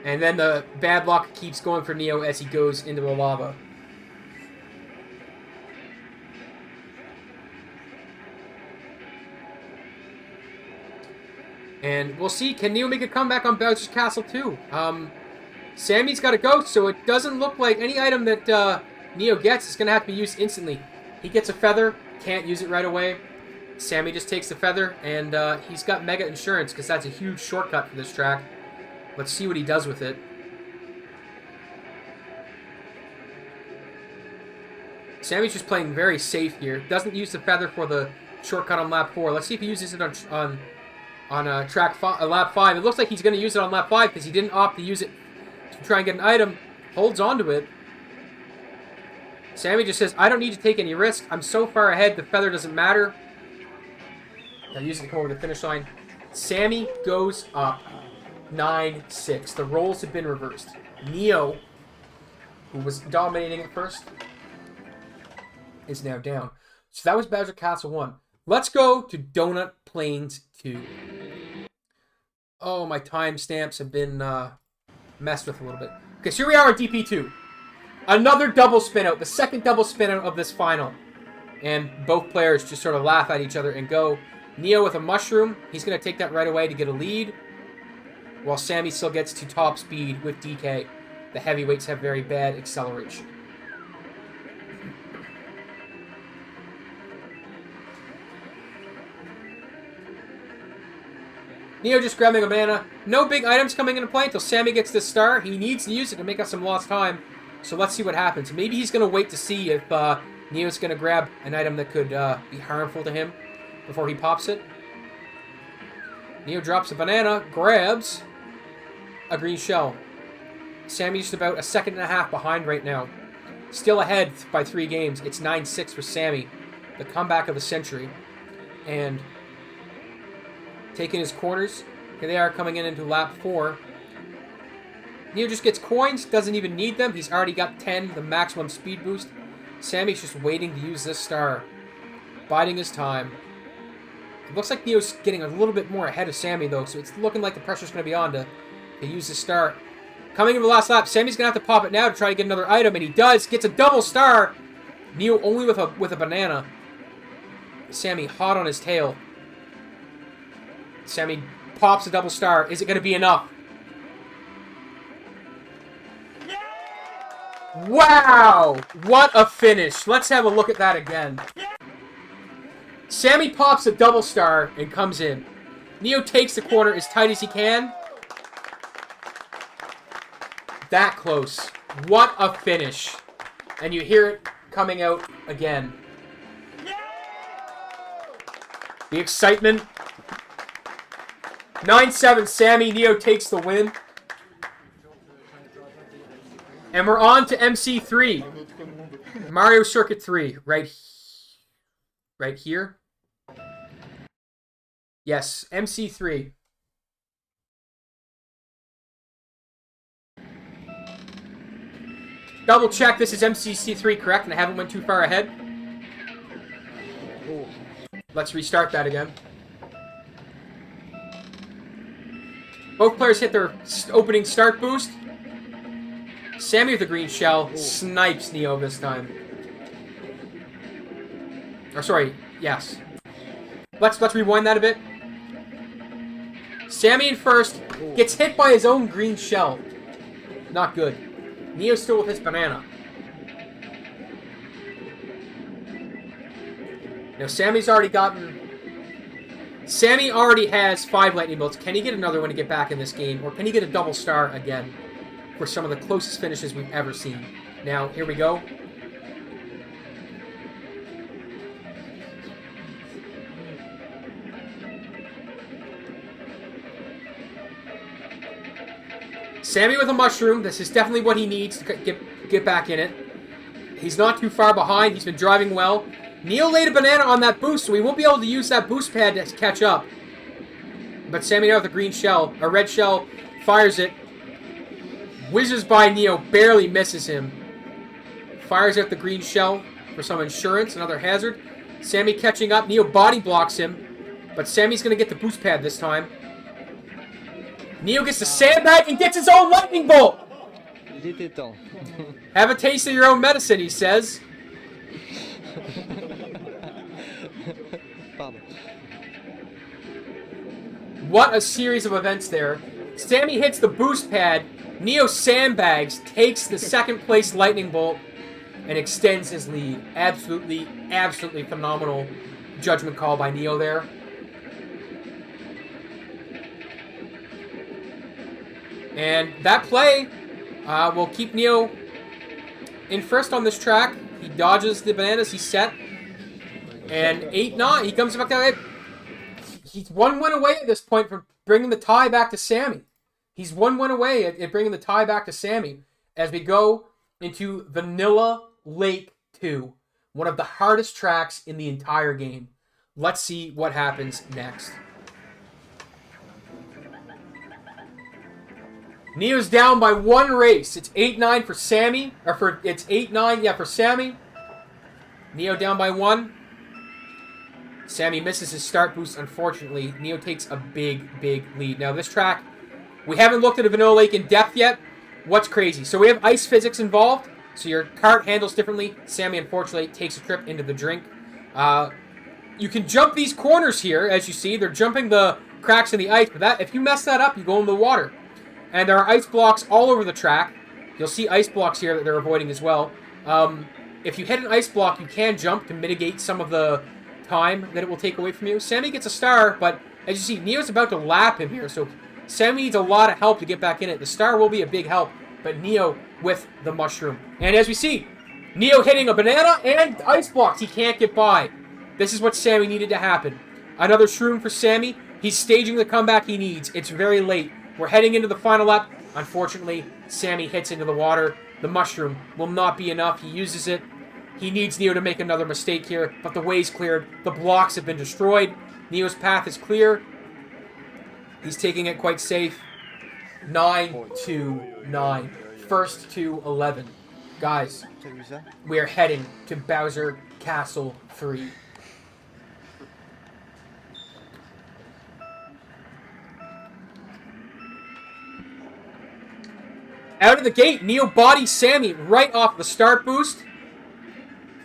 And then the bad luck keeps going for Neo as he goes into the lava. And we'll see, can Neo make a comeback on Bowser's Castle 2? Sammy's got a ghost, so it doesn't look like any item that Neo gets is going to have to be used instantly. He gets a feather, can't use it right away. Sammy just takes the feather, and he's got Mega Insurance, because that's a huge shortcut for this track. Let's see what he does with it. Sammy's just playing very safe here. Doesn't use the feather for the shortcut on lap 4. Let's see if he uses it on lap 5. It looks like he's going to use it on lap 5 because he didn't opt to use it to try and get an item. Holds on to it. Sammy just says, I don't need to take any risk. I'm so far ahead, the feather doesn't matter. I'll use it to come over the finish line. Sammy goes up 9-6. The roles have been reversed. Neo, who was dominating at first, is now down. So that was Bowser Castle 1. Let's go to Donut Plains 2. Oh, my timestamps have been messed with a little bit. Okay, so here we are on DP2. Another double spin out. The second double spin out of this final. And both players just sort of laugh at each other and go. Neo with a mushroom. He's going to take that right away to get a lead. While Sammy still gets to top speed with DK. The heavyweights have very bad acceleration. Neo just grabbing a banana. No big items coming into play until Sammy gets this star. He needs to use it to make up some lost time. So let's see what happens. Maybe he's going to wait to see if Neo's going to grab an item that could be harmful to him before he pops it. Neo drops a banana, grabs a green shell. Sammy's just about a second and a half behind right now. Still ahead by 3 games. It's 9-6 for Sammy. The comeback of the century. And taking his corners. Here they are coming in into lap 4. Neo just gets coins, doesn't even need them. He's already got 10, the maximum speed boost. Sammy's just waiting to use this star. Biding his time. It looks like Neo's getting a little bit more ahead of Sammy, though, so it's looking like the pressure's going to be on to use this star. Coming into the last lap, Sammy's going to have to pop it now to try to get another item, and he does. Gets a double star. Neo only with a banana. Sammy hot on his tail. Sammy pops a double star. Is it going to be enough? Wow! What a finish. Let's have a look at that again. Sammy pops a double star and comes in. Neo takes the corner as tight as he can. That close. What a finish. And you hear it coming out again. The excitement. 9-7 Sammy. Neo takes the win. And we're on to MC3. Mario Circuit 3. Right here. Yes, MC3. Double check this is MCC3 correct and I haven't went too far ahead. Let's restart that again. Both players hit their opening start boost. Sammy with the green shell snipes Neo this time. Or sorry, yes. Let's rewind that a bit. Sammy in first gets hit by his own green shell. Not good. Neo still with his banana. Now Sammy already has 5 lightning bolts. Can he get another one to get back in this game? Or can he get a double star again? For some of the closest finishes we've ever seen. Now, here we go. Sammy with a mushroom. This is definitely what he needs to get back in it. He's not too far behind. He's been driving well. Neo laid a banana on that boost, so he won't be able to use that boost pad to catch up. But Sammy now with a green shell, a red shell, fires it. Whizzes by Neo, barely misses him. Fires out the green shell for some insurance, another hazard. Sammy catching up, Neo body blocks him. But Sammy's going to get the boost pad this time. Neo gets the sandbag and gets his own lightning bolt! Il était temps. Have a taste of your own medicine, he says. Pardon. What a series of events there. Sammy hits the boost pad. Neo sandbags, takes the second place lightning bolt, and extends his lead. Absolutely, absolutely phenomenal judgment call by Neo there. And that play will keep Neo in first on this track. He dodges the bananas, he's set. And 8-9, he comes back down. He's 1 win away at this point from bringing the tie back to Sammy. He's 1 win away at bringing the tie back to Sammy as we go into Vanilla Lake 2. One of the hardest tracks in the entire game. Let's see what happens next. Neo's down by 1 race. It's 8-9 for Sammy. It's 8-9, yeah, for Sammy. Neo down by 1. Sammy misses his start boost, unfortunately. Neo takes a big, big lead. Now, this track, we haven't looked at a Vanilla Lake in depth yet. What's crazy? So we have ice physics involved. So your cart handles differently. Sammy, unfortunately, takes a trip into the drink. You can jump these corners here, as you see. They're jumping the cracks in the ice. But if you mess that up, you go into the water. And there are ice blocks all over the track. You'll see ice blocks here that they're avoiding as well. If you hit an ice block, you can jump to mitigate some of the time that it will take away from you. Sammy gets a star, but as you see, Neo's about to lap him here. So Sammy needs a lot of help to get back in it. The star will be a big help, but Neo with the mushroom. And as we see, Neo hitting a banana and ice blocks. He can't get by. This is what Sammy needed to happen. Another shroom for Sammy. He's staging the comeback he needs. It's very late. We're heading into the final lap. Unfortunately, Sammy hits into the water. The mushroom will not be enough. He uses it. He needs Neo to make another mistake here, but the way's cleared. The blocks have been destroyed. Neo's path is clear. He's taking it quite safe. 9-9. First to 11. Guys, we are heading to Bowser Castle 3. Out of the gate, Neo bodies Sammy right off the start boost.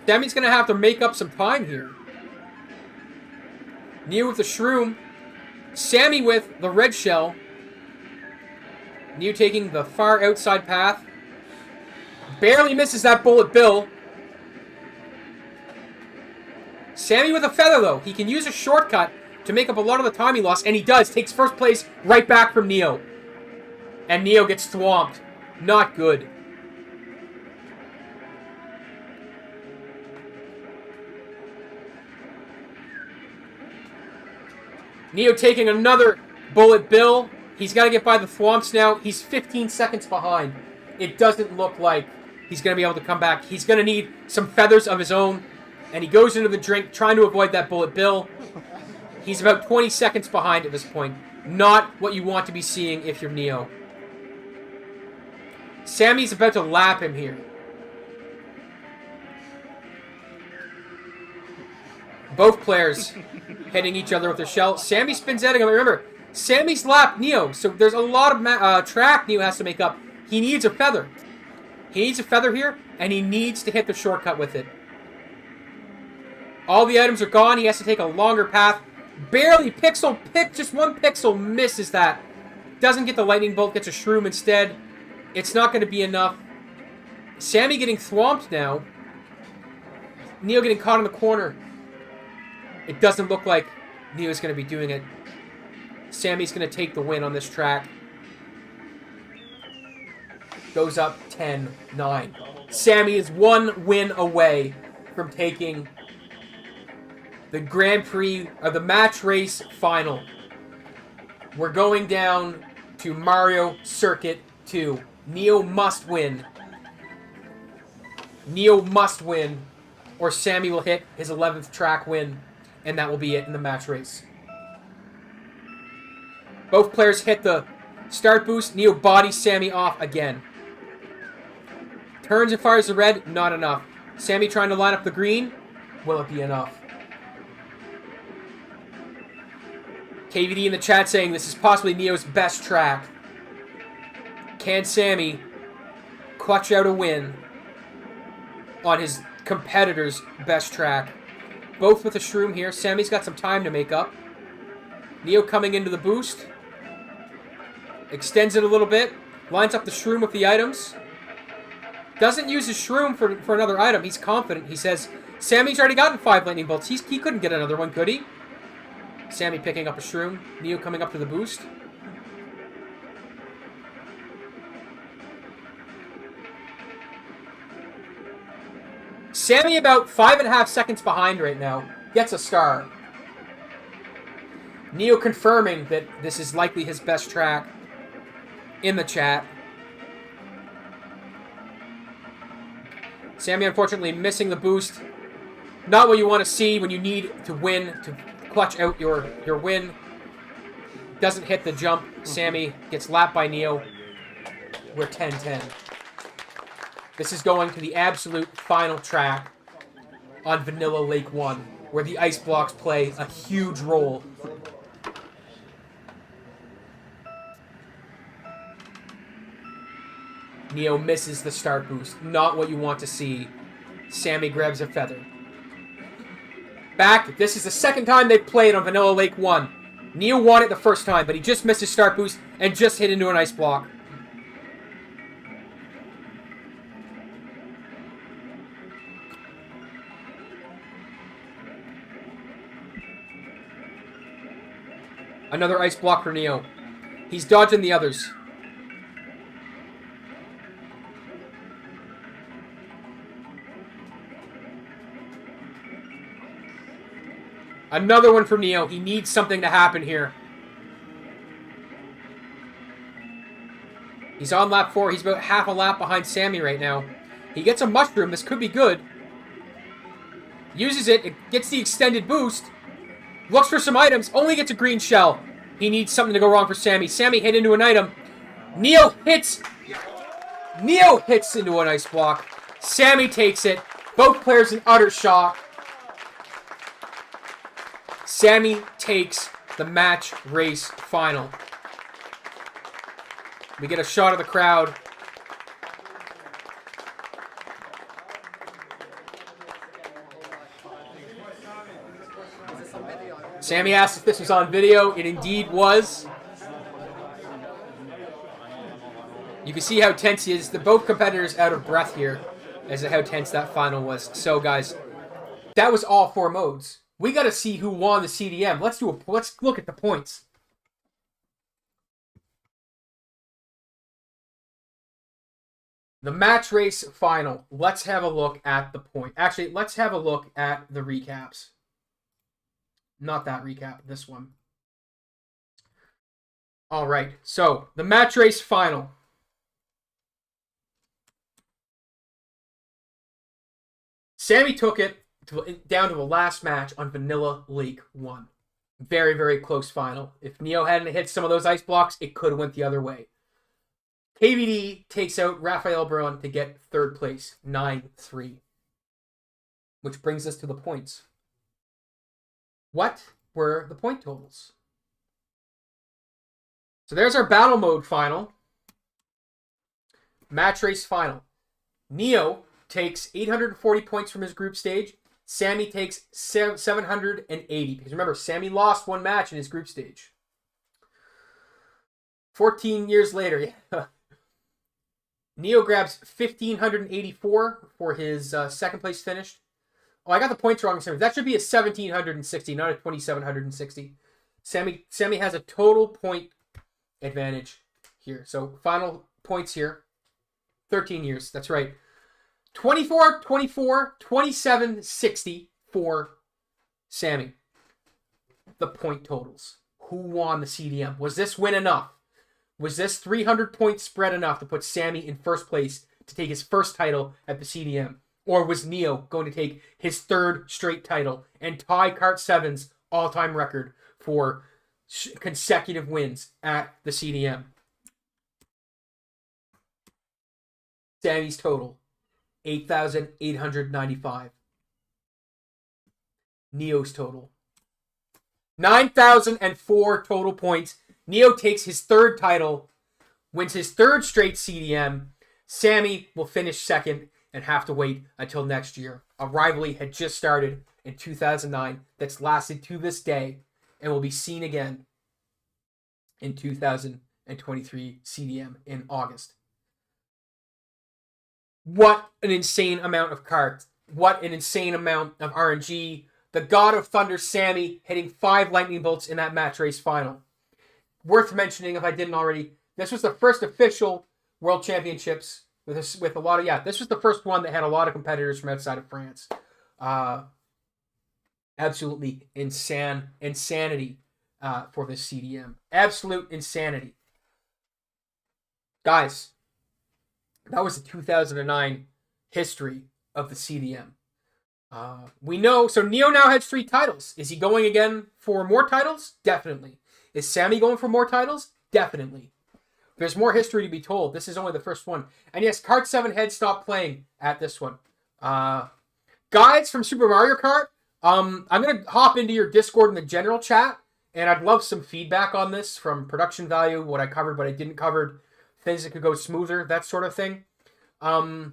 Sammy's going to have to make up some time here. Neo with the shroom. Sammy with the red shell. Neo taking the far outside path. Barely misses that bullet bill. Sammy with a feather, though. He can use a shortcut to make up a lot of the time he lost, and he does. Takes first place right back from Neo. And Neo gets swamped. Not good. Neo taking another bullet bill. He's got to get by the thwomps now. He's 15 seconds behind. It doesn't look like he's going to be able to come back. He's going to need some feathers of his own. And he goes into the drink trying to avoid that bullet bill. He's about 20 seconds behind at this point. Not what you want to be seeing if you're Neo. Sammy's about to lap him here. Both players hitting each other with their shell. Sammy spins at him. Remember, Sammy's lapped Neo, so there's a lot of track Neo has to make up. He needs a feather. He needs a feather here, and he needs to hit the shortcut with it. All the items are gone. He has to take a longer path. Barely just one pixel misses that. Doesn't get the lightning bolt, gets a shroom instead. It's not going to be enough. Sammy getting thwomped now. Neo getting caught in the corner. It doesn't look like Neo's going to be doing it. Sammy's going to take the win on this track. Goes up 10-9. Sammy is one win away from taking the Grand Prix, or the match race final. We're going down to Mario Circuit 2. Neo must win. Neo must win, or Sammy will hit his 11th track win, and that will be it in the match race. Both players hit the start boost. Neo bodies Sammy off again. Turns and fires the red. Not enough. Sammy trying to line up the green. Will it be enough? KVD in the chat saying this is possibly Neo's best track. Can Sammy clutch out a win on his competitor's best track? Both with a shroom here. Sammy's got some time to make up. Neo coming into the boost. Extends it a little bit. Lines up the shroom with the items. Doesn't use his shroom for another item. He's confident. He says, Sammy's already gotten 5 lightning bolts. He couldn't get another one, could he? Sammy picking up a shroom. Neo coming up to the boost. Sammy about 5.5 seconds behind right now. Gets a star. Neo confirming that this is likely his best track in the chat. Sammy unfortunately missing the boost. Not what you want to see when you need to win, to clutch out your win. Doesn't hit the jump. Sammy gets lapped by Neo. We're 10-10. This is going to the absolute final track on Vanilla Lake 1, where the ice blocks play a huge role. Neo misses the start boost. Not what you want to see. Sammy grabs a feather. Back. This is the second time they've played on Vanilla Lake 1. Neo won it the first time, but he just missed his start boost and just hit into an ice block. Another ice block for Neo. He's dodging the others. Another one for Neo. He needs something to happen here. He's on lap 4. He's about half a lap behind Sammy right now. He gets a mushroom. This could be good. Uses it. It gets the extended boost. Looks for some items. Only gets a green shell. He needs something to go wrong for Sammy. Sammy hit into an item. Neo hits into an ice block. Sammy takes it. Both players in utter shock. Sammy takes the match race final. We get a shot of the crowd. Sammy asked if this was on video. It indeed was. You can see how tense he is. Both competitors out of breath here as to how tense that final was. So, guys, that was all 4 modes. We got to see who won the CDM. Let's look at the points. The match race final. Let's have a look at the point. Actually, let's have a look at the recaps. Not that recap, this one. All right, so the match race final. Sammy took it down to the last match on Vanilla Lake 1. Very, very close final. If Neo hadn't hit some of those ice blocks, it could have went the other way. KVD takes out Raphael Braun to get 3rd place, 9-3. Which brings us to the points. What were the point totals? So there's our battle mode final. Match race final. Neo takes 840 points from his group stage. Sammy takes 780. Because remember, Sammy lost one match in his group stage. 14 years later, yeah. Neo grabs 1,584 for his second place finish. Oh, I got the points wrong. That should be a 1,760, not a 2,760. Sammy has a total point advantage here. So final points here. 13 years. That's right. 24, 24, 27, 60 for Sammy. The point totals. Who won the CDM? Was this win enough? Was this 300 point spread enough to put Sammy in first place to take his first title at the CDM? Or was Neo going to take his third straight title and tie Kart 7's all-time record for consecutive wins at the CDM? Sammy's total, 8,895. Neo's total, 9,004 total points. Neo takes his third title, wins his third straight CDM. Sammy will finish second and have to wait until next year. A rivalry had just started in 2009 that's lasted to this day and will be seen again in 2023 CDM in August. What an insane amount of cards. What an insane amount of RNG. The God of Thunder, Sammy, hitting 5 lightning bolts in that match race final. Worth mentioning, if I didn't already, this was the first official World Championships with a lot of, this was the first one that had a lot of competitors from outside of France. Absolutely insanity for this CDM. Absolute insanity. Guys, that was the 2009 history of the CDM. We know, so Neo now has 3 titles. Is he going again for more titles? Definitely. Is Sammy going for more titles? Definitely. There's more history to be told. This is only the first one. And yes, Kart 7 had stopped playing at this one. Guys from Super Mario Kart, I'm going to hop into your Discord in the general chat, and I'd love some feedback on this from production value, what I covered, what I didn't cover, things that could go smoother, that sort of thing. I'd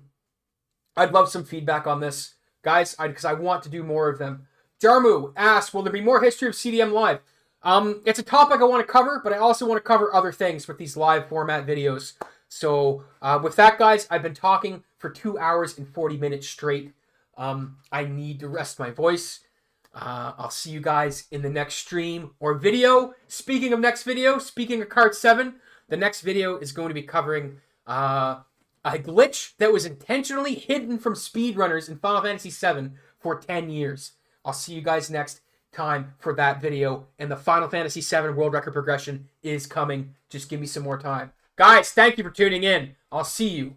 love some feedback on this, guys, because I want to do more of them. Jarmu asks, will there be more history of CDM Live? It's a topic I want to cover, but I also want to cover other things with these live format videos. So with that, guys, I've been talking for 2 hours and 40 minutes straight. I need to rest my voice. I'll see you guys in the next stream or video. Speaking of next video, speaking of Kart 7, the next video is going to be covering a glitch that was intentionally hidden from speedrunners in Final Fantasy VII for 10 years. I'll see you guys next time for that video, and the Final Fantasy VII World Record progression is coming. Just give me some more time. Guys, thank you for tuning in. I'll see you